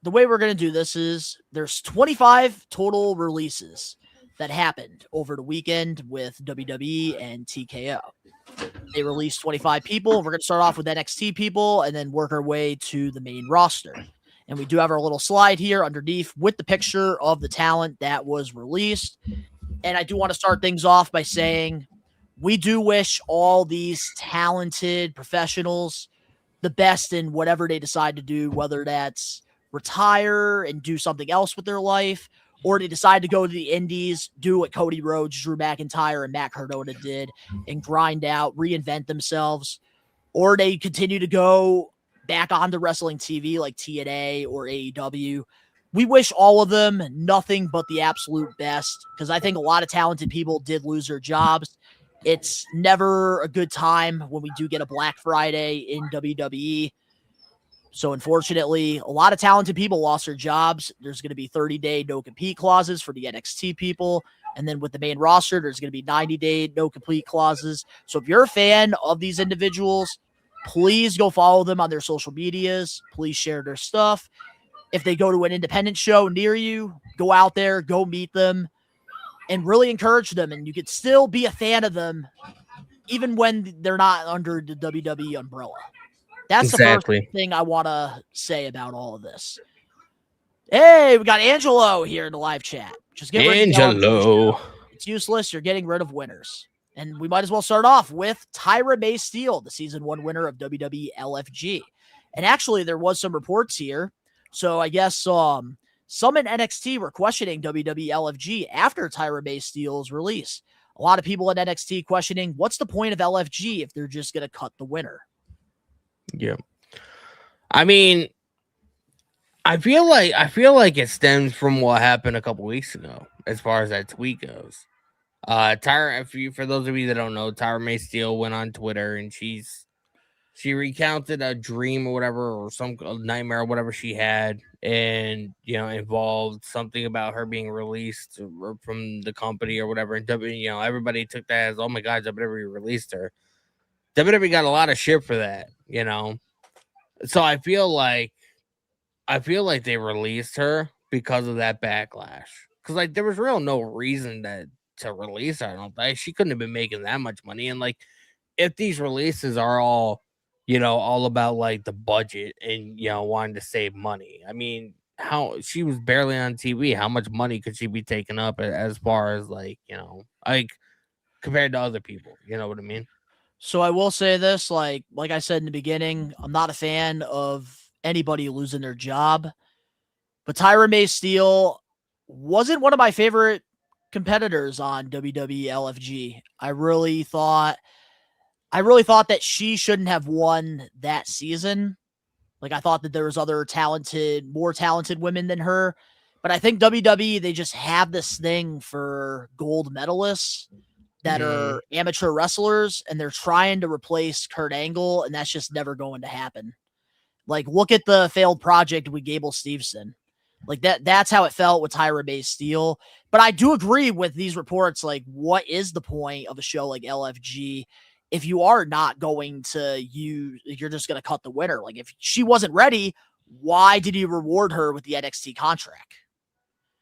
The way we're going to do this is there's 25 total releases that happened over the weekend with WWE and TKO. They released 25 people. We're going to start off with NXT people and then work our way to the main roster. And we do have our little slide here underneath with the picture of the talent that was released. And I do want to start things off by saying we do wish all these talented professionals the best in whatever they decide to do, whether that's retire and do something else with their life, or they decide to go to the indies, do what Cody Rhodes, Drew McIntyre, and Matt Cardona did and grind out, reinvent themselves, or they continue to go back onto wrestling TV like TNA or AEW. We wish all of them nothing but the absolute best, because I think a lot of talented people did lose their jobs. It's never a good time when we do get a Black Friday in WWE. So unfortunately, a lot of talented people lost their jobs. There's going to be 30-day no-compete clauses for the NXT people. And then with the main roster, there's going to be 90-day no-compete clauses. So if you're a fan of these individuals, please go follow them on their social medias. Please share their stuff. If they go to an independent show near you, go out there, go meet them, and really encourage them. And you could still be a fan of them even when they're not under the WWE umbrella. That's the first thing I want to say about all of this. Hey, we got Angelo here in the live chat. Just get rid of Angelo. It's useless. You're getting rid of winners. And we might as well start off with Tyra May Steele, the season 1 winner of WWE LFG. And actually, there was some reports here. So I guess some in NXT were questioning WWE LFG after Tyra May Steele's release. A lot of people in NXT questioning, what's the point of LFG if they're just going to cut the winner? Yeah. I mean, I feel like it stems from what happened a couple weeks ago as far as that tweet goes. Tyra, for those of you that don't know, Tyra May Steele went on Twitter and she recounted a dream or whatever, or some nightmare or whatever she had, and involved something about her being released from the company or whatever. And everybody took that as, oh my god, WWE released her. WWE got a lot of shit for that, So I feel like they released her because of that backlash. Because there was no reason to release her. I don't think she couldn't have been making that much money. And if these releases are all about the budget and wanting to save money, I mean, how she was barely on TV. How much money could she be taking up as far as compared to other people? You know what I mean? So I will say this, like I said in the beginning, I'm not a fan of anybody losing their job. But Tyra May Steele wasn't one of my favorite competitors on WWE LFG. I really thought that she shouldn't have won that season. Like, I thought that there was other more talented women than her. But I think WWE, they just have this thing for gold medalists that are amateur wrestlers, and they're trying to replace Kurt Angle, and that's just never going to happen. Like, look at the failed project with Gable Steveson. Like, that's how it felt with Tyra May Steele. But I do agree with these reports. Like, what is the point of a show like LFG if you are not going to you're just going to cut the winner? Like, if she wasn't ready, why did you reward her with the NXT contract?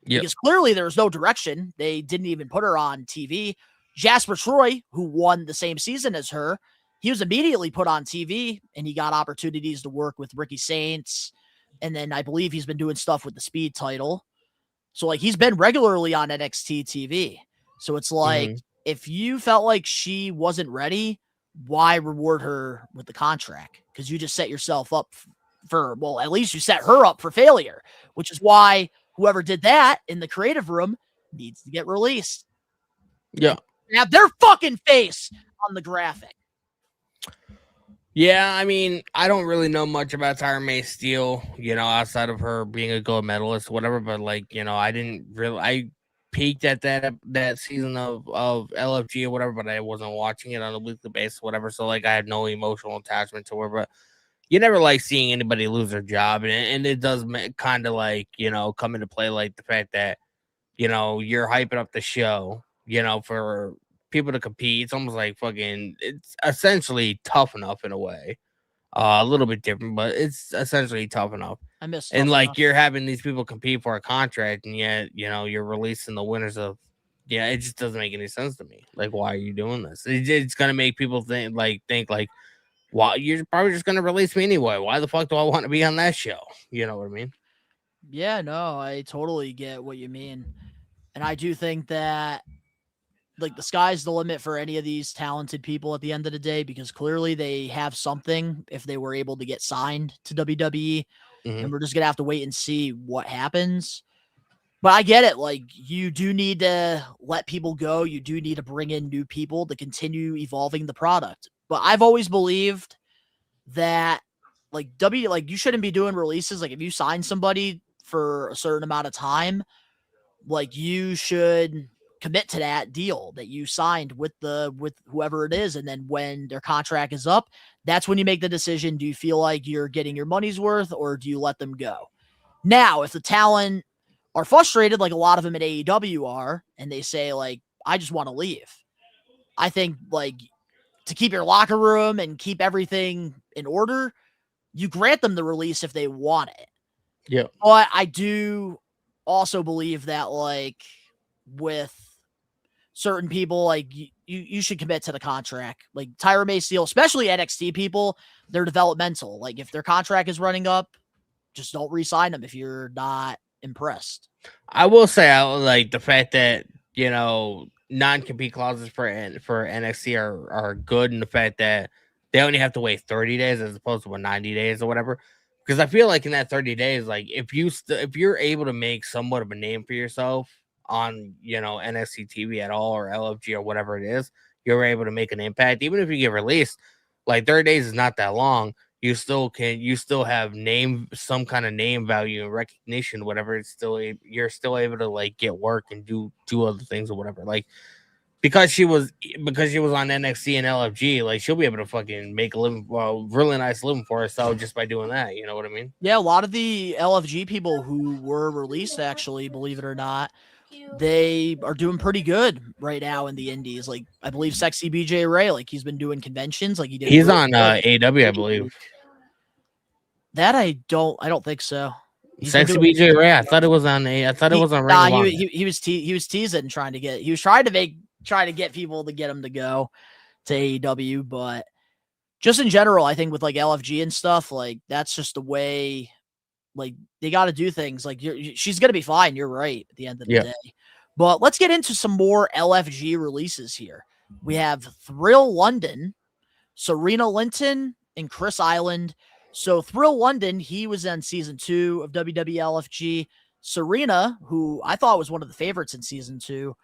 Yep. Because clearly there was no direction. They didn't even put her on TV. Jasper Troy, who won the same season as her, he was immediately put on TV, and he got opportunities to work with Ricky Saints. And then I believe he's been doing stuff with the Speed title. So, like, he's been regularly on NXT TV. So it's like, if you felt like she wasn't ready, why reward her with the contract? Because you just set yourself up well, at least you set her up for failure, which is why whoever did that in the creative room needs to get released. Yeah. Have their fucking face on the graphic. Yeah, I mean, I don't really know much about Tyra May Steele, outside of her being a gold medalist or whatever, but I peaked at that season of LFG or whatever, but I wasn't watching it on a weekly basis or whatever, so I had no emotional attachment to her. But you never like seeing anybody lose their job, and it does kind of come into play, like the fact that you're hyping up the show for people to compete. It's almost like it's essentially Tough Enough in a way. A little bit different, but it's essentially Tough Enough. I miss and Tough Enough. You're having these people compete for a contract, and yet you're releasing the winners of. Yeah, it just doesn't make any sense to me. Like, why are you doing this? It's gonna make people think well, you're probably just gonna release me anyway. Why the fuck do I want to be on that show? You know what I mean? Yeah, no, I totally get what you mean. And I do think that, like, the sky's the limit for any of these talented people at the end of the day, because clearly they have something if they were able to get signed to WWE. And we're just going to have to wait and see what happens. But I get it. Like, you do need to let people go. You do need to bring in new people to continue evolving the product. But I've always believed that, like, you shouldn't be doing releases. Like, if you sign somebody for a certain amount of time, like, you should commit to that deal that you signed with whoever it is. And then when their contract is up, that's when you make the decision. Do you feel like you're getting your money's worth, or do you let them go? Now, if the talent are frustrated, like a lot of them at AEW are, and they say, like, I just want to leave, I think, like, to keep your locker room and keep everything in order, you grant them the release if they want it. Yeah. But I do also believe that, like, with certain people, like, you should commit to the contract. Like, Tyra May Steele, especially NXT people, they're developmental. Like, if their contract is running up, just don't re-sign them if you're not impressed. I will say, I like the fact that non-compete clauses for NXT are good, and the fact that they only have to wait 30 days as opposed to 90 days or whatever. Because I feel like in that 30 days, like, if you're able to make somewhat of a name for yourself on NXT TV at all, or LFG or whatever it is, you're able to make an impact. Even if you get released, like, 30 days is not that long. You still have some kind of name value and recognition, whatever. You're still able to, like, get work and do other things or whatever. Like, because she was on NXT and LFG, like, she'll be able to fucking make a living, really nice living for herself just by doing that. You know what I mean? Yeah, a lot of the LFG people who were released, actually, believe it or not, they are doing pretty good right now in the indies. Like, I believe Sexy BJ Ray, like, he's been doing conventions. Like, He's really on AEW, I believe. That I don't think so. Sexy BJ Ray, I thought it was on Ring of Honor. He was teasing, trying to get people to get him to go to AEW, but just in general, I think with, like, LFG and stuff, like, that's just the way, like, they got to do things. Like, she's gonna be fine. You're right at the end of the day. But let's get into some more LFG releases here. We have Thrill London, Serena Linton, and Chris Island. So Thrill London, he was in season 2 of WWLFG. Serena, who I thought was one of the favorites in season 2,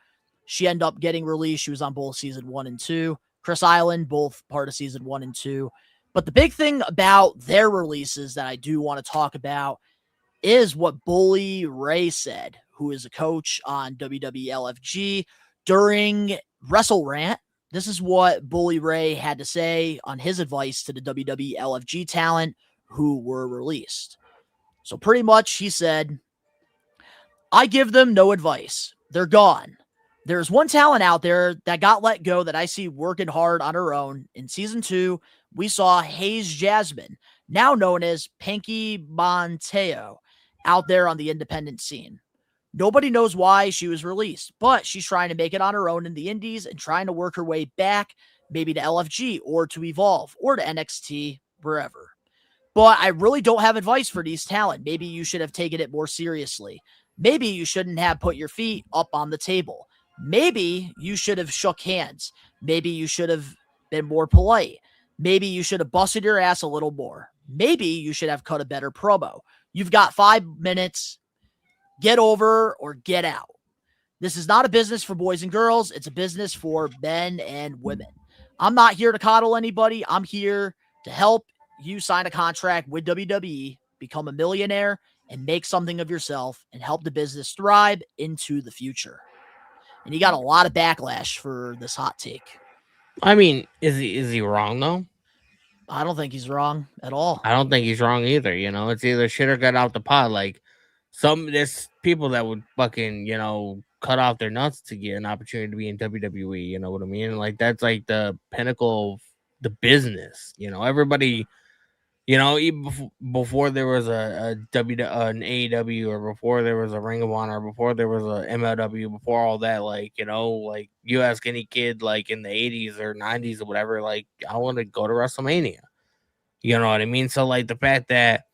she ended up getting released. She was on both season 1 and 2. Chris Island, both part of season 1 and 2. But the big thing about their releases that I do want to talk about is what Bully Ray said, who is a coach on WWLFG during Wrestle Rant. This is what Bully Ray had to say on his advice to the WWLFG talent who were released. So pretty much he said, I give them no advice. They're gone. There's one talent out there that got let go that I see working hard on her own. In season 2, we saw Hayes Jasmine, now known as Pinky Monteo, out there on the independent scene. Nobody knows why she was released, but she's trying to make it on her own in the indies and trying to work her way back, maybe to LFG or to Evolve or to NXT, wherever. But I really don't have advice for these talent. Maybe you should have taken it more seriously. Maybe you shouldn't have put your feet up on the table. Maybe you should have shook hands. Maybe you should have been more polite. Maybe you should have busted your ass a little more. Maybe you should have cut a better promo. You've got 5 minutes. Get over or get out. This is not a business for boys and girls. It's a business for men and women. I'm not here to coddle anybody. I'm here to help you sign a contract with WWE, become a millionaire, and make something of yourself and help the business thrive into the future. And he got a lot of backlash for this hot take. I mean, is he wrong though? I don't think he's wrong at all. I don't think he's wrong either. You know, it's either shit or get out the pot. Like there's people that would fucking, you know, cut off their nuts to get an opportunity to be in WWE. You know what I mean? Like that's like the pinnacle of the business. You know, everybody. You know, even before there was an AEW, or before there was a Ring of Honor, before there was a MLW, before all that, like, you know, like you ask any kid like in the 80s or 90s or whatever, like, I want to go to WrestleMania. You know what I mean? So like the fact that,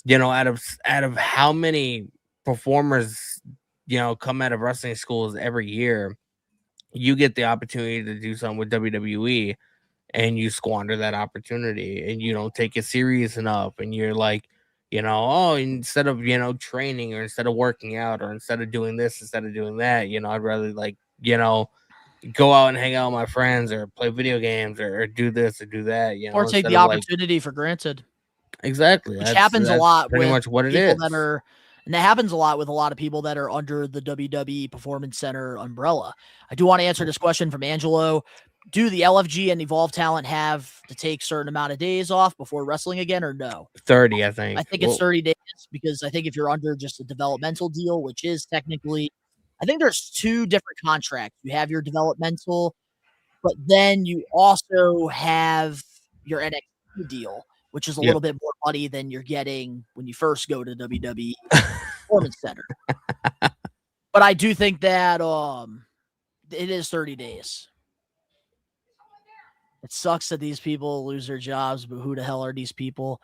you know, out of how many performers, you know, come out of wrestling schools every year, you get the opportunity to do something with WWE. And you squander that opportunity and you don't take it serious enough. And you're like, you know, oh, instead of, you know, training or instead of working out or instead of doing this, instead of doing that, you know, I'd rather like, you know, go out and hang out with my friends or play video games or do this or do that, you know, or take the opportunity for granted. Exactly. Which happens a lot pretty with much what it people is. that are, and that happens a lot with a lot of people that are under the WWE Performance Center umbrella. I do want to answer this question from Angelo. Do the LFG and Evolve talent have to take a certain amount of days off before wrestling again or no? 30, I think. I think it's 30 days because I think if you're under just a developmental deal, which is technically, I think there's 2 different contracts. You have your developmental, but then you also have your NXT deal, which is a little bit more money than you're getting when you first go to WWE Performance Center. But I do think that it is 30 days. It sucks that these people lose their jobs, but who the hell are these people?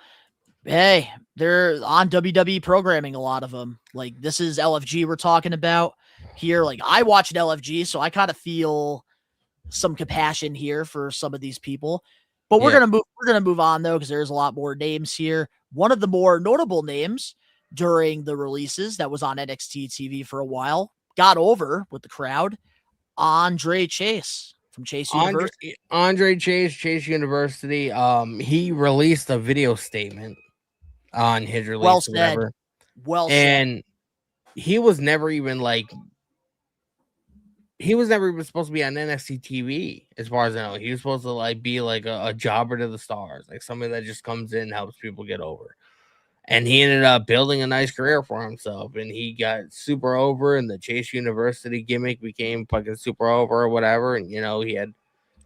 Hey, they're on WWE programming, a lot of them. Like, this is LFG we're talking about here. Like, I watched LFG, so I kind of feel some compassion here for some of these people. But we're gonna move on though, because there's a lot more names here. One of the more notable names during the releases that was on NXT TV for a while, got over with the crowd, Andre Chase. From Chase University. Andre Chase University. He released a video statement on his release. Well said. Well said. And he was never even supposed to be on NXT TV, as far as I know. He was supposed to like be like a jobber to the stars, like somebody that just comes in and helps people get over. And he ended up building a nice career for himself, and he got super over, and the Chase University gimmick became fucking super over or whatever. And, you know, he had,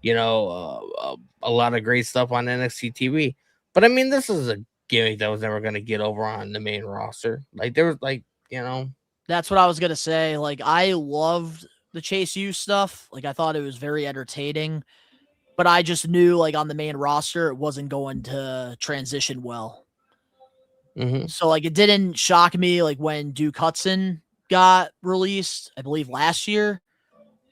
you know, a lot of great stuff on NXT TV. But I mean, this is a gimmick that was never going to get over on the main roster. Like, there was like, you know. That's what I was going to say. Like, I loved the Chase U stuff. Like, I thought it was very entertaining, but I just knew like on the main roster, it wasn't going to transition well. So like it didn't shock me like when Duke Hudson got released, I believe last year,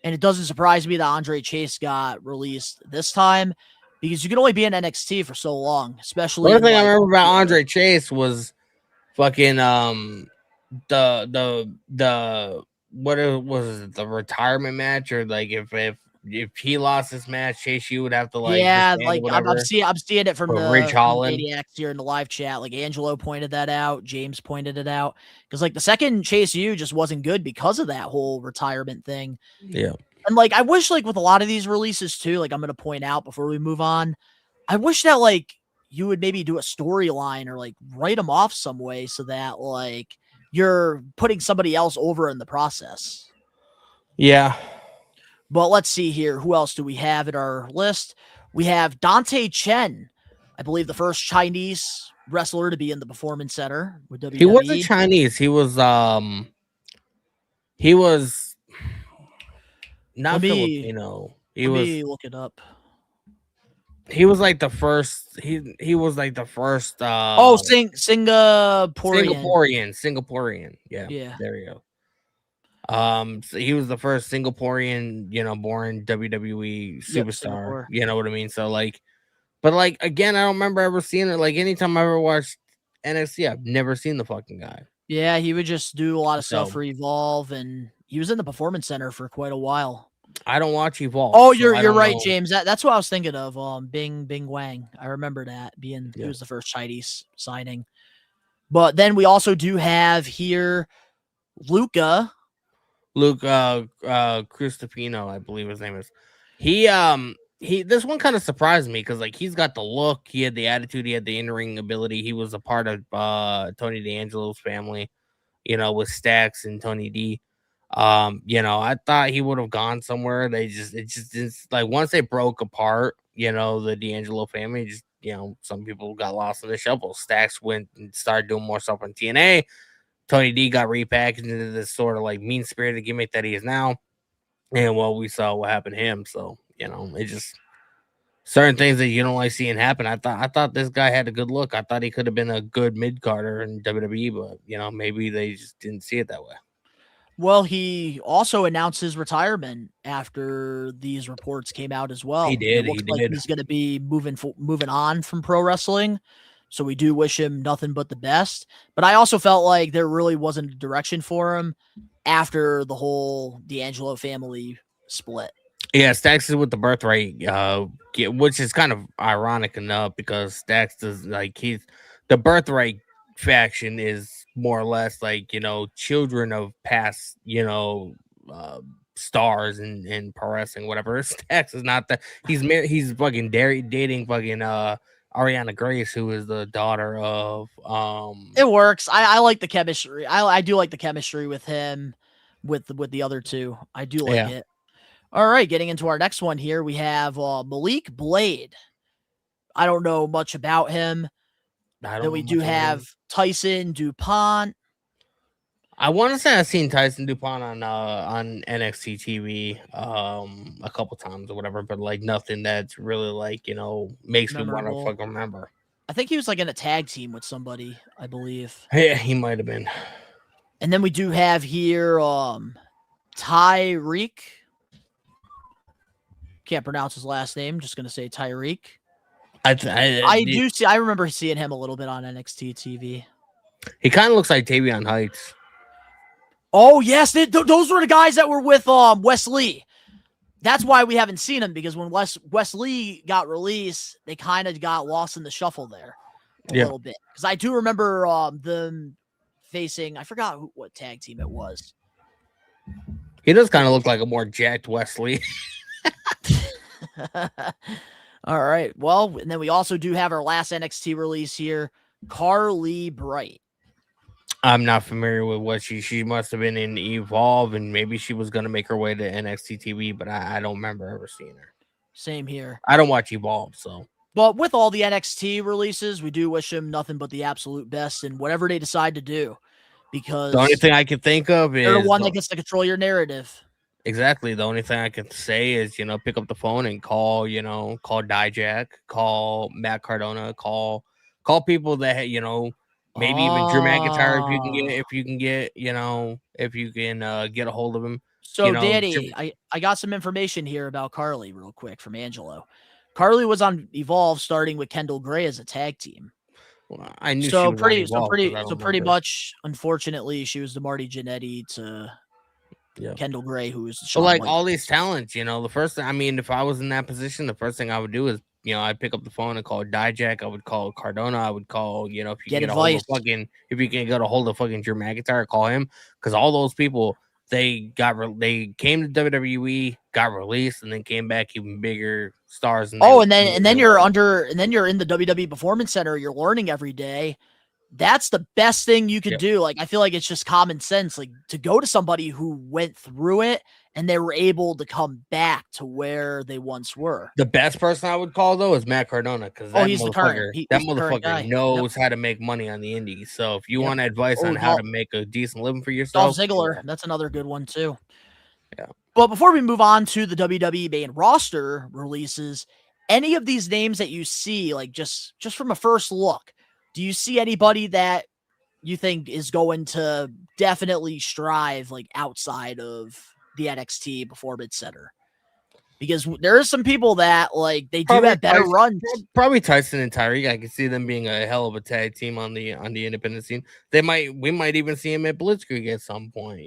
and it doesn't surprise me that Andre Chase got released this time. because you can only be in NXT for so long, The especially. only thing I like, remember about Andre Chase was fucking the what was it, the retirement match, or like if he lost this match, Chase U would have to like yeah, disband like or whatever. I'm seeing it from Or Ridge the Holland. Maniacs here in the live chat. Like Angelo pointed that out, James pointed it out, because like the second Chase U just wasn't good because of that whole retirement thing. Yeah. And like I wish like with a lot of these releases too, like I'm gonna point out before we move on, I wish that like you would maybe do a storyline or like write them off some way so that like you're putting somebody else over in the process. Yeah. But let's see here. Who else do we have at our list? We have Dante Chen, I believe the first Chinese wrestler to be in the Performance Center with WWE. He wasn't Chinese. He was not Filipino. Let me look it up. He was like the first. He was like the first. Singaporean. Yeah. There you go. So he was the first Singaporean, born WWE superstar. You know what I mean? So like, but like again, I don't remember ever seeing it. Like anytime I ever watched NXT, I've never seen the fucking guy. Yeah, he would just do a lot of stuff for Evolve, and he was in the Performance Center for quite a while. I don't watch Evolve. Oh, you're right, James. That's what I was thinking of. Bing Wang. I remember that he was the first Chinese signing. But then we also do have here Luca Cristofino, I believe his name is. He this one kind of surprised me because like he's got the look, he had the attitude, he had the in-ring ability. He was a part of Tony D'Angelo's family, with Stax and Tony D. I thought he would have gone somewhere. It just didn't, like once they broke apart, the D'Angelo family, just some people got lost in the shuffle. Stax went and started doing more stuff on TNA. Tony D got repackaged into this sort of like mean-spirited gimmick that he is now. And we saw what happened to him. So, it just certain things that you don't like seeing happen. I thought this guy had a good look. I thought he could have been a good mid-carder in WWE, but maybe they just didn't see it that way. Well, he also announced his retirement after these reports came out as well. He did. It looks like he's going to be moving on from pro wrestling. So we do wish him nothing but the best. But I also felt like there really wasn't a direction for him after the whole D'Angelo family split. Yeah, Stax is with the Birthright, which is kind of ironic enough because Stax does the Birthright faction is more or less like, children of past, stars in pro wrestling, whatever. Stax is not that. He's fucking dating fucking Ariana Grace, who is the daughter of It works. I like the chemistry. I do like the chemistry with him with the other two. I do like it. All right, getting into our next one here, we have Malik Blade. I don't know much about him. Then we do have Tyson DuPont. I want to say I've seen Tyson DuPont on NXT TV a couple times or whatever, but like nothing that's really like makes me want to fucking remember. I think he was like in a tag team with somebody, I believe. Yeah, he might have been. And then we do have here Tyreek. Can't pronounce his last name. Just gonna say Tyreek. I remember seeing him a little bit on NXT TV. He kind of looks like Tavion Heights. Oh, yes. Those were the guys that were with Wes Lee. That's why we haven't seen him, because when Wes Lee got released, they kind of got lost in the shuffle there a little bit. Because I do remember them facing, I forgot what tag team it was. He does kind of look like a more jacked Wes Lee. All right. Well, and then we also do have our last NXT release here, Carly Bright. I'm not familiar with what she must have been in Evolve, and maybe she was going to make her way to NXT TV, but I don't remember ever seeing her. Same here. I don't watch Evolve, so. But with all the NXT releases, we do wish them nothing but the absolute best in whatever they decide to do, because the only thing I can think of is they're the one that gets to control your narrative. Exactly. The only thing I can say is, pick up the phone and call Dijak, call Matt Cardona, call people that, maybe even Drew McIntyre if you can get a hold of him. So, Danny, I got some information here about Carly real quick from Angelo. Carly was on Evolve starting with Kendall Gray as a tag team. Well, I knew she So was on pretty, Evolve, 'cause I don't pretty remember. much, unfortunately, she was the Marty Jannetty to Yeah. Kendall Gray, who was So Shawn like Michaels. all these talents, the first thing, I mean, if I was in that position, the first thing I would do is, I'd pick up the phone and call Dijak. I would call Cardona. I would call, if you Get can get a advice. hold of fucking Drew McIntyre, call him, because all those people, they came to WWE, got released, and then came back even bigger stars. And then you're in the WWE Performance Center. You're learning every day. That's the best thing you could do. Like, I feel like it's just common sense, like, to go to somebody who went through it and they were able to come back to where they once were. The best person I would call though is Matt Cardona, because he's the current guy. knows how to make money on the indies. So if you want advice on how to make a decent living for yourself, Dolph Ziggler, that's another good one too. Yeah. But before we move on to the WWE main roster releases, any of these names that you see, like just from a first look, do you see anybody that you think is going to definitely strive like outside of the NXT Performance Center? Because there are some people that like they do have better runs. Probably Tyson and Tyreek. I can see them being a hell of a tag team on the independent scene. We might even see him at Blitzkrieg at some point.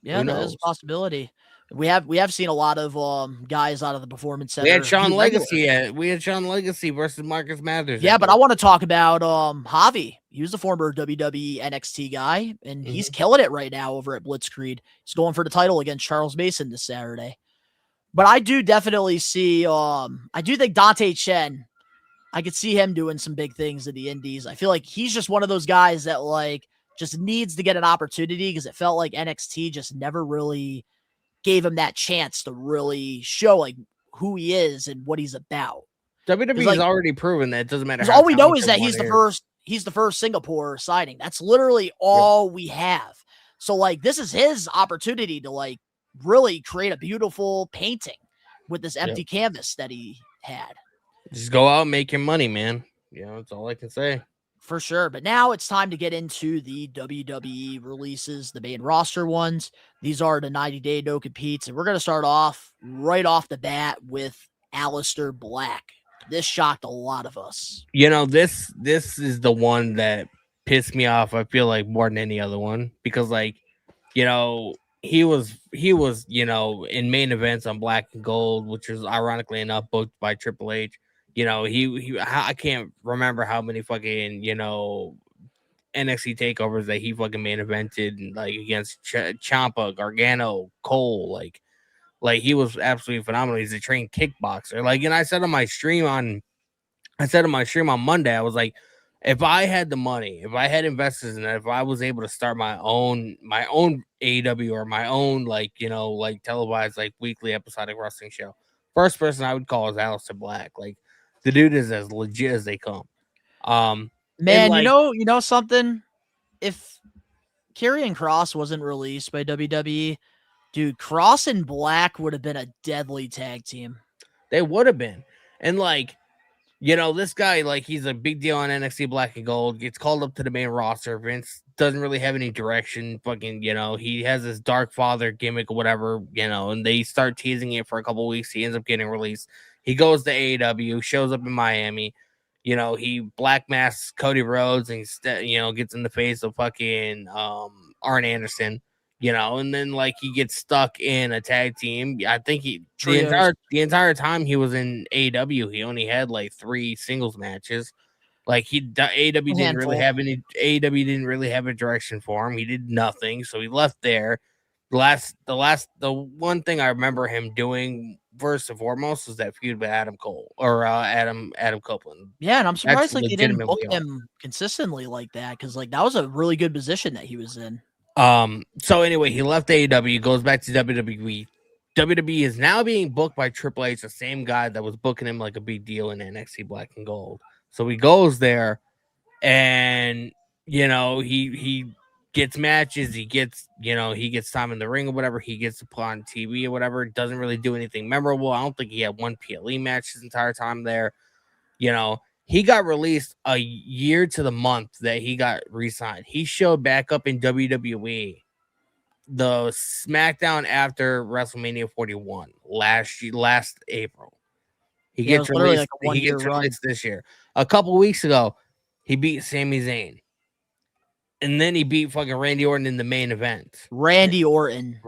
Yeah, that is a possibility. We have seen a lot of guys out of the Performance Center. We had Sean Legacy versus Marcus Mathers. Yeah, but I want to talk about Javi. He was a former WWE NXT guy, and he's killing it right now over at Blitzkrieg. He's going for the title against Charles Mason this Saturday. But I do definitely see I do think Dante Chen, I could see him doing some big things in the indies. I feel like he's just one of those guys that like just needs to get an opportunity, because it felt like NXT just never really gave him that chance to really show like who he is and what he's about. WWE's already proven that it doesn't matter. All we know is that he's the first Singapore signing. That's literally all we have. So like this is his opportunity to like really create a beautiful painting with this empty canvas that he had. Just go out and make your money, man. That's all I can say. For sure. But now it's time to get into the WWE releases, the main roster ones. These are the 90-day no-competes. And we're going to start off right off the bat with Aleister Black. This shocked a lot of us. This is the one that pissed me off, I feel like, more than any other one. Because, like, he was in main events on Black and Gold, which was ironically enough booked by Triple H. I can't remember how many fucking, NXT takeovers that he fucking main evented, like against Ciampa, Gargano, Cole, like he was absolutely phenomenal. He's a trained kickboxer. Like, and I said on my stream on Monday, I was like, if I had the money, if I had investors in it, if I was able to start my own AEW or my own like televised like weekly episodic wrestling show, first person I would call is Aleister Black. Like, the dude is as legit as they come. Man, like, you know something? If Karrion Kross wasn't released by WWE, dude, Kross and Black would have been a deadly tag team. They would have been. And like, this guy, like, he's a big deal on NXT Black and Gold, gets called up to the main roster. Vince doesn't really have any direction. Fucking, he has this Dark Father gimmick or whatever, and they start teasing it for a couple weeks. He ends up getting released. He goes to AEW, shows up in Miami. He black masks Cody Rhodes and, gets in the face of fucking Arn Anderson, and then like he gets stuck in a tag team. I think the entire time he was in AEW, he only had like 3 singles matches. Like AEW didn't really have a direction for him. He did nothing, so he left there. The one thing I remember him doing first and foremost was that feud with Adam Cole or Adam Copeland. Yeah, and I'm surprised like they didn't book him consistently like that, because like that was a really good position that he was in. So anyway, he left AEW, goes back to WWE. WWE is now being booked by Triple H, the same guy that was booking him like a big deal in NXT Black and Gold. So he goes there, and he gets matches, he gets time in the ring or whatever, he gets to put on TV or whatever. It doesn't really do anything memorable. I don't think he had one PLE match his entire time there. He got released a year to the month that he got re-signed. He showed back up in WWE the Smackdown after WrestleMania 41 last April. He Yeah, it gets was literally released. like a 1 He year gets run. released this year. A couple weeks ago, he beat Sami Zayn. And then he beat fucking Randy Orton in the main event. Randy Orton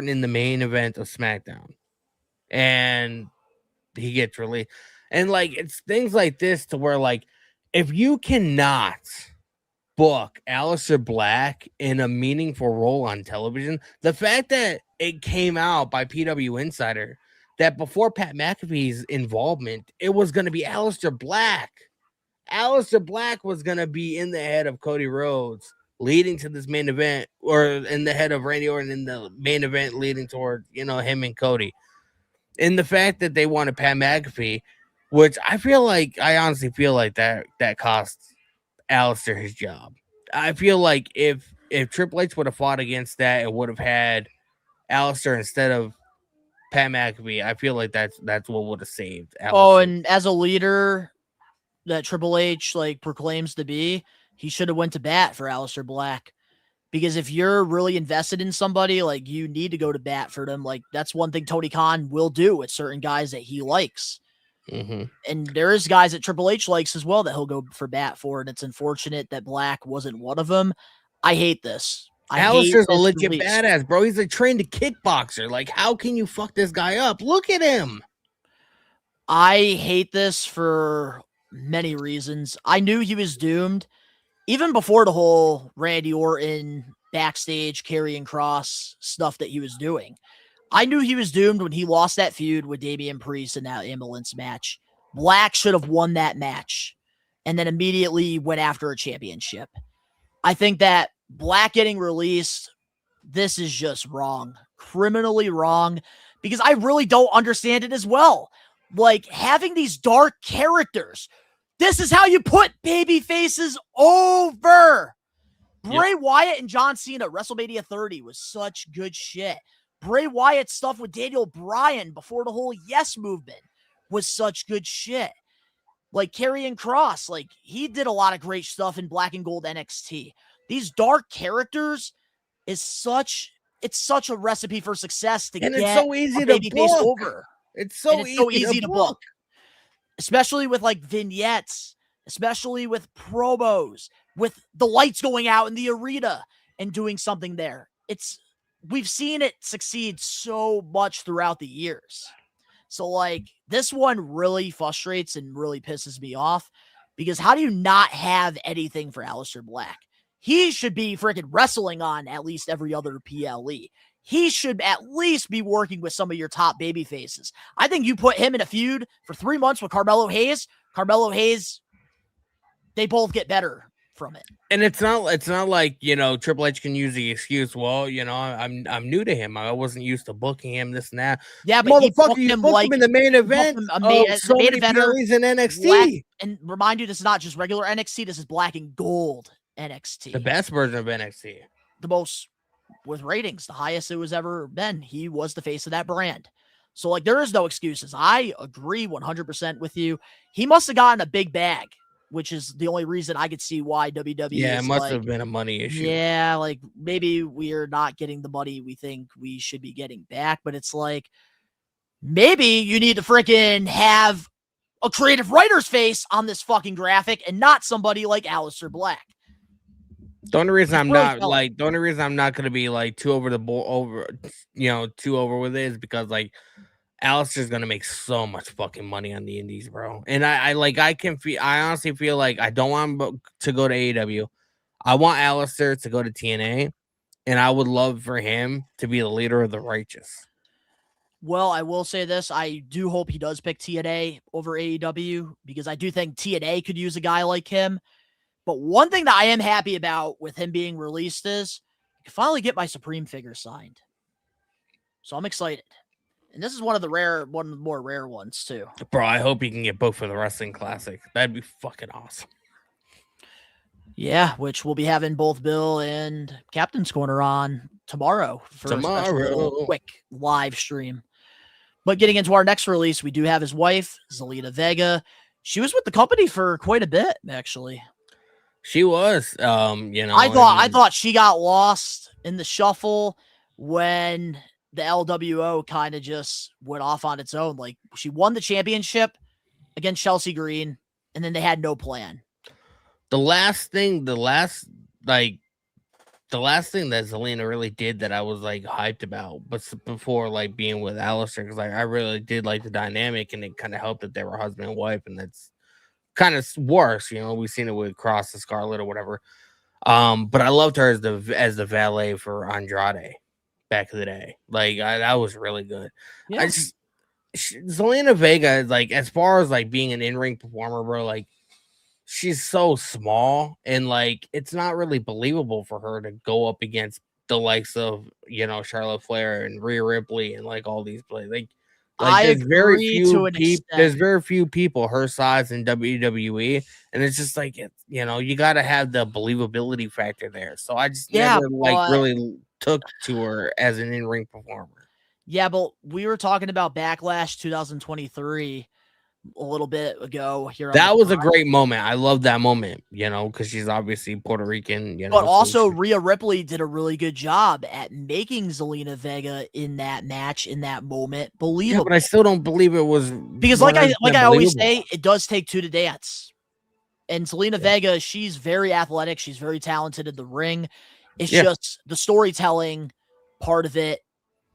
in the main event of SmackDown. And he gets released. And like, it's things like this to where, like, if you cannot book Aleister Black in a meaningful role on television, the fact that it came out by PW Insider that before Pat McAfee's involvement, it was going to be Aleister Black. Aleister Black was going to be in the head of Cody Rhodes leading to this main event, or in the head of Randy Orton in the main event leading toward, you know, him and Cody. And the fact that they wanted Pat McAfee, which I honestly feel like that cost Aleister his job. I feel like if Triple H would have fought against that and would have had Aleister instead of Pat McAfee, I feel like that's what would have saved Aleister. Oh, and as a leader that Triple H like proclaims to be, he should have went to bat for Aleister Black. Because if you're really invested in somebody, like, you need to go to bat for them. Like, that's one thing Tony Khan will do with certain guys that he likes. Mm-hmm. And there is guys that Triple H likes as well that he'll go for bat for, and it's unfortunate that Black wasn't one of them. I hate this. Aleister's a legit badass, bro. He's a trained kickboxer. Like, how can you fuck this guy up? Look at him. I hate this for many reasons. I knew he was doomed. Even before the whole Randy Orton backstage Karrion Kross stuff that he was doing, I knew he was doomed when he lost that feud with Damian Priest in that ambulance match. Black should have won that match and then immediately went after a championship. I think that Black getting released, this is just wrong, criminally wrong, because I really don't understand it as well. Like, having these dark characters, this is how you put baby faces over. Bray Wyatt and John Cena, WrestleMania 30 was such good shit. Bray Wyatt's stuff with Daniel Bryan before the whole Yes movement was such good shit. Like Karrion Kross, like, he did a lot of great stuff in Black and Gold NXT. These dark characters is such a recipe for success to and get it's so easy a to babyface book. over. It's so easy to book. Especially with like vignettes, especially with promos, with the lights going out in the arena and doing something there. We've seen it succeed so much throughout the years. So like, this one really frustrates and really pisses me off, because how do you not have anything for Aleister Black? He should be freaking wrestling on at least every other PLE. He should at least be working with some of your top baby faces. I think you put him in a feud for 3 months with Carmelo Hayes, they both get better from it. And it's not like, you know, Triple H can use the excuse, well, you know, I'm new to him. I wasn't used to booking him, this and that. Yeah, but motherfucker, you booked him in the main event. So many PLEs in NXT. Black, and remind you, this is not just regular NXT. This is Black and Gold NXT. The best version of NXT. The most with ratings, the highest it was ever been. He was the face of that brand. So like, there is no excuses. I agree 100% with you. He must have gotten a big bag, which is the only reason I could see why WWE. Yeah, it must like, have been a money issue. Yeah, like maybe we're not getting the money we think we should be getting back, but it's like, maybe you need to freaking have a creative writer's face on this fucking graphic and not somebody like Aleister Black. The only reason I'm not going to be like too over with it is because like Aleister's going to make so much fucking money on the indies, bro. And I honestly feel like I don't want him to go to AEW. I want Aleister to go to TNA, and I would love for him to be the leader of the righteous. Well, I will say this. I do hope he does pick TNA over AEW, because I do think TNA could use a guy like him. But one thing that I am happy about with him being released is I can finally get my Supreme figure signed. So I'm excited. And this is one of the more rare ones too. Bro, I hope you can get booked for the Wrestling Classic. That'd be fucking awesome. Yeah, which we'll be having both Bill and Captain's Corner on tomorrow for a quick live stream. But getting into our next release, we do have his wife, Zelina Vega. She was with the company for quite a bit, actually. She was, you know. I thought she got lost in the shuffle when the LWO kind of just went off on its own. Like, she won the championship against Chelsea Green, and then they had no plan. The last thing that Zelina really did that I was like hyped about, but before like being with Alistair, because like I really did like the dynamic, and it kind of helped that they were husband and wife, and that's kind of worse. You know, we've seen it with Cross and Scarlett or whatever. But I loved her as the valet for Andrade back in the day. Like that was really good. Yeah. Zelina Vega is like, as far as like being an in-ring performer, bro, like she's so small, and like it's not really believable for her to go up against the likes of, you know, Charlotte Flair and Rhea Ripley and like all these players. Like there's very few people her size in WWE, and it's just like, you know, you got to have the believability factor there. So I just never really took to her as an in-ring performer. Yeah, but we were talking about Backlash 2023 a little bit ago here. That was a great moment. I love that moment, you know, because she's obviously Puerto Rican, you know. But also, Rhea Ripley did a really good job at making Zelina Vega in that match, in that moment, believable. Yeah, but I still don't believe it was, because, like I always say, it does take two to dance. And Zelina Vega, she's very athletic. She's very talented in the ring. It's just the storytelling part of it.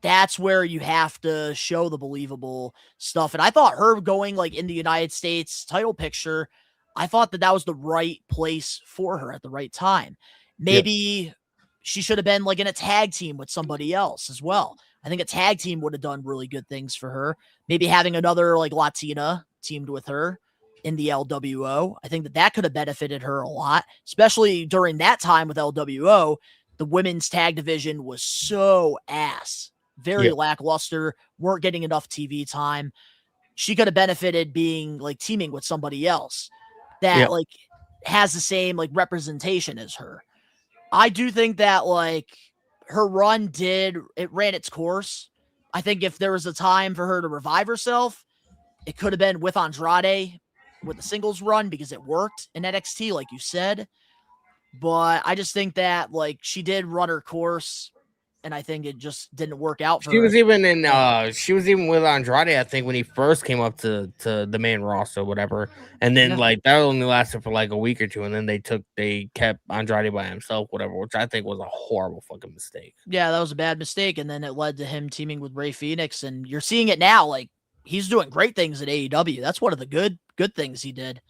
That's where you have to show the believable stuff. And I thought her going like in the United States title picture, I thought that was the right place for her at the right time. Maybe she should have been like in a tag team with somebody else as well. I think a tag team would have done really good things for her. Maybe having another like Latina teamed with her in the LWO. I think that could have benefited her a lot, especially during that time with LWO. The women's tag division was so ass. Very lackluster, weren't getting enough TV time. She could have benefited being like teaming with somebody else that like has the same like representation as her. I do think that like her run ran its course. I think if there was a time for her to revive herself, it could have been with Andrade with the singles run, because it worked in NXT, like you said. But I just think that like she did run her course, and I think it just didn't work out for her. She was even with Andrade, I think, when he first came up to the main roster or whatever. And then like that only lasted for like a week or two, and then they kept Andrade by himself, whatever, which I think was a horrible fucking mistake. Yeah, that was a bad mistake. And then it led to him teaming with Rey Fenix, and you're seeing it now. Like, he's doing great things at AEW. That's one of the good things he did.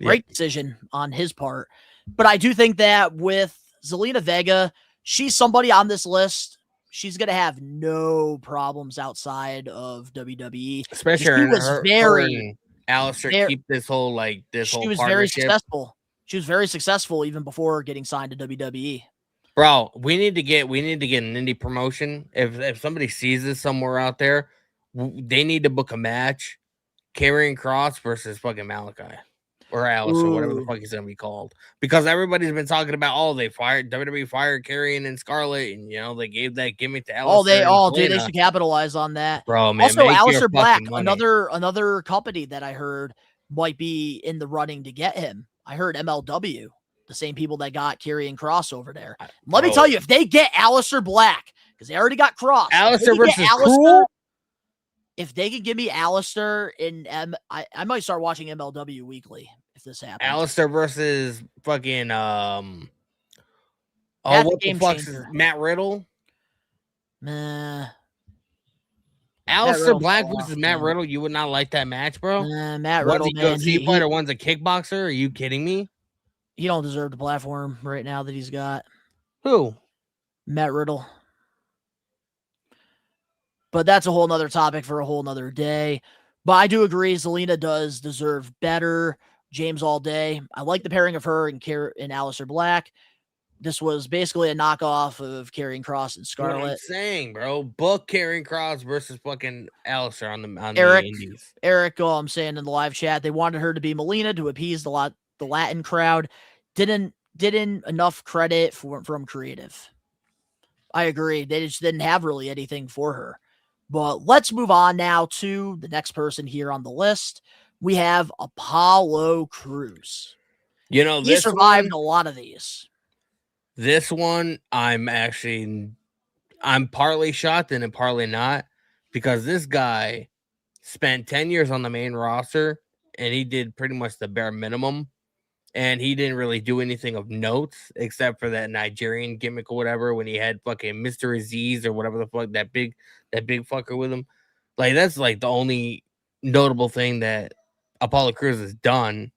Great decision on his part. But I do think that with Zelina Vega, she's somebody on this list. She's going to have no problems outside of WWE. Especially Alistair keep this whole partnership. She was very successful. She was very successful even before getting signed to WWE. Bro, we need to get an indie promotion. If somebody sees this somewhere out there, they need to book a match. Karrion Kross versus fucking Malachi. Or Alice, or whatever the fuck he's gonna be called, because everybody's been talking about, WWE fired Karrion and Scarlett, and you know they gave that gimmick to Alice. They should capitalize on that, bro. Man, also, Alistair Black, another company that I heard might be in the running to get him. I heard MLW, the same people that got Karrion Kross over there. Let me tell you, if they get Alistair Black, because they already got Kross, Alistair versus Cruel. If they could give me Alistair I might start watching MLW weekly if this happens. Alistair versus fucking what the fuck's Matt Riddle? Alistair Black versus Matt Riddle. You would not like that match, bro? Matt Riddle, one's a fighter, one's a kickboxer. Are you kidding me? He don't deserve the platform right now that he's got. Who? Matt Riddle. But that's a whole nother topic for a whole nother day. But I do agree, Zelina does deserve better. James all day. I like the pairing of her and Alistair Black. This was basically a knockoff of Karrion Kross and Scarlett. What I'm saying, bro, book Karrion Kross versus fucking Alistair on the indies. Eric, I'm saying in the live chat, they wanted her to be Melina to appease the Latin crowd. Didn't enough credit from creative. I agree. They just didn't have really anything for her. But let's move on now to the next person here on the list. We have Apollo Crews. You know, he survived a lot of these. This one, I'm actually I'm partly shocked and partly not, because this guy spent 10 years on the main roster and he did pretty much the bare minimum. And he didn't really do anything of notes except for that Nigerian gimmick or whatever when he had fucking Mr. Aziz or whatever the fuck, that big fucker with him. Like, that's like the only notable thing that Apollo Crews has done,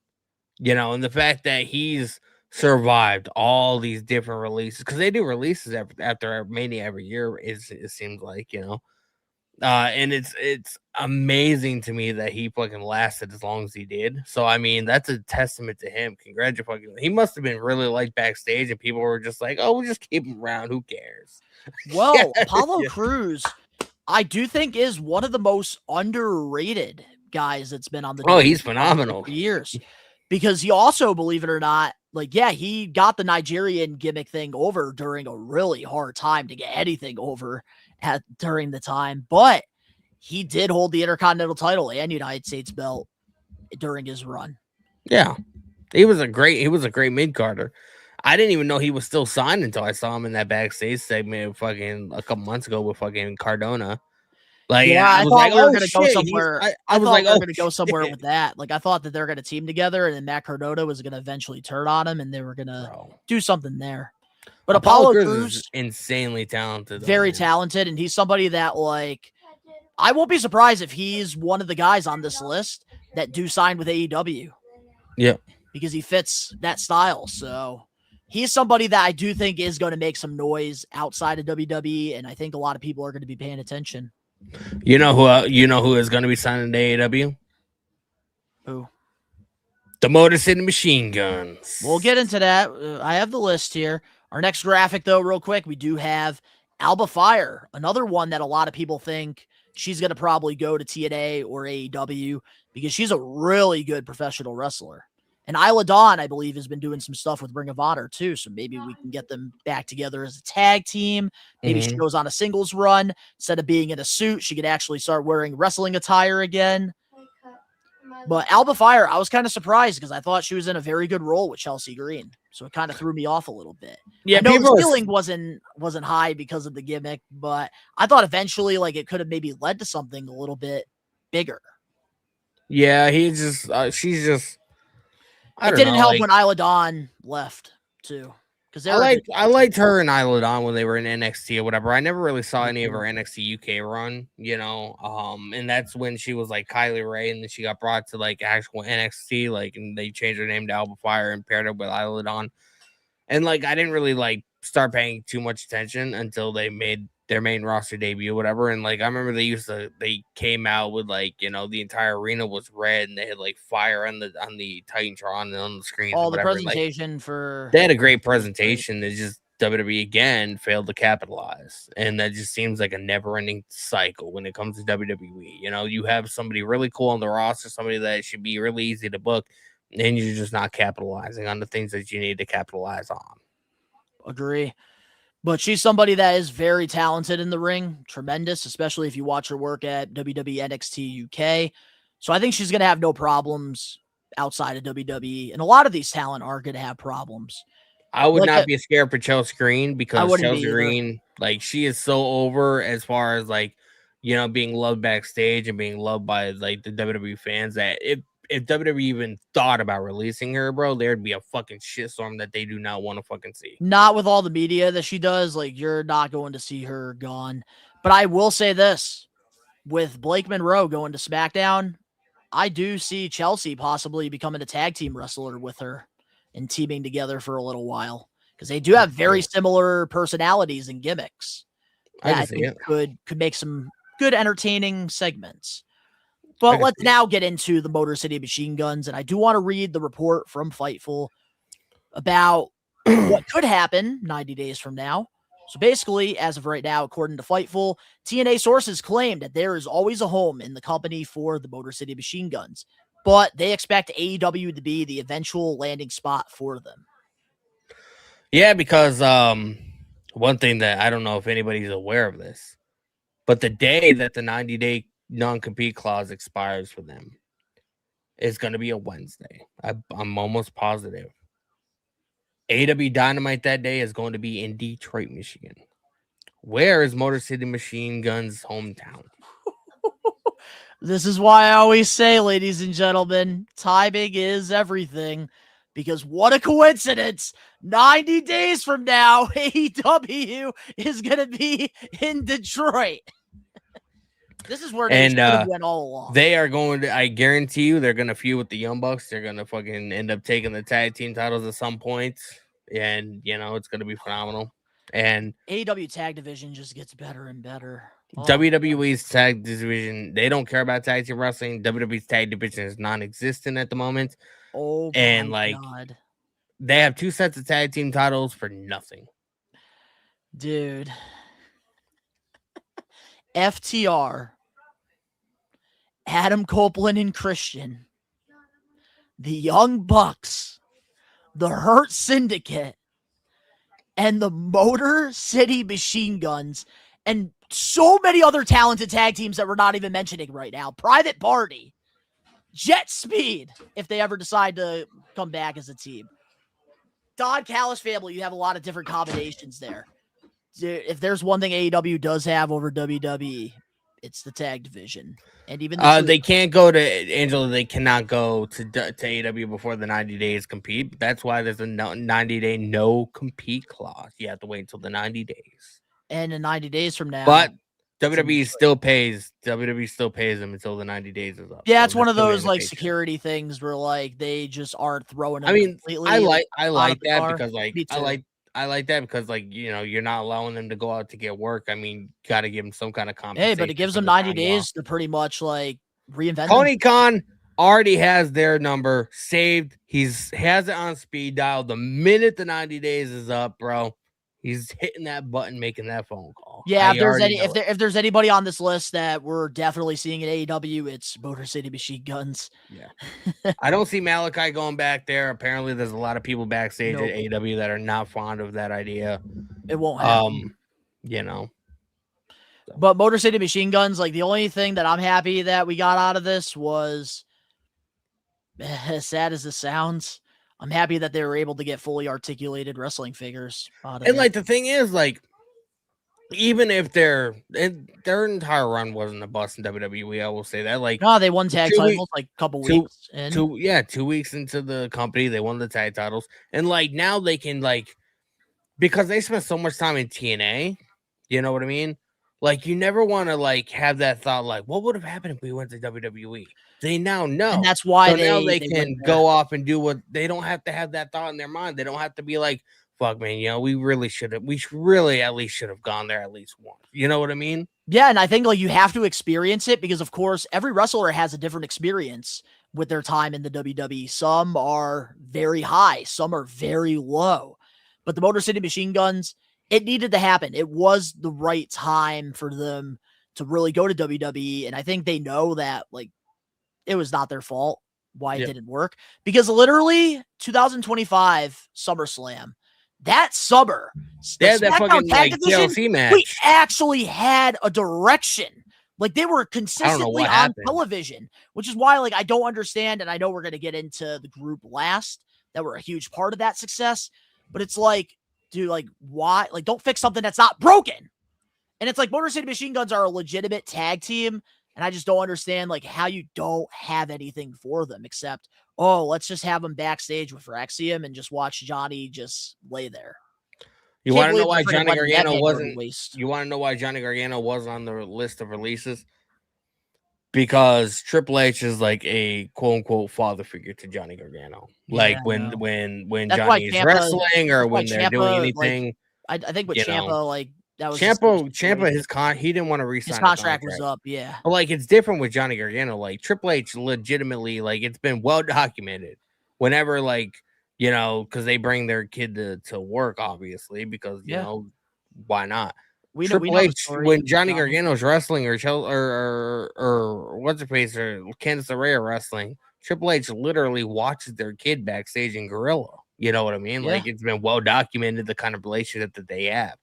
and the fact that he's survived all these different releases, because they do releases after Mania every year, it seems like, and it's amazing to me that he fucking lasted as long as he did. So I mean, that's a testament to him. Congratulations. He must have been really liked backstage, and people were just like, "Oh, we'll just keep him around. Who cares?" Well, Apollo Crews, I do think, is one of the most underrated guys that's been on the. Oh, he's phenomenal for years, because he also, believe it or not, like, yeah, he got the Nigerian gimmick thing over during a really hard time to get anything over during the time, but he did hold the Intercontinental title and United States belt during his run. Yeah, he was a great mid-carder. I didn't even know he was still signed until I saw him in that backstage segment fucking a couple months ago with fucking Cardona. Like, yeah, I was thought like, we were oh, gonna go shit. somewhere. I was thought like, we were oh, gonna go somewhere shit. with that. Like, I thought that they're gonna team together, and then Matt Cardona was gonna eventually turn on him, and they were gonna do something there. But Apollo Crews is insanely talented, very talented, and he's somebody that, like, I won't be surprised if he's one of the guys on this list that do sign with AEW. Yeah, because he fits that style. So he's somebody that I do think is going to make some noise outside of WWE, and I think a lot of people are going to be paying attention. You know who is going to be signing to AEW? Who? The Motor City Machine Guns. We'll get into that. I have the list here. Our next graphic, though, real quick, we do have Alba Fire, another one that a lot of people think she's going to probably go to TNA or AEW because she's a really good professional wrestler. And Isla Dawn, I believe, has been doing some stuff with Ring of Honor, too. So maybe we can get them back together as a tag team. Maybe she goes on a singles run. Instead of being in a suit, she could actually start wearing wrestling attire again. But Alba Fire, I was kind of surprised because I thought she was in a very good role with Chelsea Green. So it kind of threw me off a little bit. Yeah, I know the ceiling wasn't high because of the gimmick, but I thought eventually, like, it could have maybe led to something a little bit bigger. Yeah, she's just. It didn't help when Isla Dawn left too, because I liked her and Isla Dawn when they were in NXT or whatever. I never really saw any of her NXT UK run, and that's when she was like Kylie Ray, and then she got brought to like actual NXT, like, and they changed her name to Alba Fire and paired her with Isla Dawn, and like I didn't really like start paying too much attention until they made their main roster debut, whatever. And like I remember they came out with like, the entire arena was red and they had like fire on the Titantron and on the screen. All the presentation for they had a great presentation. It just WWE again failed to capitalize. And that just seems like a never-ending cycle when it comes to WWE. You have somebody really cool on the roster, somebody that should be really easy to book, and you're just not capitalizing on the things that you need to capitalize on. Agree. But she's somebody that is very talented in the ring, tremendous, especially if you watch her work at WWE NXT UK. So I think she's going to have no problems outside of WWE. And a lot of these talent are going to have problems. I would not be scared for Chelsea Green because Chelsea Green, like, she is so over as far as like, being loved backstage and being loved by like the WWE fans that if WWE even thought about releasing her, bro, there'd be a fucking shitstorm that they do not want to fucking see. Not with all the media that she does. Like, you're not going to see her gone. But I will say this. With Blake Monroe going to SmackDown, I do see Chelsea possibly becoming a tag team wrestler with her and teaming together for a little while. Because they do have very similar personalities and gimmicks. I think could make some good entertaining segments. But let's now get into the Motor City Machine Guns. And I do want to read the report from Fightful about what could happen 90 days from now. So basically, as of right now, according to Fightful, TNA sources claim that there is always a home in the company for the Motor City Machine Guns, but they expect AEW to be the eventual landing spot for them. Yeah, because one thing that I don't know if anybody's aware of this, but the day that the 90-day non-compete clause expires for them is going to be a Wednesday. I'm almost positive. AEW Dynamite that day is going to be in Detroit, Michigan. Where is Motor City Machine Gun's hometown? This is why I always say, ladies and gentlemen, timing is everything. Because what a coincidence! 90 days from now, AEW is going to be in Detroit. This is where they should have went all along. They are going to, I guarantee you, they're going to feud with the Young Bucks. They're going to fucking end up taking the tag team titles at some point. And, you know, it's going to be phenomenal. And AEW tag division just gets better and better. WWE's tag division, they don't care about tag team wrestling. WWE's tag division is non-existent at the moment. Oh, and my like God. They have 2 sets of tag team titles for nothing. Dude. FTR, Adam Copeland and Christian, the Young Bucks, the Hurt Syndicate, and the Motor City Machine Guns, and so many other talented tag teams that we're not even mentioning right now. Private Party, Jet Speed, if they ever decide to come back as a team. Don Callis family, you have a lot of different combinations there. If there's one thing AEW does have over WWE, it's the tag division. And even they can't go to Angela. They cannot go to AEW before the 90 days compete. That's why there's a 90-day no compete clause. You have to wait until the 90 days. And in 90 days from now, but WWE still pays them until the 90 days is up. Yeah, it's one of those like security things where like they just aren't throwing them. I mean, completely I like that car. because like I like that because like, you know, you're not allowing them to go out to get work. I mean, got to give them some kind of compensation. Hey, but it gives them 90 days to pretty much like reinvent. Tony Khan already has their number saved. Has it on speed dial. The minute the 90 days is up, bro, he's hitting that button, making that phone call. Yeah, if there's anybody on this list that we're definitely seeing at AEW, it's Motor City Machine Guns. Yeah, I don't see Malachi going back there. Apparently, there's a lot of people backstage at AEW that are not fond of that idea. It won't happen. You know. But Motor City Machine Guns, like the only thing that I'm happy that we got out of this was, as sad as this sounds, I'm happy that they were able to get fully articulated wrestling figures out of it. And like the thing is, like, even if their entire run wasn't a bust in WWE, I will say that. Like, no, they won tag titles like a couple weeks. 2 weeks into the company, they won the tag titles, and like now they can like, because they spent so much time in TNA, you know what I mean? Like, you never want to like have that thought, like, what would have happened if we went to WWE? They now know, and that's why now they can go off and do what they don't have to have that thought in their mind. They don't have to be like, fuck, man, you know, we really at least should have gone there at least once. You know what I mean? Yeah, and I think like you have to experience it because, of course, every wrestler has a different experience with their time in the WWE. Some are very high, some are very low. But the Motor City Machine Guns, it needed to happen. It was the right time for them to really go to WWE, and I think they know that like it was not their fault why it didn't work, because literally 2025 SummerSlam, that summer, that fucking like TLC match, we actually had a direction. Like they were consistently on television, which is why like I don't understand, and I know we're going to get into the group last that were a huge part of that success, but it's like, dude, like why? Like don't fix something that's not broken. And it's like Motor City Machine Guns are a legitimate tag team, and I just don't understand like how you don't have anything for them except, oh, let's just have them backstage with Rexium and just watch Johnny just lay there. You want to know why Johnny Gargano wasn't? You want to know why Johnny Gargano wasn't on the list of releases? Because Triple H is like a quote unquote father figure to Johnny Gargano. Like when Johnny is wrestling or when they're doing anything. Like, I think with Ciampa, like that was Ciampa, he didn't want to resign. His contract was up, yeah. But like it's different with Johnny Gargano. Like Triple H legitimately, like it's been well documented. Whenever like, you know, because they bring their kid to work, obviously, because you know, why not? Triple H, when Johnny Gargano's wrestling or what's her face or Candice LeRae are wrestling, Triple H literally watches their kid backstage in Gorilla. You know what I mean? Like it's been well documented the kind of relationship that they have.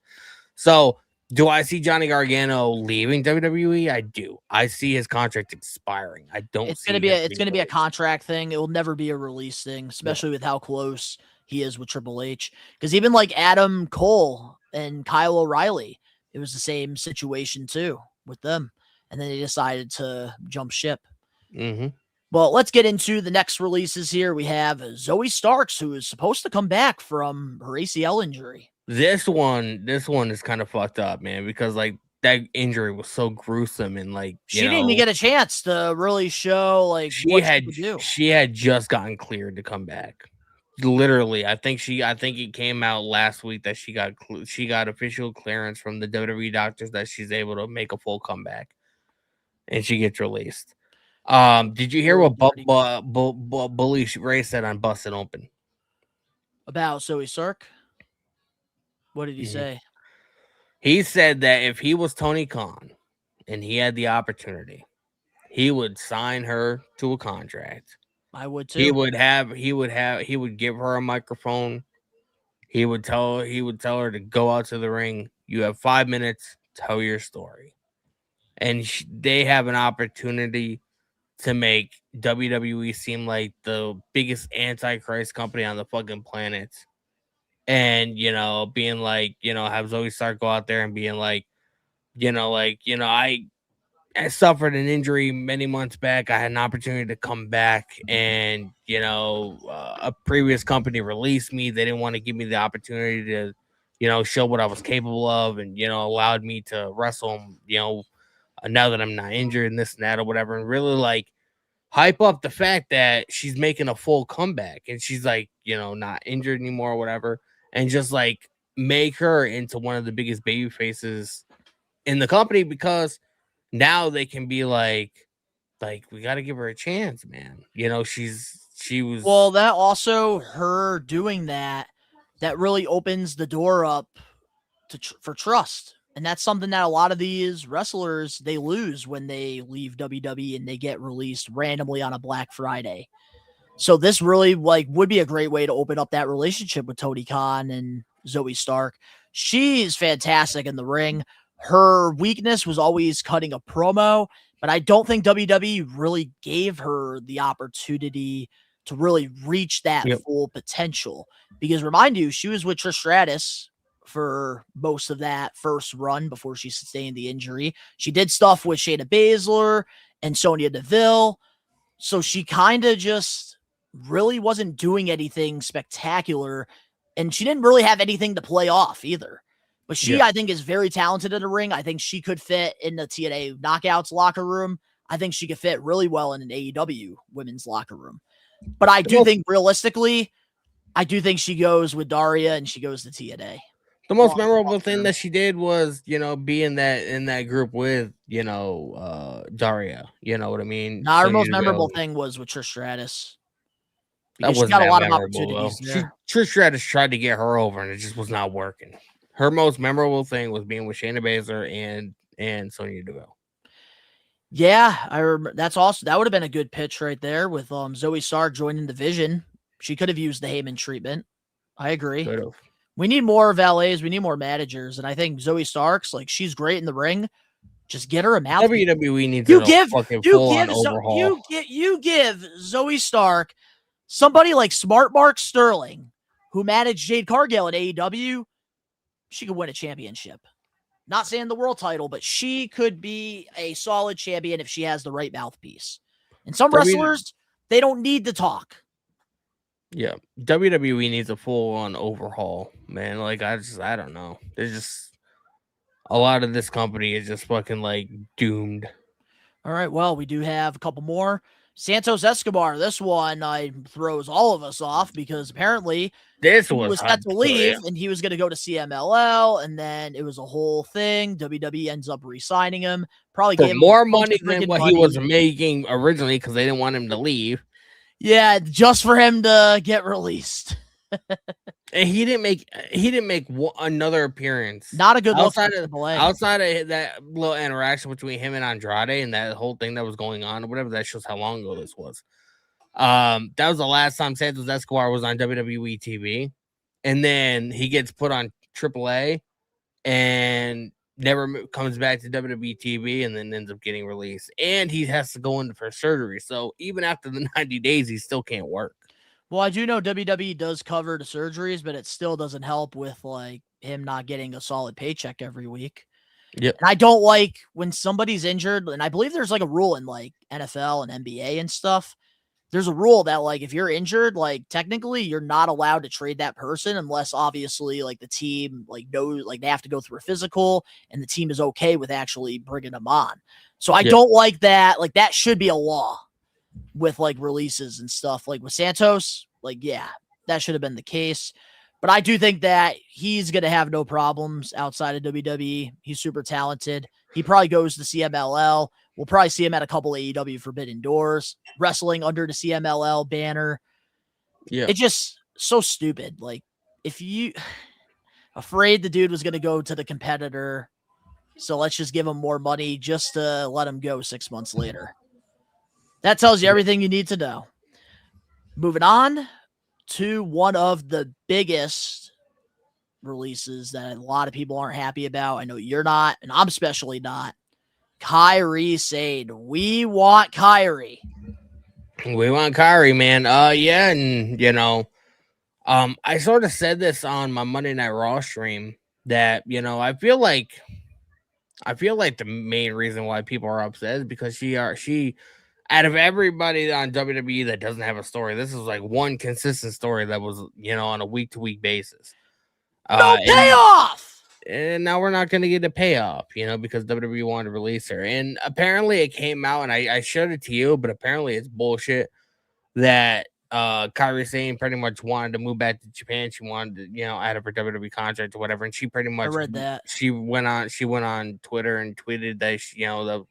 So, do I see Johnny Gargano leaving WWE? I do. I see his contract expiring. I don't. It's gonna be a contract thing. It will never be a release thing, especially with how close he is with Triple H. Because even like Adam Cole and Kyle O'Reilly, it was the same situation too with them. And then they decided to jump ship. Mm-hmm. Well, let's get into the next releases here. We have Zoe Starks, who is supposed to come back from her ACL injury. This one is kind of fucked up, man, because like that injury was so gruesome and like she didn't even get a chance to really show like what she could do. She had just gotten cleared to come back. Literally, I think it came out last week that she got official clearance from the WWE doctors that she's able to make a full comeback, and she gets released. Did you hear what Bully Ray said on Bustin' Open about Zoe Stark? What did he say? He said that if he was Tony Khan and he had the opportunity, he would sign her to a contract. I would too. He would give her a microphone. He would tell her to go out to the ring. You have 5 minutes, tell your story. And they have an opportunity to make WWE seem like the biggest antichrist company on the fucking planet. And, being like, have Zoe Stark go out there and being like, I suffered an injury many months back. I had an opportunity to come back, and a previous company released me. They didn't want to give me the opportunity to, show what I was capable of, and allowed me to wrestle. Now that I'm not injured and this and that or whatever, and really like hype up the fact that she's making a full comeback and she's like, not injured anymore or whatever, and just like make her into one of the biggest baby faces in the company, because now they can be like we got to give her a chance, man. She was well. That also her doing that really opens the door up for trust, and that's something that a lot of these wrestlers they lose when they leave WWE and they get released randomly on a Black Friday. So this really would be a great way to open up that relationship with Tony Khan and Zoe Stark. She's fantastic in the ring. Her weakness was always cutting a promo, but I don't think WWE really gave her the opportunity to really reach that full potential. Because remind you, she was with Trish Stratus for most of that first run before she sustained the injury. She did stuff with Shayna Baszler and Sonya Deville. So she kind of just really wasn't doing anything spectacular, and she didn't really have anything to play off either. But she, I think, is very talented in the ring. I think she could fit in the TNA Knockouts locker room. I think she could fit really well in an AEW women's locker room. But I do think realistically, I do think she goes with Daria and she goes to TNA. The most memorable thing that she did was, be in that group with, Daria. You know what I mean? Now, her most memorable thing was with Trish Stratus. That was got a lot of opportunities. Trish Stratus tried to get her over, and it just was not working. Her most memorable thing was being with Shayna Baszler and Sonya Deville. Yeah, I remember. That's awesome. That would have been a good pitch right there with Zoe Stark joining the Division. She could have used the Heyman treatment. I agree. Could have. We need more valets. We need more managers. And I think Zoe Starks, she's great in the ring. Just get her a mouth. WWE needs a fucking full-on overhaul. You give Zoe Stark somebody like Smart Mark Sterling, who managed Jade Cargill at AEW. She could win a championship. Not saying the world title, but she could be a solid champion if she has the right mouthpiece. And some wrestlers, they don't need to talk. Yeah, WWE needs a full-on overhaul, man. I don't know. There's just a lot of this company is just fucking doomed. All right, well, we do have a couple more. Santos Escobar, this one throws all of us off because apparently he was set to leave and he was going to go to CMLL, and then it was a whole thing. WWE ends up re-signing him. Probably gave him more money than what he was making originally because they didn't want him to leave. Yeah, just for him to get released. And he didn't make another appearance. Not a good look outside of that little interaction between him and Andrade and that whole thing that was going on or whatever. That shows how long ago this was. That was the last time Santos Escobar was on WWE TV, and then he gets put on AAA and never comes back to WWE TV, and then ends up getting released. And he has to go in for surgery. So even after the 90 days, he still can't work. Well, I do know WWE does cover the surgeries, but it still doesn't help with him not getting a solid paycheck every week. Yep. And I don't like when somebody's injured, and I believe there's like a rule in like NFL and NBA and stuff. There's a rule that like if you're injured, like technically you're not allowed to trade that person unless obviously like the team like knows like they have to go through a physical and the team is okay with actually bringing them on. So I don't like that. Like that should be a law with like releases and stuff. Like with Santos, like yeah, that should have been the case. But I do think that he's going to have no problems outside of WWE. He's super talented. He probably goes to CMLL. We'll probably see him at a couple AEW Forbidden Doors, wrestling under the CMLL banner. Yeah. It's just so stupid. Like, if you afraid the dude was going to go to the competitor, so let's just give him more money just to let him go 6 months later. That tells you everything you need to know. Moving on to one of the biggest releases that a lot of people aren't happy about. I know you're not, and I'm especially not. Kairi Sane. We want Kairi. We want Kairi, man. Yeah, and you know, I sort of said this on my Monday Night Raw stream that I feel like the main reason why people are upset is because she out of everybody on WWE that doesn't have a story, this is like one consistent story that was on a week to week basis. No payoff. And now we're not going to get a payoff, because WWE wanted to release her. And apparently it came out, and I showed it to you, but apparently it's bullshit that Kairi Sane pretty much wanted to move back to Japan. She wanted to, out of her WWE contract or whatever. And she pretty much, I read that. She went on Twitter and tweeted that,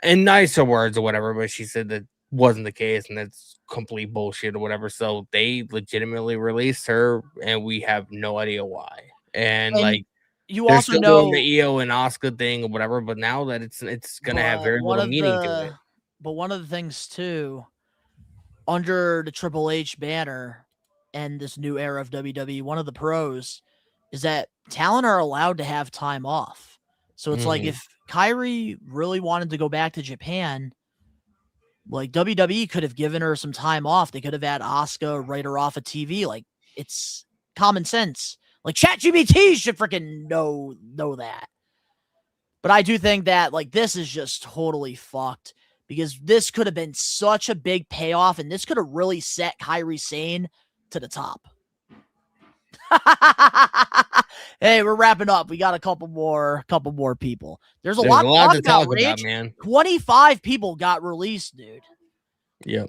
in nicer words or whatever, but she said that wasn't the case, and that's complete bullshit or whatever. So they legitimately released her, and we have no idea why. And like you also know the Io and Asuka thing or whatever, but now that it's gonna have very little meaning to it. But one of the things too, under the Triple H banner and this new era of WWE, one of the pros is that talent are allowed to have time off. So it's like if Kairi really wanted to go back to Japan, like WWE could have given her some time off. They could have had Asuka write her off of TV. Like it's common sense. Like ChatGPT should freaking know that. But I do think that like this is just totally fucked because this could have been such a big payoff, and this could have really set Kairi Sane to the top. Hey, we're wrapping up. We got a couple more people. There's a lot to talk about, man. 25 people got released, dude. Yep.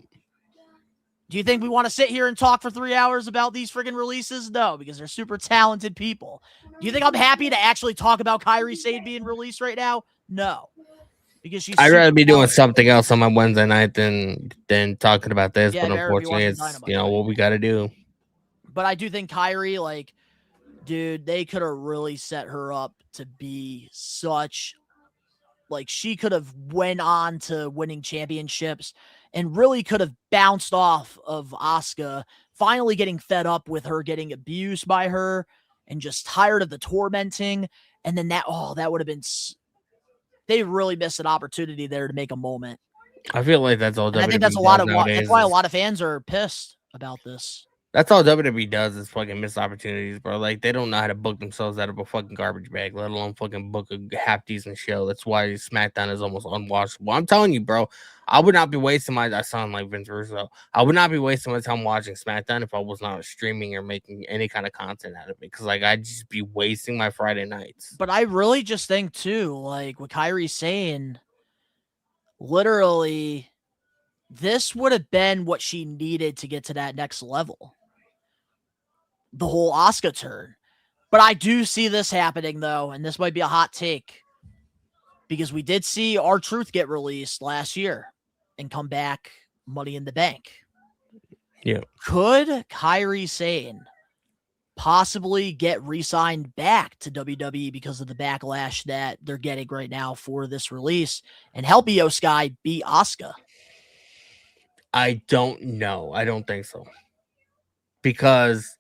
Do you think we want to sit here and talk for 3 hours about these friggin' releases? No, because they're super talented people. Do you think I'm happy to actually talk about Kairi Sane being released right now? No. Because she's I'd rather be doing something else on my Wednesday night than talking about this, but unfortunately it's what we gotta do. But I do think Kairi, like, dude, they could have really set her up to be such, like, she could have went on to winning championships and really could have bounced off of Asuka, finally getting fed up with her getting abused by her and just tired of the tormenting. And then that would have been, they really missed an opportunity there to make a moment. I feel like that's all. And I think that's that's why a lot of fans are pissed about this. That's all WWE does is fucking miss opportunities, bro. Like, they don't know how to book themselves out of a fucking garbage bag, let alone fucking book a half-decent show. That's why SmackDown is almost unwatchable. I'm telling you, bro, I would not be wasting I sound like Vince Russo. I would not be wasting my time watching SmackDown if I was not streaming or making any kind of content out of it. Because, like, I'd just be wasting my Friday nights. But I really just think, too, like, what Kairi's saying, literally, this would have been what she needed to get to that next level. The whole Asuka turn. But I do see this happening, though, and this might be a hot take, because we did see R-Truth get released last year and come back Money in the Bank. Yeah. Could Kairi Sane possibly get re-signed back to WWE because of the backlash that they're getting right now for this release and help Io Sky beat Asuka? I don't know. I don't think so. Because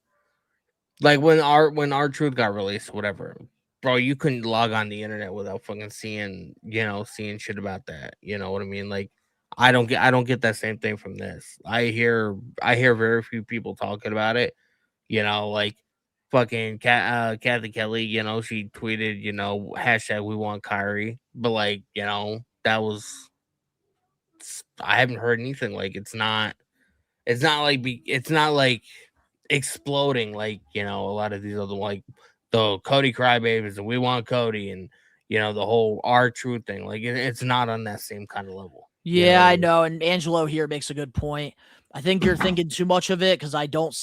like when R-Truth got released, whatever, bro, you couldn't log on the internet without fucking seeing shit about that. You know what I mean? Like, I don't get that same thing from this. I hear very few people talking about it. Like, fucking Kathy Kelly, you know, she tweeted, you know, hashtag we want Kyrie, but like, you know, that was I haven't heard anything. Like it's not like exploding like, you know, a lot of these other like the Cody crybabies and we want Cody and you know the whole R-Truth thing. Like it's not on that same kind of level. You know Yeah, what I know. And Angelo here makes a good point. I think you're thinking too much of it because I don't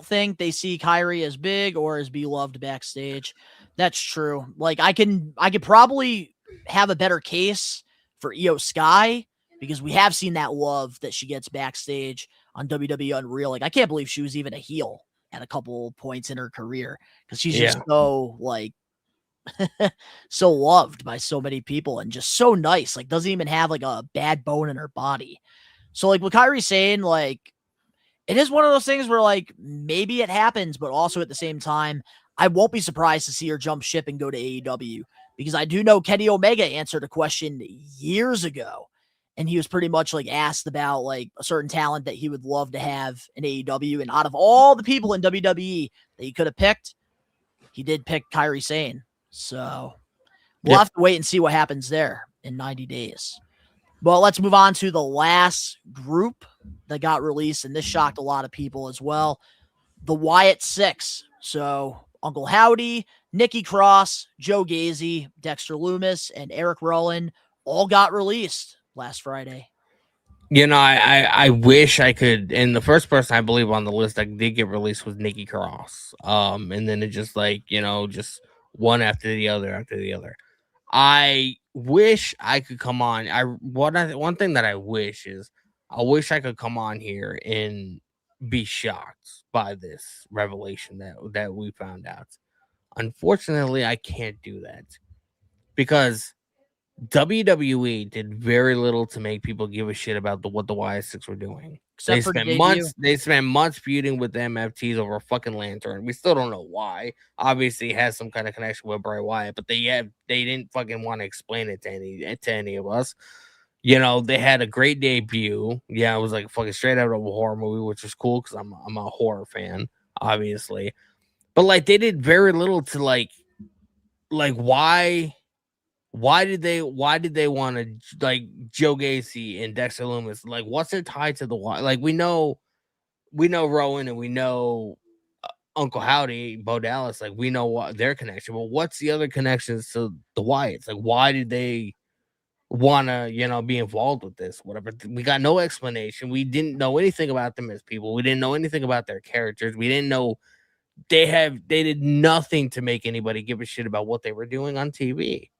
think they see Kyrie as big or as beloved backstage. That's true. Like I could probably have a better case for Io Sky because we have seen that love that she gets backstage on WWE Unreal. Like I can't believe she was even a heel at a couple points in her career because she's just Yeah. so like so loved by so many people and just so nice. Like doesn't even have like a bad bone in her body. So like what Kyrie's saying, like it is one of those things where like maybe it happens, but also at the same time, I won't be surprised to see her jump ship and go to AEW because I do know Kenny Omega answered a question years ago. And he was pretty much like asked about like a certain talent that he would love to have in AEW. And out of all the people in WWE that he could have picked, he did pick Kyrie Sane. So we'll have to wait and see what happens there in 90 days. But let's move on to the last group that got released, and this shocked a lot of people as well. The Wyatt Six. So Uncle Howdy, Nikki Cross, Joe Gacy, Dexter Lumis, and Eric Rowan all got released last Friday. You know, I wish I could. And the first person I believe on the list that did get released was Nikki Cross. And then it just like, you know, just one after the other. I wish I could come on. One thing that I wish is I wish I could come on here and be shocked by this revelation that we found out. Unfortunately, I can't do that because WWE did very little to make people give a shit about what the YS6 were doing. Except for the They spent months feuding with the MFTs over a fucking lantern. We still don't know why. Obviously, it has some kind of connection with Bray Wyatt, but they didn't fucking want to explain it to any of us. You know, they had a great debut. Yeah, it was like fucking straight out of a horror movie, which was cool because I'm a horror fan, obviously. But like, they did very little to like why did they want to like Joe Gacy and Dexter Lumis? Like, what's their tie to the why? Like, we know Rowan and we know Uncle Howdy, Bo Dallas. Like, we know what their connection, but what's the other connections to the Wyatts? Like, why did they want to, you know, be involved with this? Whatever. We got no explanation. We didn't know anything about them as people. We didn't know anything about their characters. We didn't know they did nothing to make anybody give a shit about what they were doing on TV.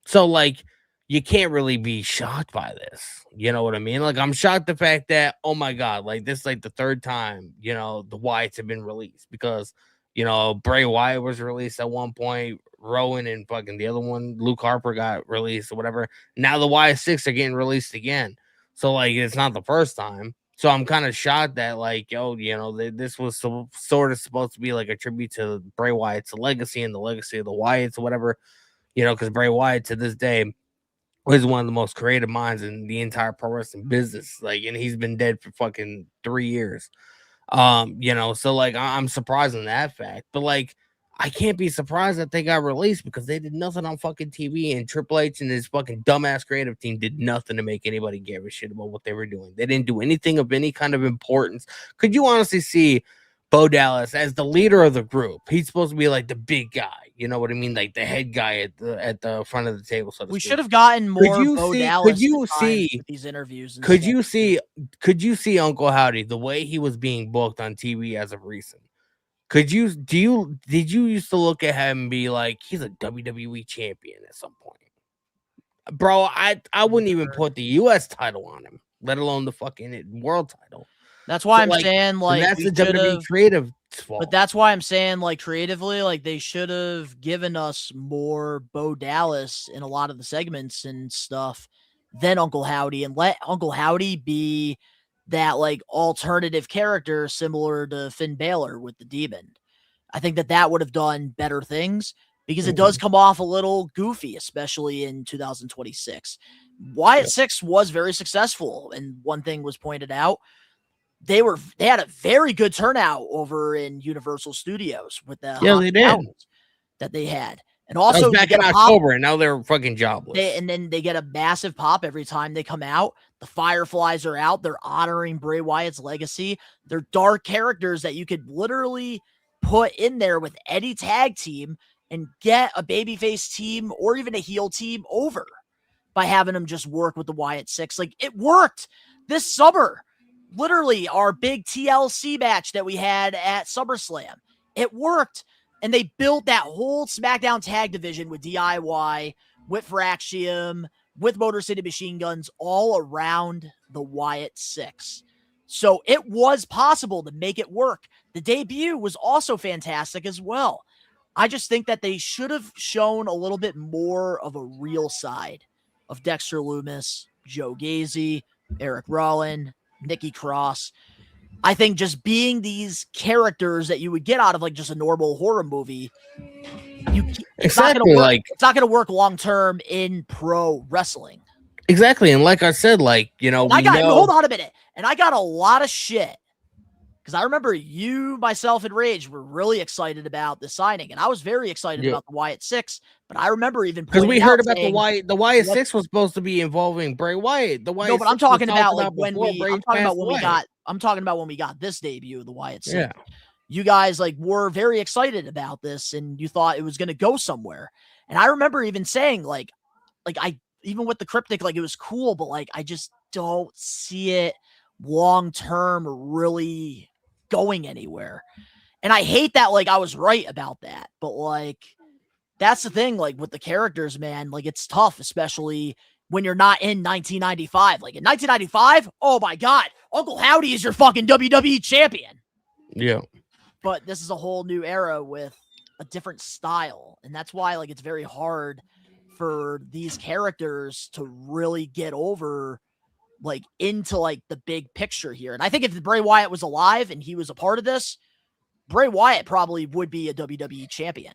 So, like, you can't really be shocked by this. You know what I mean? Like, I'm shocked the fact that, oh my God, like, this is like the third time, you know, the Wyatts have been released because, you know, Bray Wyatt was released at one point, Rowan and fucking the other one, Luke Harper got released or whatever. Now the YS6 are getting released again. So, like, it's not the first time. So I'm kind of shocked that, like, yo, you know, this was sort of supposed to be like a tribute to Bray Wyatt's legacy and the legacy of the Wyatts or whatever. You know, because Bray Wyatt to this day is one of the most creative minds in the entire pro wrestling business. Like, and he's been dead for fucking 3 years. You know, so like I'm surprised in that fact, but like I can't be surprised that they got released because they did nothing on fucking TV, and Triple H and his fucking dumbass creative team did nothing to make anybody give a shit about what they were doing. They didn't do anything of any kind of importance. Could you honestly see Bo Dallas as the leader of the group? He's supposed to be like the big guy, you know what I mean, like the head guy at the front of the table. So we should have gotten more Bo Dallas. Could you see with these interviews? Could you see Uncle Howdy the way he was being booked on TV as of recent? Did you used to look at him and be like, he's a WWE champion at some point? Bro, I wouldn't even put the US title on him, let alone the fucking world title. That's why I'm saying, like, that's the WWE creative fault. But that's why I'm saying, like, creatively, like, they should have given us more Bo Dallas in a lot of the segments and stuff than Uncle Howdy, and let Uncle Howdy be that, like, alternative character similar to Finn Balor with the Demon. I think that would have done better things because it does come off a little goofy, especially in 2026. Wyatt 6 was very successful, and one thing was pointed out. they had a very good turnout over in Universal Studios with the they did that they had. And that was also back in October, and now they're fucking jobless. And then they get a massive pop every time they come out. The Fireflies are out. They're honoring Bray Wyatt's legacy. They're dark characters that you could literally put in there with any tag team and get a babyface team or even a heel team over by having them just work with the Wyatt Six. Like, it worked this summer. Literally, our big TLC match that we had at SummerSlam. It worked. And they built that whole SmackDown tag division with DIY, with Fraxium, with Motor City Machine Guns, all around the Wyatt Six. So it was possible to make it work. The debut was also fantastic as well. I just think that they should have shown a little bit more of a real side of Dexter Lumis, Joe Gacy, Eric Rowan, Nikki Cross. I think just being these characters that you would get out of like just a normal horror movie, it's not going to work long term in pro wrestling. Exactly, and like I said, like, you know, hold on a minute, and I got a lot of shit because I remember you, myself, and Rage were really excited about the signing, and I was very excited about the Wyatt Six. But I remember even because we heard about the Wyatt Six was supposed to be involving Bray Wyatt. The Wyatt no, but I'm talking about like I'm talking about when we got this debut of the Wyatt Six. Yeah. You guys like were very excited about this and you thought it was going to go somewhere. And I remember even saying like I, even with the cryptic, like it was cool, but like, I just don't see it long-term really going anywhere. And I hate that. Like I was right about that, but like, that's the thing, like with the characters, man, like it's tough, especially when you're not in 1995. Like in 1995, oh my God, Uncle Howdy is your fucking WWE champion. Yeah. But this is a whole new era with a different style. And that's why like it's very hard for these characters to really get over like into like the big picture here. And I think if Bray Wyatt was alive and he was a part of this, Bray Wyatt probably would be a WWE champion.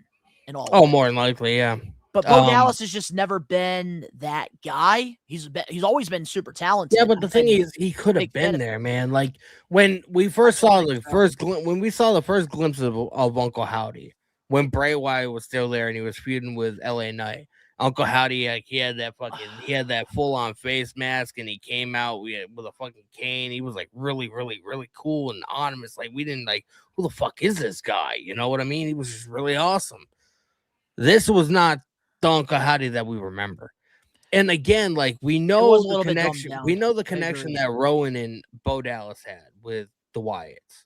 More than likely, yeah. But Bo Dallas has just never been that guy. He's always been super talented. Yeah, but the thing is, he could have been there, man. Like when we first saw the first glimpse of Uncle Howdy, when Bray Wyatt was still there and he was feuding with LA Knight. Uncle Howdy, like he had that full on face mask and he came out with a fucking cane. He was like really, really, really cool and anonymous. Like we didn't like, who the fuck is this guy? You know what I mean? He was just really awesome. This was not the Uncle Howdy that we remember. And again, like we know the connection. We know the connection that Rowan and Bo Dallas had with the Wyatts.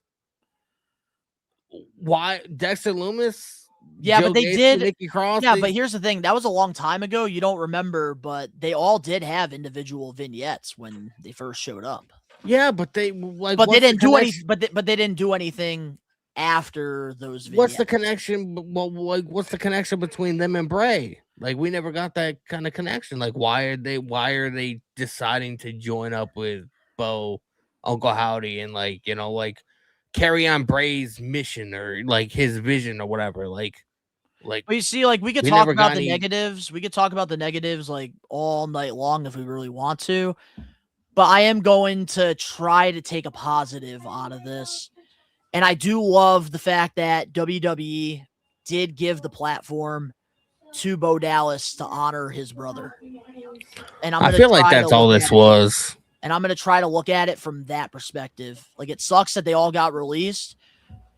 Why Dexter Lumis? Yeah, Joe but they Gacy, did. Nikki Cross, But here's the thing: that was a long time ago. You don't remember, but they all did have individual vignettes when they first showed up. Yeah, but they like. But they didn't do any. But they didn't do anything after those vignettes. What's the connection? Well, like, what's the connection between them and Bray? Like, we never got that kind of connection. Like, why are they deciding to join up with Bo, Uncle Howdy, and like, you know, like carry on Bray's mission or like his vision or whatever? Like, well, you see, like we could talk about the negatives. We could talk about the negatives like all night long if we really want to. But I am going to try to take a positive out of this. And I do love the fact that WWE did give the platform to Bo Dallas to honor his brother. And I feel like that's all this was. And I'm going to try to look at it from that perspective. Like, it sucks that they all got released,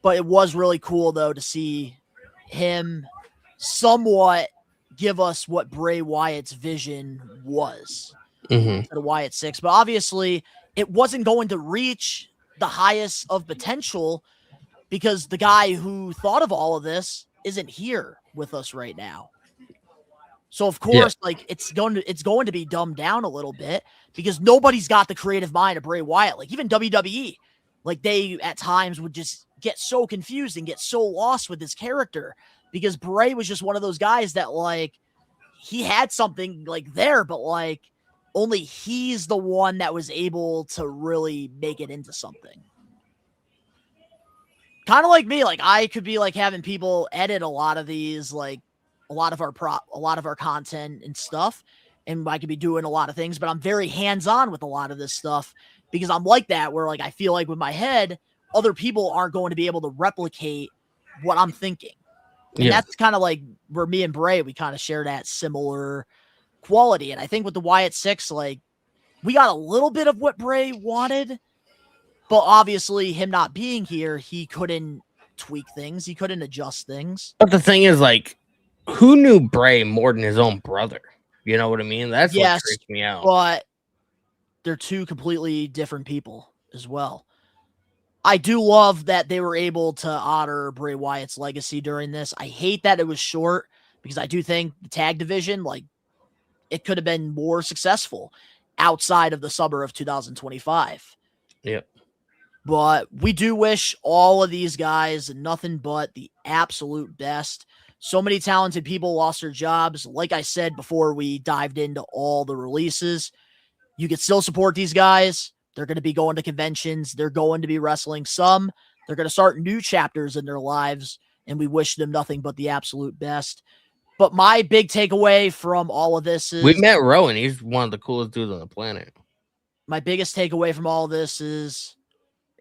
but it was really cool, though, to see him somewhat give us what Bray Wyatt's vision was. The Wyatt Six. But obviously, it wasn't going to reach the highest of potential because the guy who thought of all of this isn't here with us right now. So of course, like it's going to be dumbed down a little bit because nobody's got the creative mind of Bray Wyatt. Like even WWE, like they at times would just get so confused and get so lost with his character because Bray was just one of those guys that like he had something like there, but like only he's the one that was able to really make it into something. Kind of like me, like I could be like having people edit a lot of these, like a lot of our content and stuff. And I could be doing a lot of things, but I'm very hands-on with a lot of this stuff. because I'm like that, where like I feel like with my head, other people aren't going to be able to replicate what I'm thinking. And that's kind of like where me and Bray, we kind of share that similar quality. And I think with the Wyatt Six, like we got a little bit of what Bray wanted, but obviously him not being here, he couldn't tweak things. He couldn't adjust things. But the thing is, like, who knew Bray more than his own brother? You know what I mean? That's what freaks me out. But they're two completely different people as well. I do love that they were able to honor Bray Wyatt's legacy during this. I hate that it was short because I do think the tag division, like, it could have been more successful outside of the summer of 2025. Yep. But we do wish all of these guys nothing but the absolute best. So many talented people lost their jobs. Like I said before we dived into all the releases, you can still support these guys. They're going to be going to conventions. They're going to be wrestling some. They're going to start new chapters in their lives, and we wish them nothing but the absolute best. But my big takeaway from all of this is... We met Rowan. He's one of the coolest dudes on the planet. My biggest takeaway from all of this is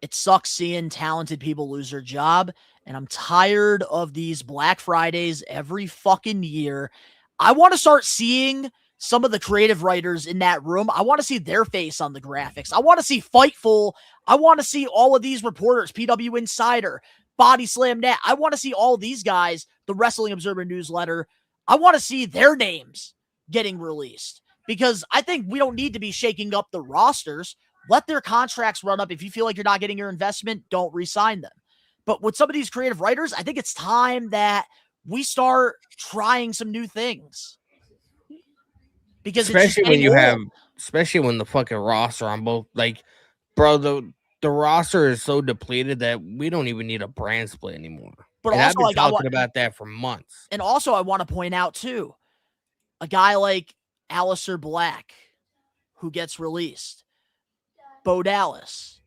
it sucks seeing talented people lose their job, and I'm tired of these Black Fridays every fucking year. I want to start seeing some of the creative writers in that room. I want to see their face on the graphics. I want to see Fightful. I want to see all of these reporters, PW Insider, Body Slam Net. I want to see all these guys, the Wrestling Observer newsletter. I want to see their names getting released because I think we don't need to be shaking up the rosters. Let their contracts run up. If you feel like you're not getting your investment, don't re-sign them. But with some of these creative writers, I think it's time that we start trying some new things. Because especially when the fucking roster on both, like, bro, the roster is so depleted that we don't even need a brand split anymore. But also, I've been talking about that for months. And also, I want to point out too, a guy like Aleister Black, who gets released, Bo Dallas.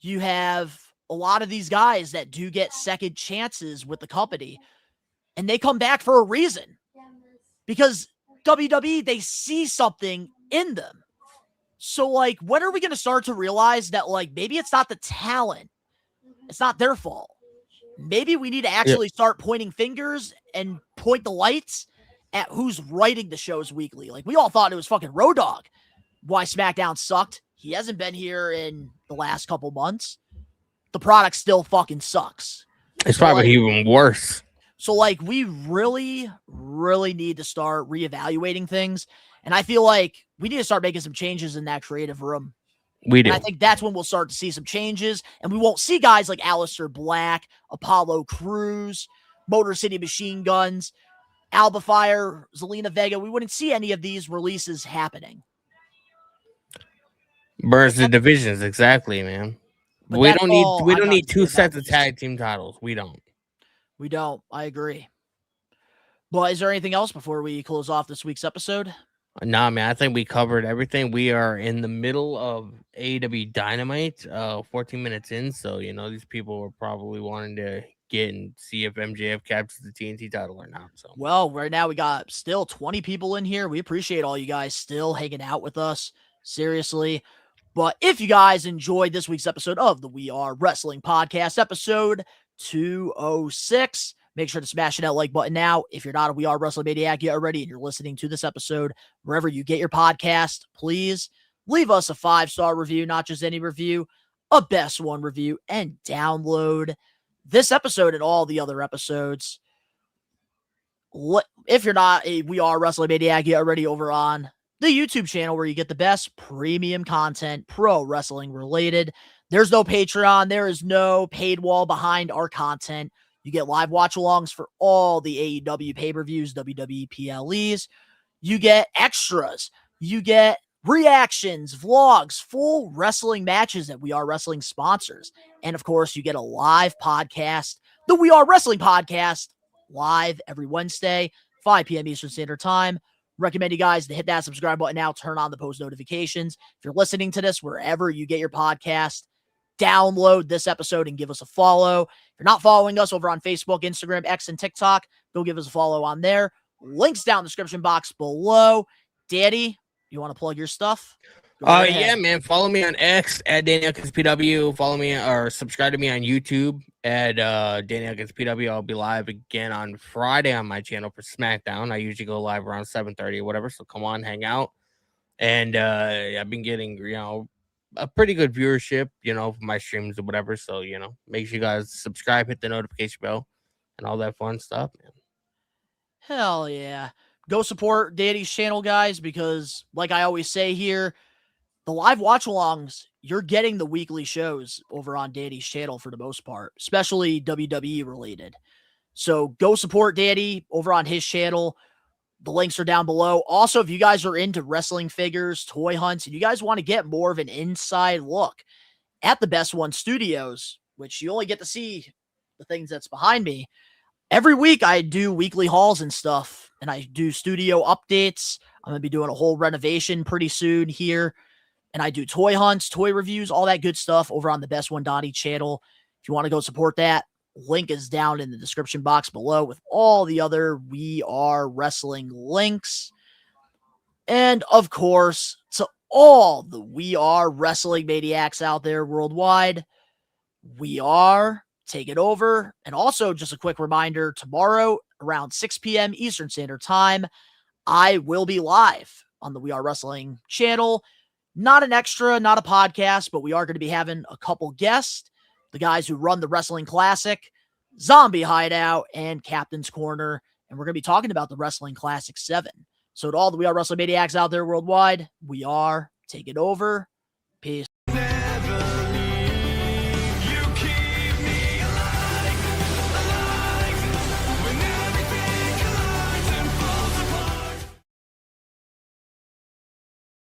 You have a lot of these guys that do get second chances with the company, and they come back for a reason. Because WWE, they see something in them. So, like, when are we going to start to realize that, like, maybe it's not the talent. It's not their fault. Maybe we need to actually start pointing fingers and point the lights at who's writing the shows weekly. Like, we all thought it was fucking Road Dogg. Why Smackdown sucked. He hasn't been here in the last couple months. The product still fucking sucks. It's probably even worse. So, like, we really, really need to start reevaluating things. And I feel like we need to start making some changes in that creative room. We do. And I think that's when we'll start to see some changes. And we won't see guys like Aleister Black, Apollo Crews, Motor City Machine Guns, Alba Fire, Zelina Vega. We wouldn't see any of these releases happening. Burns the divisions, exactly, man. But we don't need two sets of tag team titles. We don't. I agree. But is there anything else before we close off this week's episode? Nah, man, I think we covered everything. We are in the middle of AEW Dynamite, 14 minutes in. So, you know, these people are probably wanting to get and see if MJF captures the TNT title or not. So, well, right now we got still 20 people in here. We appreciate all you guys still hanging out with us. Seriously. But if you guys enjoyed this week's episode of the We Are Wrestling Podcast, episode 206, make sure to smash that like button now. If you're not a We Are Wrestling Maniac yet already and you're listening to this episode, wherever you get your podcast, please leave us a 5-star review, not just any review, a best one review, and download this episode and all the other episodes. If you're not a We Are Wrestling Maniac yet already over on the YouTube channel where you get the best premium content, pro wrestling related. There's no Patreon. There is no paid wall behind our content. You get live watch-alongs for all the AEW pay-per-views, WWE PLEs. You get extras. You get reactions, vlogs, full wrestling matches that We Are Wrestling sponsors. And, of course, you get a live podcast, the We Are Wrestling Podcast, live every Wednesday, 5 p.m. Eastern Standard Time. Recommend you guys to hit that subscribe button now, turn on the post notifications. If you're listening to this wherever you get your podcast, download this episode and give us a follow. If you're not following us over on Facebook, Instagram, X, and TikTok, go give us a follow on there. Links down in the description box below. Daddy, you want to plug your stuff? Go right Yeah, ahead. man. Follow me on X at Danny Huckins PW. Follow me or subscribe to me on YouTube at Danny Huckins PW. I'll be live again on Friday on my channel for Smackdown. I usually go live around 7:30 or whatever. So come on, hang out. And I've been getting, a pretty good viewership, for my streams or whatever. So, make sure you guys subscribe, hit the notification bell, and all that fun stuff, man. Hell yeah. Go support Danny's channel, guys, because like I always say here, the live watch-alongs, you're getting the weekly shows over on Danny's channel for the most part, especially WWE related. So go support Danny over on his channel. The links are down below. Also, if you guys are into wrestling figures, toy hunts, and you guys want to get more of an inside look at the Best One Studios, which you only get to see the things that's behind me, every week I do weekly hauls and stuff, and I do studio updates. I'm going to be doing a whole renovation pretty soon here, and I do toy hunts, toy reviews, all that good stuff over on the Best One Donnie channel. If you want to go support that, link is down in the description box below with all the other We Are Wrestling links. And of course, to all the We Are Wrestling maniacs out there worldwide, we are taking over. And also, just a quick reminder, tomorrow around 6 p.m. Eastern Standard Time, I will be live on the We Are Wrestling channel. Not an extra, not a podcast, but we are going to be having a couple guests. The guys who run the Wrestling Classic, Zombie Hideout, and Captain's Corner. And we're going to be talking about the Wrestling Classic 7. So to all the We Are Wrestling maniacs out there worldwide, we are taking over. Peace.